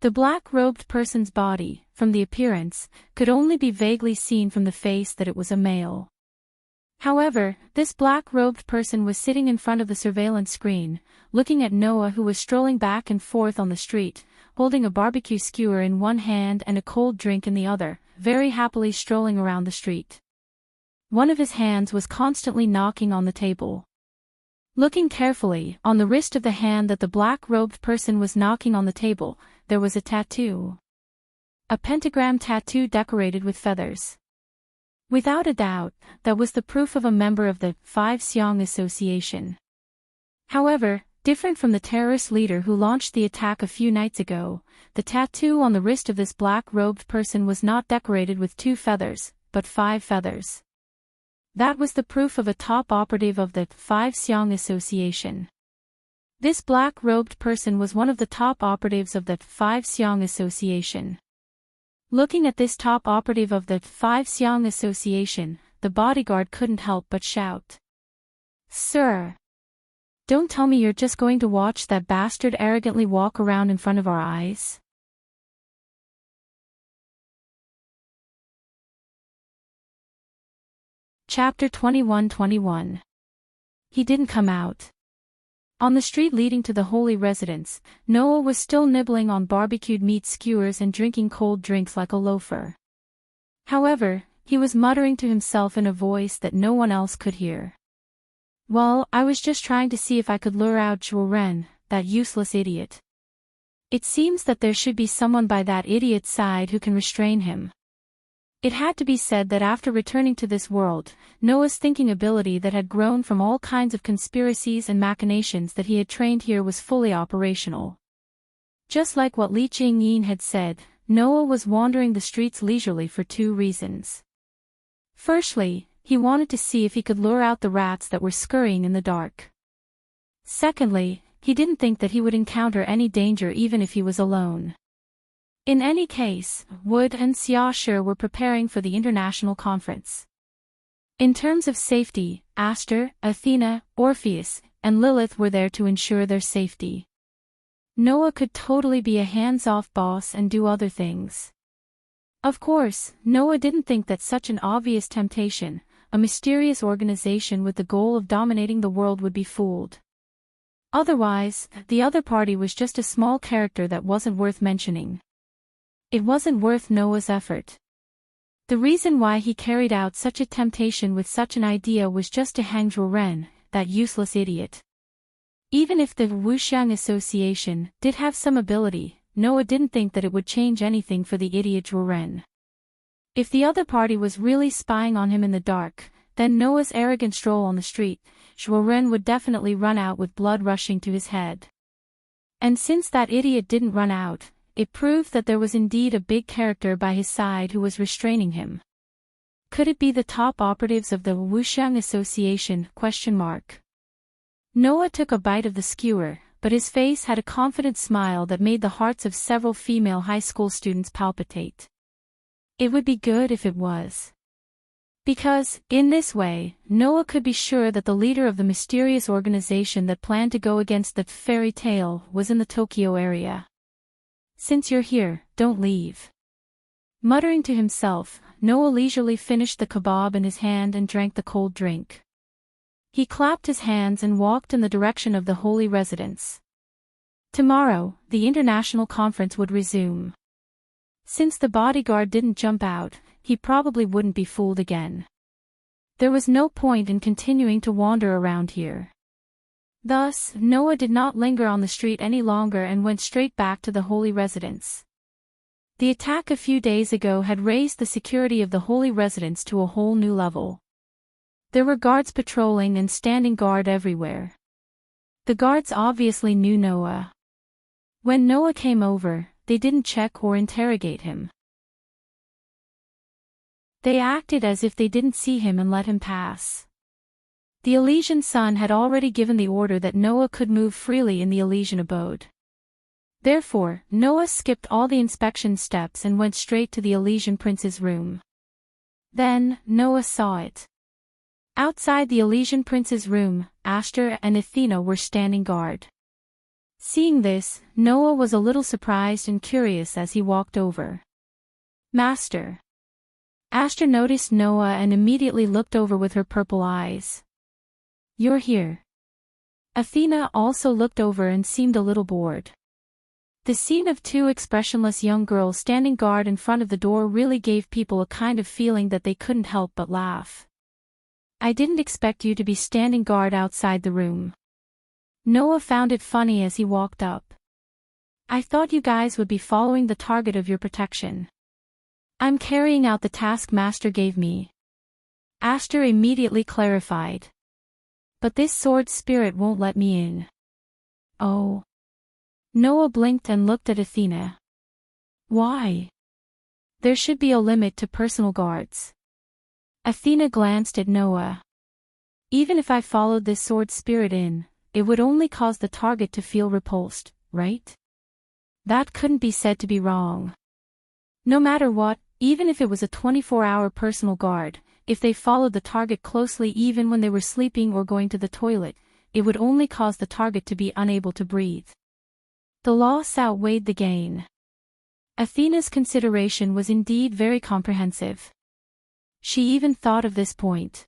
The black-robed person's body, from the appearance, could only be vaguely seen from the face that it was a male. However, this black-robed person was sitting in front of the surveillance screen, looking at Noah who was strolling back and forth on the street, holding a barbecue skewer in one hand and a cold drink in the other, very happily strolling around the street. One of his hands was constantly knocking on the table. Looking carefully, on the wrist of the hand that the black-robed person was knocking on the table, there was a tattoo. A pentagram tattoo decorated with feathers. Without a doubt, that was the proof of a member of the Five Xiong Association. However, different from the terrorist leader who launched the attack a few nights ago, the tattoo on the wrist of this black-robed person was not decorated with 2 feathers, but 5 feathers. That was the proof of a top operative of the Five Xiong Association. This black-robed person was one of the top operatives of the Five Xiong Association. Looking at this top operative of the Five Xiong Association, the bodyguard couldn't help but shout. "Sir! Don't tell me you're just going to watch that bastard arrogantly walk around in front of our eyes?" Chapter 21-21. He didn't come out. On the street leading to the holy residence, Noah was still nibbling on barbecued meat skewers and drinking cold drinks like a loafer. However, he was muttering to himself in a voice that no one else could hear. "Well, I was just trying to see if I could lure out Zhuoren, that useless idiot. It seems that there should be someone by that idiot's side who can restrain him." It had to be said that after returning to this world, Noah's thinking ability that had grown from all kinds of conspiracies and machinations that he had trained here was fully operational. Just like what Li Qingyin had said, Noah was wandering the streets leisurely for 2 reasons. Firstly, he wanted to see if he could lure out the rats that were scurrying in the dark. Secondly, he didn't think that he would encounter any danger even if he was alone. In any case, Wood and Xiaoshi were preparing for the international conference. In terms of safety, Aster, Athena, Orpheus, and Lilith were there to ensure their safety. Noah could totally be a hands-off boss and do other things. Of course, Noah didn't think that such an obvious temptation, a mysterious organization with the goal of dominating the world, would be fooled. Otherwise, the other party was just a small character that wasn't worth mentioning. It wasn't worth Noah's effort. The reason why he carried out such a temptation with such an idea was just to hang Zhuoren, that useless idiot. Even if the Wuxiang Association did have some ability, Noah didn't think that it would change anything for the idiot Zhuoren. If the other party was really spying on him in the dark, then Noah's arrogant stroll on the street, Zhuoren would definitely run out with blood rushing to his head. And since that idiot didn't run out, it proved that there was indeed a big character by his side who was restraining him. Could it be the top operatives of the Wuxiang Association? Noah took a bite of the skewer, but his face had a confident smile that made the hearts of several female high school students palpitate. It would be good if it was. Because, in this way, Noah could be sure that the leader of the mysterious organization that planned to go against the fairy tale was in the Tokyo area. Since you're here, don't leave. Muttering to himself, Noah leisurely finished the kebab in his hand and drank the cold drink. He clapped his hands and walked in the direction of the holy residence. Tomorrow, the international conference would resume. Since the bodyguard didn't jump out, he probably wouldn't be fooled again. There was no point in continuing to wander around here. Thus, Noah did not linger on the street any longer and went straight back to the holy residence. The attack a few days ago had raised the security of the holy residence to a whole new level. There were guards patrolling and standing guard everywhere. The guards obviously knew Noah. When Noah came over, they didn't check or interrogate him. They acted as if they didn't see him and let him pass. The Elysian sun had already given the order that Noah could move freely in the Elysian abode. Therefore, Noah skipped all the inspection steps and went straight to the Elysian prince's room. Then, Noah saw it. Outside the Elysian prince's room, Aster and Athena were standing guard. Seeing this, Noah was a little surprised and curious as he walked over. "Master." Aster noticed Noah and immediately looked over with her purple eyes. "You're here." Athena also looked over and seemed a little bored. The scene of two expressionless young girls standing guard in front of the door really gave people a kind of feeling that they couldn't help but laugh. "I didn't expect you to be standing guard outside the room." Noah found it funny as he walked up. "I thought you guys would be following the target of your protection." "I'm carrying out the task Master gave me." Aster immediately clarified. "But this sword spirit won't let me in." "Oh." Noah blinked and looked at Athena. "Why?" "There should be a limit to personal guards." Athena glanced at Noah. "Even if I followed this sword spirit in, it would only cause the target to feel repulsed, right?" That couldn't be said to be wrong. No matter what, even if it was a 24-hour personal guard, if they followed the target closely even when they were sleeping or going to the toilet, it would only cause the target to be unable to breathe. The loss outweighed the gain. Athena's consideration was indeed very comprehensive. She even thought of this point.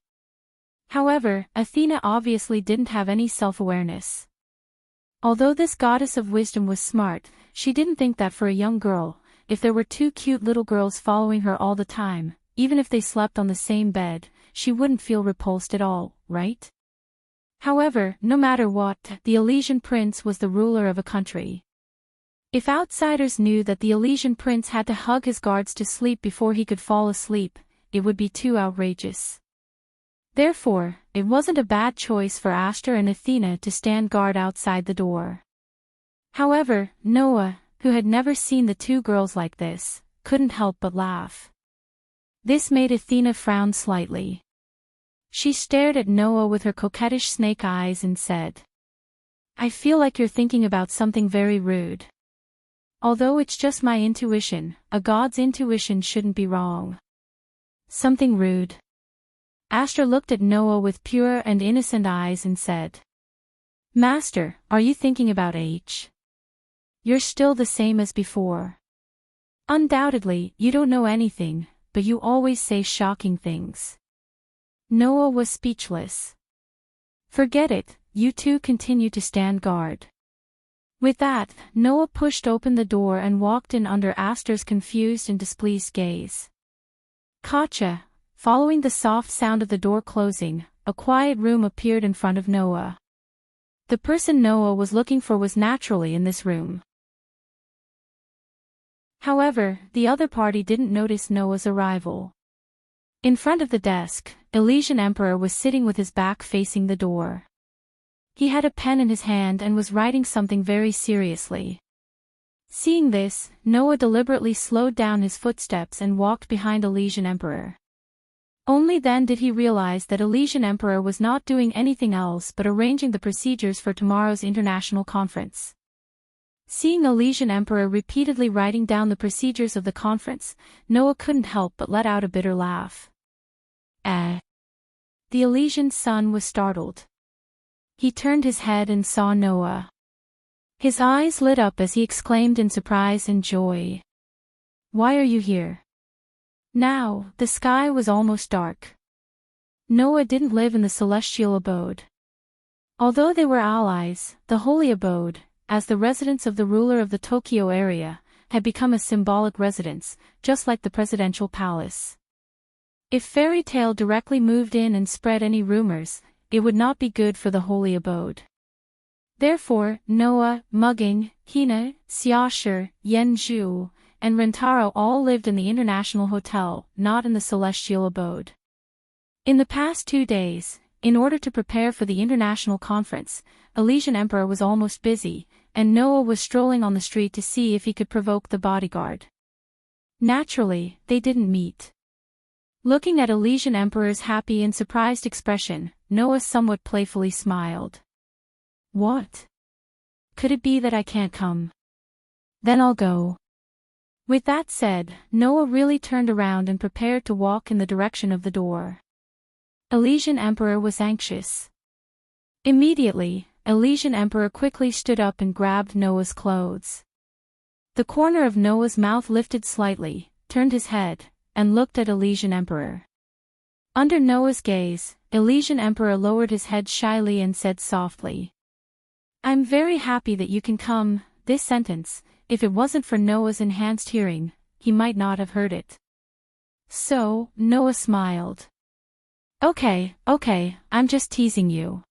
However, Athena obviously didn't have any self-awareness. Although this goddess of wisdom was smart, she didn't think that for a young girl, if there were two cute little girls following her all the time, even if they slept on the same bed, she wouldn't feel repulsed at all, right? However, no matter what, the Elysian prince was the ruler of a country. If outsiders knew that the Elysian prince had to hug his guards to sleep before he could fall asleep, it would be too outrageous. Therefore, it wasn't a bad choice for Aster and Athena to stand guard outside the door. However, Noah, who had never seen the two girls like this, couldn't help but laugh. This made Athena frown slightly. She stared at Noah with her coquettish snake eyes and said, "I feel like you're thinking about something very rude. Although it's just my intuition, a god's intuition shouldn't be wrong." "Something rude?" Aster looked at Noah with pure and innocent eyes and said, "Master, are you thinking about H? You're still the same as before. Undoubtedly, you don't know anything, but you always say shocking things." Noah was speechless. "Forget it, you two continue to stand guard." With that, Noah pushed open the door and walked in under Aster's confused and displeased gaze. Gotcha. Following the soft sound of the door closing, a quiet room appeared in front of Noah. The person Noah was looking for was naturally in this room. However, the other party didn't notice Noah's arrival. In front of the desk, Elysian Emperor was sitting with his back facing the door. He had a pen in his hand and was writing something very seriously. Seeing this, Noah deliberately slowed down his footsteps and walked behind Elysian Emperor. Only then did he realize that Elysian Emperor was not doing anything else but arranging the procedures for tomorrow's international conference. Seeing Elysian Emperor repeatedly writing down the procedures of the conference, Noah couldn't help but let out a bitter laugh. The Elysian son was startled. He turned his head and saw Noah. His eyes lit up as he exclaimed in surprise and joy, "Why are you here?" Now, the sky was almost dark. Noah didn't live in the celestial abode. Although they were allies, the holy abode, as the residence of the ruler of the Tokyo area, had become a symbolic residence, just like the presidential palace. If Fairy Tale directly moved in and spread any rumors, it would not be good for the holy abode. Therefore, Noah, Mugging, Hina, Xiaoshi, Yanzhu, and Rentaro all lived in the International Hotel, not in the celestial abode. In the past 2 days, in order to prepare for the international conference, Elysian Emperor was almost busy, and Noah was strolling on the street to see if he could provoke the bodyguard. Naturally, they didn't meet. Looking at Elysian Emperor's happy and surprised expression, Noah somewhat playfully smiled. "What? Could it be that I can't come? Then I'll go." With that said, Noah really turned around and prepared to walk in the direction of the door. Elysian Emperor was anxious. Immediately, Elysian Emperor quickly stood up and grabbed Noah's clothes. The corner of Noah's mouth lifted slightly, turned his head, and looked at Elysian Emperor. Under Noah's gaze, Elysian Emperor lowered his head shyly and said softly, "I'm very happy that you can come." This sentence, if it wasn't for Noah's enhanced hearing, he might not have heard it. So, Noah smiled. Okay, I'm just teasing you."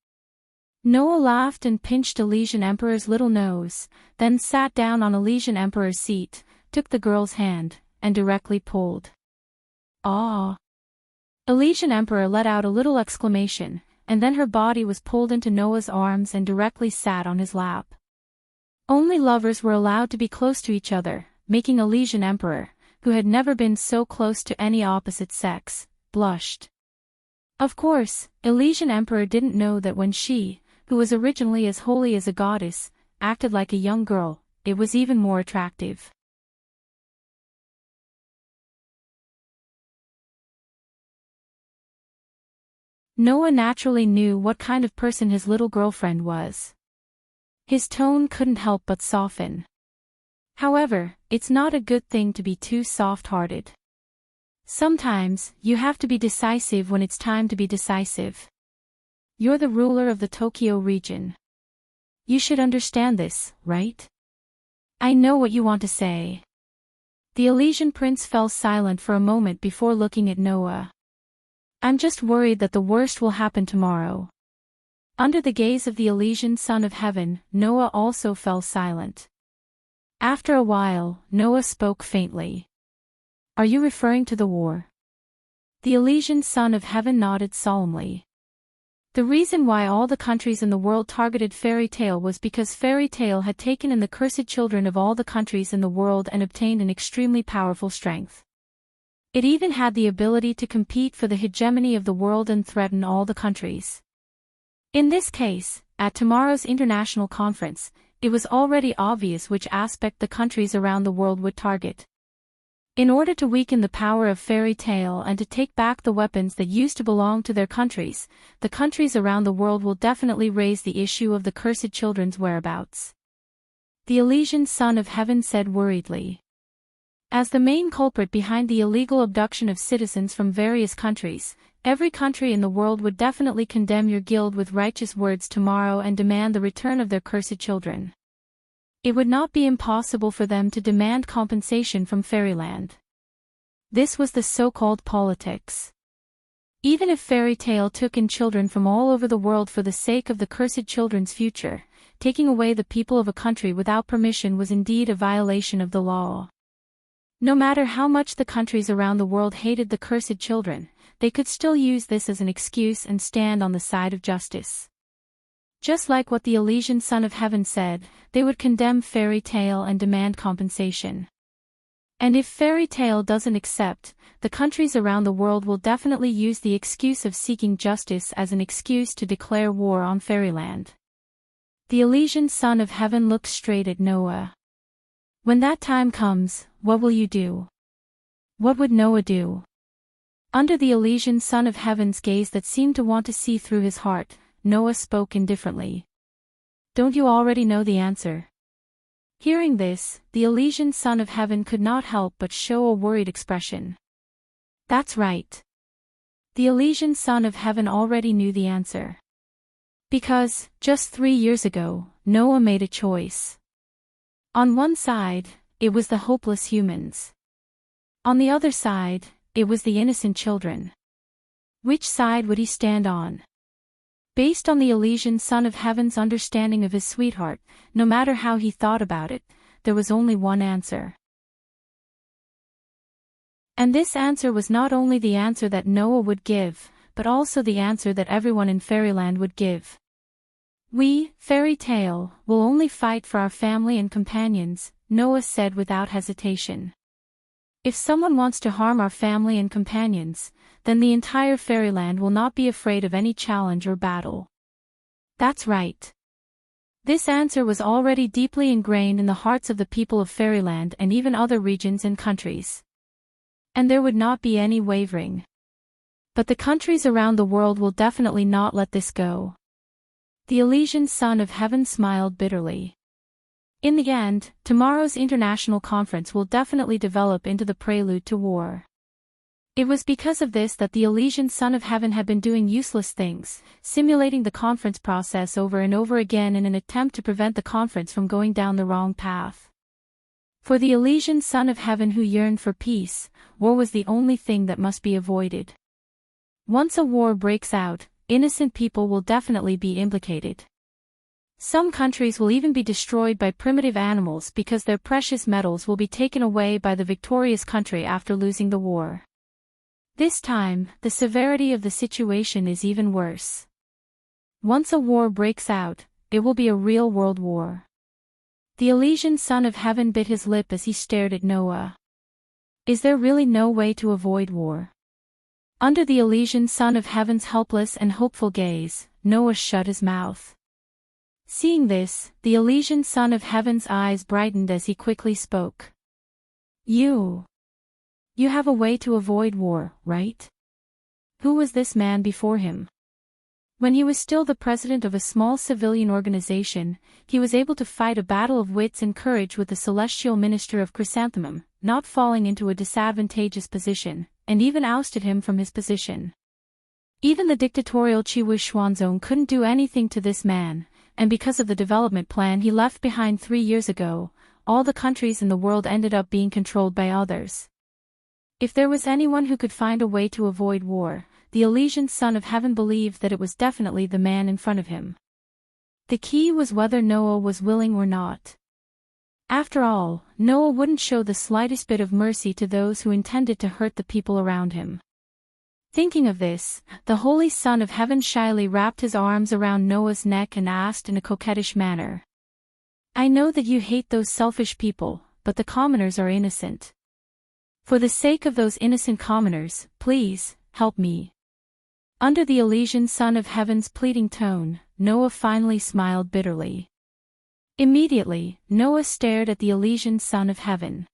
Noah laughed and pinched Elysian Emperor's little nose, then sat down on Elysian Emperor's seat, took the girl's hand, and directly pulled. "Ah!" Elysian Emperor let out a little exclamation, and then her body was pulled into Noah's arms and directly sat on his lap. Only lovers were allowed to be close to each other, making Elysian Emperor, who had never been so close to any opposite sex, blushed. Of course, Elysian Emperor didn't know that when she, who was originally as holy as a goddess, acted like a young girl, it was even more attractive. Noah naturally knew what kind of person his little girlfriend was. His tone couldn't help but soften. However, it's not a good thing to be too soft-hearted. Sometimes, you have to be decisive when it's time to be decisive. You're the ruler of the Tokyo region. You should understand this, right? I know what you want to say. The Elysian prince fell silent for a moment before looking at Noah. I'm just worried that the worst will happen tomorrow. Under the gaze of the Elysian son of heaven, Noah also fell silent. After a while, Noah spoke faintly. Are you referring to the war? The Elysian son of heaven nodded solemnly. The reason why all the countries in the world targeted Fairy Tale was because Fairy Tale had taken in the cursed children of all the countries in the world and obtained an extremely powerful strength. It even had the ability to compete for the hegemony of the world and threaten all the countries. In this case, at tomorrow's international conference, it was already obvious which aspect the countries around the world would target. In order to weaken the power of fairy tale and to take back the weapons that used to belong to their countries, the countries around the world will definitely raise the issue of the cursed children's whereabouts. The Elysian Son of Heaven said worriedly. As the main culprit behind the illegal abduction of citizens from various countries, every country in the world would definitely condemn your guild with righteous words tomorrow and demand the return of their cursed children. It would not be impossible for them to demand compensation from fairyland. This was the so-called politics. Even if fairy tale took in children from all over the world for the sake of the cursed children's future, taking away the people of a country without permission was indeed a violation of the law. No matter how much the countries around the world hated the cursed children, they could still use this as an excuse and stand on the side of justice. Just like what the Elysian Son of Heaven said, they would condemn fairy tale and demand compensation. And if fairy tale doesn't accept, the countries around the world will definitely use the excuse of seeking justice as an excuse to declare war on fairyland. The Elysian Son of Heaven looked straight at Noah. When that time comes, what will you do? What would Noah do? Under the Elysian Son of Heaven's gaze that seemed to want to see through his heart, Noah spoke indifferently. Don't you already know the answer? Hearing this, the Elysian Son of Heaven could not help but show a worried expression. That's right. The Elysian Son of Heaven already knew the answer. Because, just 3 years ago, Noah made a choice. On one side, it was the hopeless humans. On the other side, it was the innocent children. Which side would he stand on? Based on the Elysian Son of Heaven's understanding of his sweetheart, no matter how he thought about it, there was only one answer. And this answer was not only the answer that Noah would give, but also the answer that everyone in fairyland would give. We, fairy tale, will only fight for our family and companions, Noah said without hesitation. If someone wants to harm our family and companions, then the entire fairyland will not be afraid of any challenge or battle. That's right. This answer was already deeply ingrained in the hearts of the people of fairyland and even other regions and countries. And there would not be any wavering. But the countries around the world will definitely not let this go. The Elysian Son of Heaven smiled bitterly. In the end, tomorrow's international conference will definitely develop into the prelude to war. It was because of this that the Elysian Son of Heaven had been doing useless things, simulating the conference process over and over again in an attempt to prevent the conference from going down the wrong path. For the Elysian Son of Heaven who yearned for peace, war was the only thing that must be avoided. Once a war breaks out, innocent people will definitely be implicated. Some countries will even be destroyed by primitive animals because their precious metals will be taken away by the victorious country after losing the war. This time, the severity of the situation is even worse. Once a war breaks out, it will be a real world war. The Elysian Son of Heaven bit his lip as he stared at Noah. Is there really no way to avoid war? Under the Elysian Son of Heaven's helpless and hopeful gaze, Noah shut his mouth. Seeing this, the Elysian Son of Heaven's eyes brightened as he quickly spoke. You have a way to avoid war, right? Who was this man before him? When he was still the president of a small civilian organization, he was able to fight a battle of wits and courage with the celestial minister of Chrysanthemum, not falling into a disadvantageous position, and even ousted him from his position. Even the dictatorial Chiwu Xuanzong couldn't do anything to this man, and because of the development plan he left behind 3 years ago, all the countries in the world ended up being controlled by others. If there was anyone who could find a way to avoid war, the Elysian Son of Heaven believed that it was definitely the man in front of him. The key was whether Noah was willing or not. After all, Noah wouldn't show the slightest bit of mercy to those who intended to hurt the people around him. Thinking of this, the Holy Son of Heaven shyly wrapped his arms around Noah's neck and asked in a coquettish manner. I know that you hate those selfish people, but the commoners are innocent. For the sake of those innocent commoners, please, help me. Under the Elysian Son of Heaven's pleading tone, Noah finally smiled bitterly. Immediately, Noah stared at the Elysian Son of Heaven.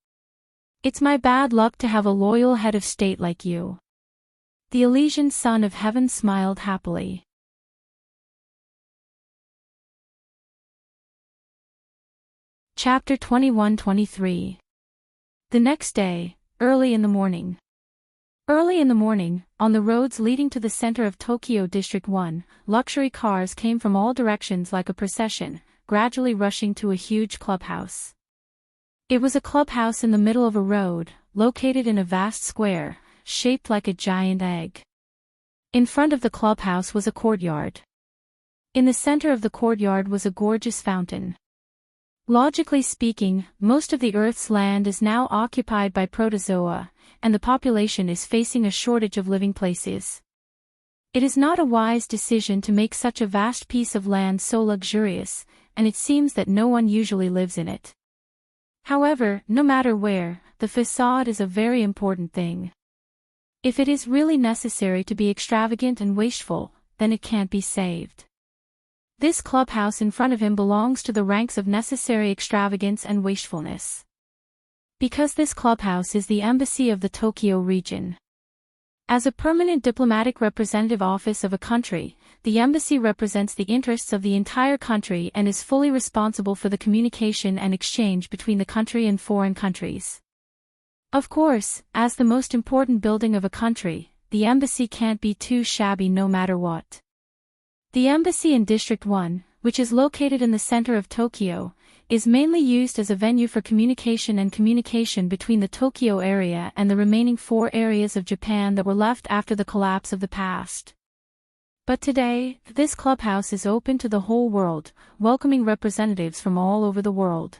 It's my bad luck to have a loyal head of state like you. The Elysian Son of Heaven smiled happily. Chapter 21-23. The next day, early in the morning. Early in the morning, on the roads leading to the center of Tokyo District 1, luxury cars came from all directions like a procession, gradually rushing to a huge clubhouse. It was a clubhouse in the middle of a road, located in a vast square, shaped like a giant egg. In front of the clubhouse was a courtyard. In the center of the courtyard was a gorgeous fountain. Logically speaking, most of the Earth's land is now occupied by protozoa, and the population is facing a shortage of living places. It is not a wise decision to make such a vast piece of land so luxurious, and it seems that no one usually lives in it. However, no matter where, the facade is a very important thing. If it is really necessary to be extravagant and wasteful, then it can't be saved. This clubhouse in front of him belongs to the ranks of necessary extravagance and wastefulness. Because this clubhouse is the embassy of the Tokyo region. As a permanent diplomatic representative office of a country, the embassy represents the interests of the entire country and is fully responsible for the communication and exchange between the country and foreign countries. Of course, as the most important building of a country, the embassy can't be too shabby no matter what. The embassy in District 1, which is located in the center of Tokyo, is mainly used as a venue for communication between the Tokyo area and the remaining 4 areas of Japan that were left after the collapse of the past. But today, this clubhouse is open to the whole world, welcoming representatives from all over the world.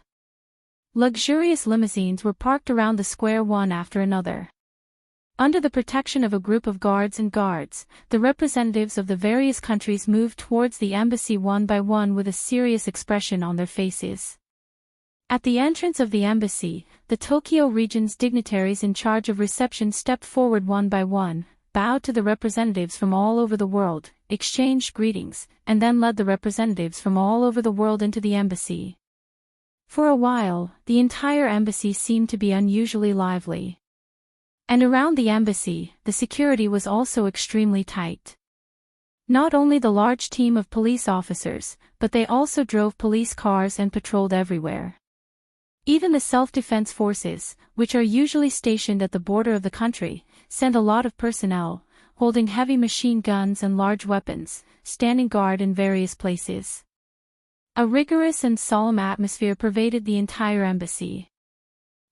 Luxurious limousines were parked around the square one after another. Under the protection of a group of guards, the representatives of the various countries moved towards the embassy one by one with a serious expression on their faces. At the entrance of the embassy, the Tokyo region's dignitaries in charge of reception stepped forward one by one, bowed to the representatives from all over the world, exchanged greetings, and then led the representatives from all over the world into the embassy. For a while, the entire embassy seemed to be unusually lively. And around the embassy, the security was also extremely tight. Not only the large team of police officers, but they also drove police cars and patrolled everywhere. Even the self-defense forces, which are usually stationed at the border of the country, sent a lot of personnel, holding heavy machine guns and large weapons, standing guard in various places. A rigorous and solemn atmosphere pervaded the entire embassy.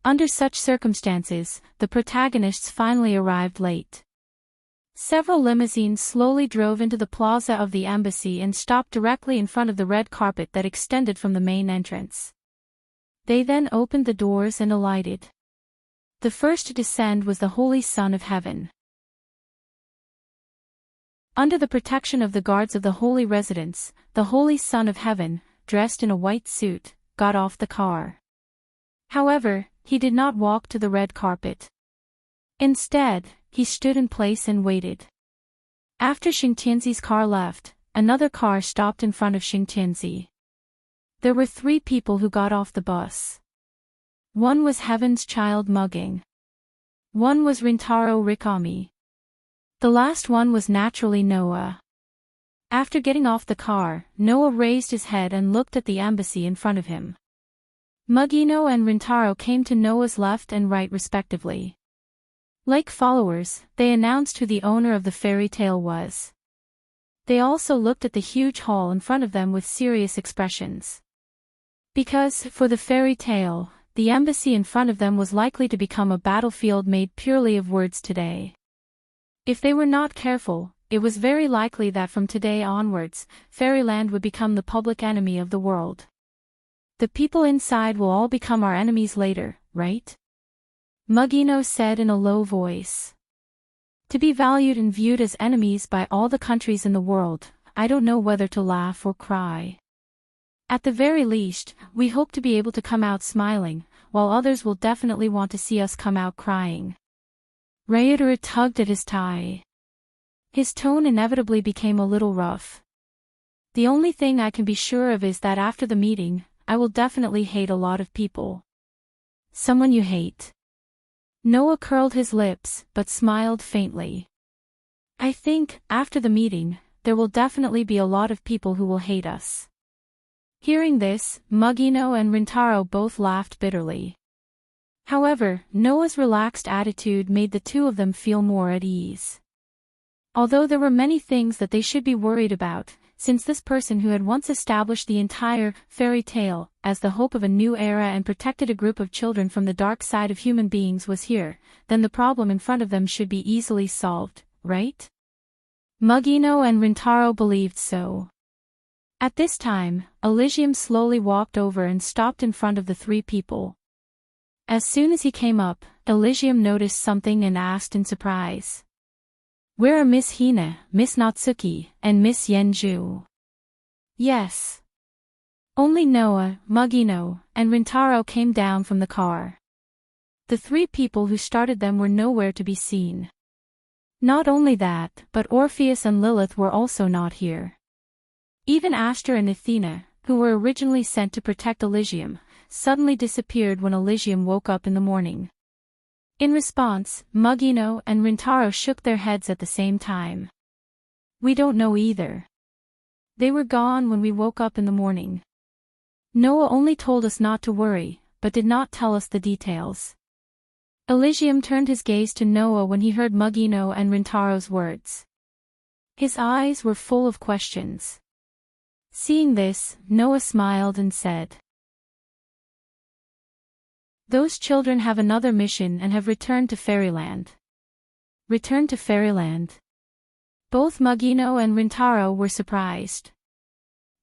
Under such circumstances, the protagonists finally arrived late. Several limousines slowly drove into the plaza of the embassy and stopped directly in front of the red carpet that extended from the main entrance. They then opened the doors and alighted. The first to descend was the Holy Son of Heaven. Under the protection of the guards of the holy residence, the Holy Son of Heaven, dressed in a white suit, got off the car. However, he did not walk to the red carpet. Instead, he stood in place and waited. After Xingtianzi's car left, another car stopped in front of Xingtianzi. There were 3 people who got off the bus. One was Heaven's Child Mugging. One was Rintaro Rikami. The last one was naturally Noah. After getting off the car, Noah raised his head and looked at the embassy in front of him. Mugino and Rintaro came to Noah's left and right respectively. Like followers, they announced who the owner of the fairy tale was. They also looked at the huge hall in front of them with serious expressions. Because, for the fairy tale, the embassy in front of them was likely to become a battlefield made purely of words today. If they were not careful, it was very likely that from today onwards, fairyland would become the public enemy of the world. The people inside will all become our enemies later, right? Mugino said in a low voice. To be valued and viewed as enemies by all the countries in the world, I don't know whether to laugh or cry. At the very least, we hope to be able to come out smiling, while others will definitely want to see us come out crying. Ryutaro tugged at his tie. His tone inevitably became a little rough. The only thing I can be sure of is that after the meeting, I will definitely hate a lot of people. Someone you hate? Noah curled his lips, but smiled faintly. I think, after the meeting, there will definitely be a lot of people who will hate us. Hearing this, Mugino and Rintaro both laughed bitterly. However, Noah's relaxed attitude made the two of them feel more at ease. Although there were many things that they should be worried about, since this person who had once established the entire fairy tale as the hope of a new era and protected a group of children from the dark side of human beings was here, then the problem in front of them should be easily solved, right? Mugino and Rintaro believed so. At this time, Elysium slowly walked over and stopped in front of the three people. As soon as he came up, Elysium noticed something and asked in surprise. Where are Miss Hina, Miss Natsuki, and Miss Yenju? Yes. Only Noah, Mugino, and Rintaro came down from the car. The three people who started them were nowhere to be seen. Not only that, but Orpheus and Lilith were also not here. Even Aster and Athena, who were originally sent to protect Elysium, suddenly disappeared when Elysium woke up in the morning. In response, Mugino and Rintaro shook their heads at the same time. We don't know either. They were gone when we woke up in the morning. Noah only told us not to worry, but did not tell us the details. Elysium turned his gaze to Noah when he heard Mugino and Rintaro's words. His eyes were full of questions. Seeing this, Noah smiled and said, Those children have another mission and have returned to Fairyland. Returned to Fairyland? Both Mugino and Rintaro were surprised.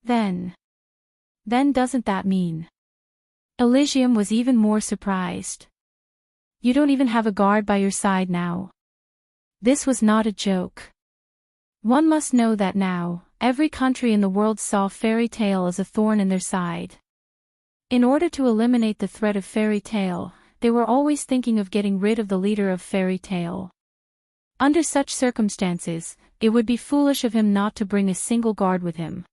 Then doesn't that mean? Elysium was even more surprised. You don't even have a guard by your side now. This was not a joke. One must know that now, every country in the world saw fairy tale as a thorn in their side. In order to eliminate the threat of fairy tale, they were always thinking of getting rid of the leader of fairy tale. Under such circumstances, it would be foolish of him not to bring a single guard with him.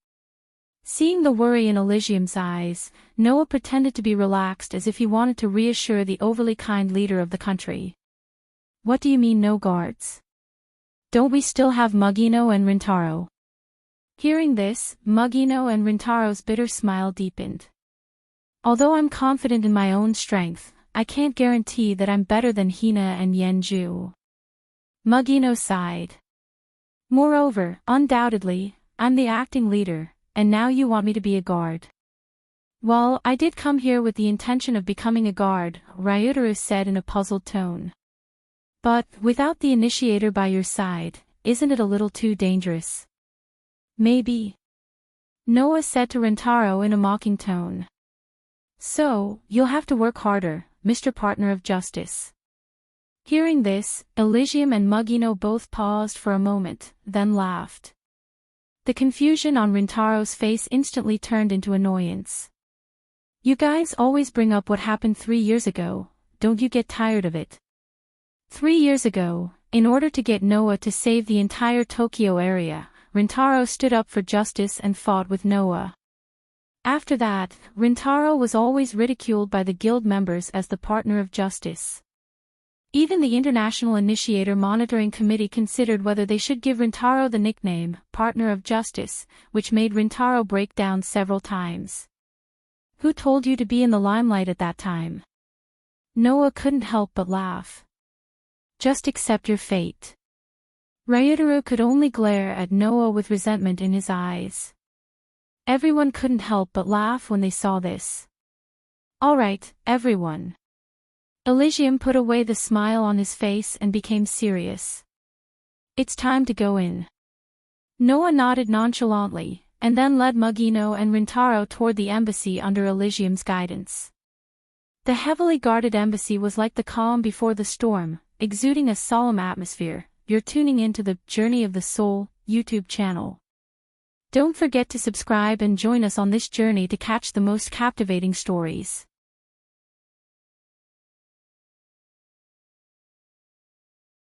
Seeing the worry in Elysium's eyes, Noah pretended to be relaxed as if he wanted to reassure the overly kind leader of the country. What do you mean no guards? Don't we still have Mugino and Rintaro? Hearing this, Mugino and Rintaro's bitter smile deepened. Although I'm confident in my own strength, I can't guarantee that I'm better than Hina and Yenju. Mugino sighed. Moreover, undoubtedly, I'm the acting leader, and now you want me to be a guard. Well, I did come here with the intention of becoming a guard, Ryutaro said in a puzzled tone. But, without the initiator by your side, isn't it a little too dangerous? Maybe. Noah said to Rintaro in a mocking tone. So, you'll have to work harder, Mr. Partner of Justice. Hearing this, Elysium and Mugino both paused for a moment, then laughed. The confusion on Rintaro's face instantly turned into annoyance. You guys always bring up what happened 3 years ago, don't you get tired of it? 3 years ago, in order to get Noah to save the entire Tokyo area, Rintaro stood up for justice and fought with Noah. After that, Rintaro was always ridiculed by the guild members as the partner of justice. Even the International Initiator Monitoring Committee considered whether they should give Rintaro the nickname, Partner of Justice, which made Rintaro break down several times. Who told you to be in the limelight at that time? Noah couldn't help but laugh. Just accept your fate. Ryutaro could only glare at Noah with resentment in his eyes. Everyone couldn't help but laugh when they saw this. All right, everyone. Elysium put away the smile on his face and became serious. It's time to go in. Noah nodded nonchalantly, and then led Mugino and Rintaro toward the embassy under Elysium's guidance. The heavily guarded embassy was like the calm before the storm, exuding a solemn atmosphere. You're tuning into the Journey of the Soul YouTube channel. Don't forget to subscribe and join us on this journey to catch the most captivating stories.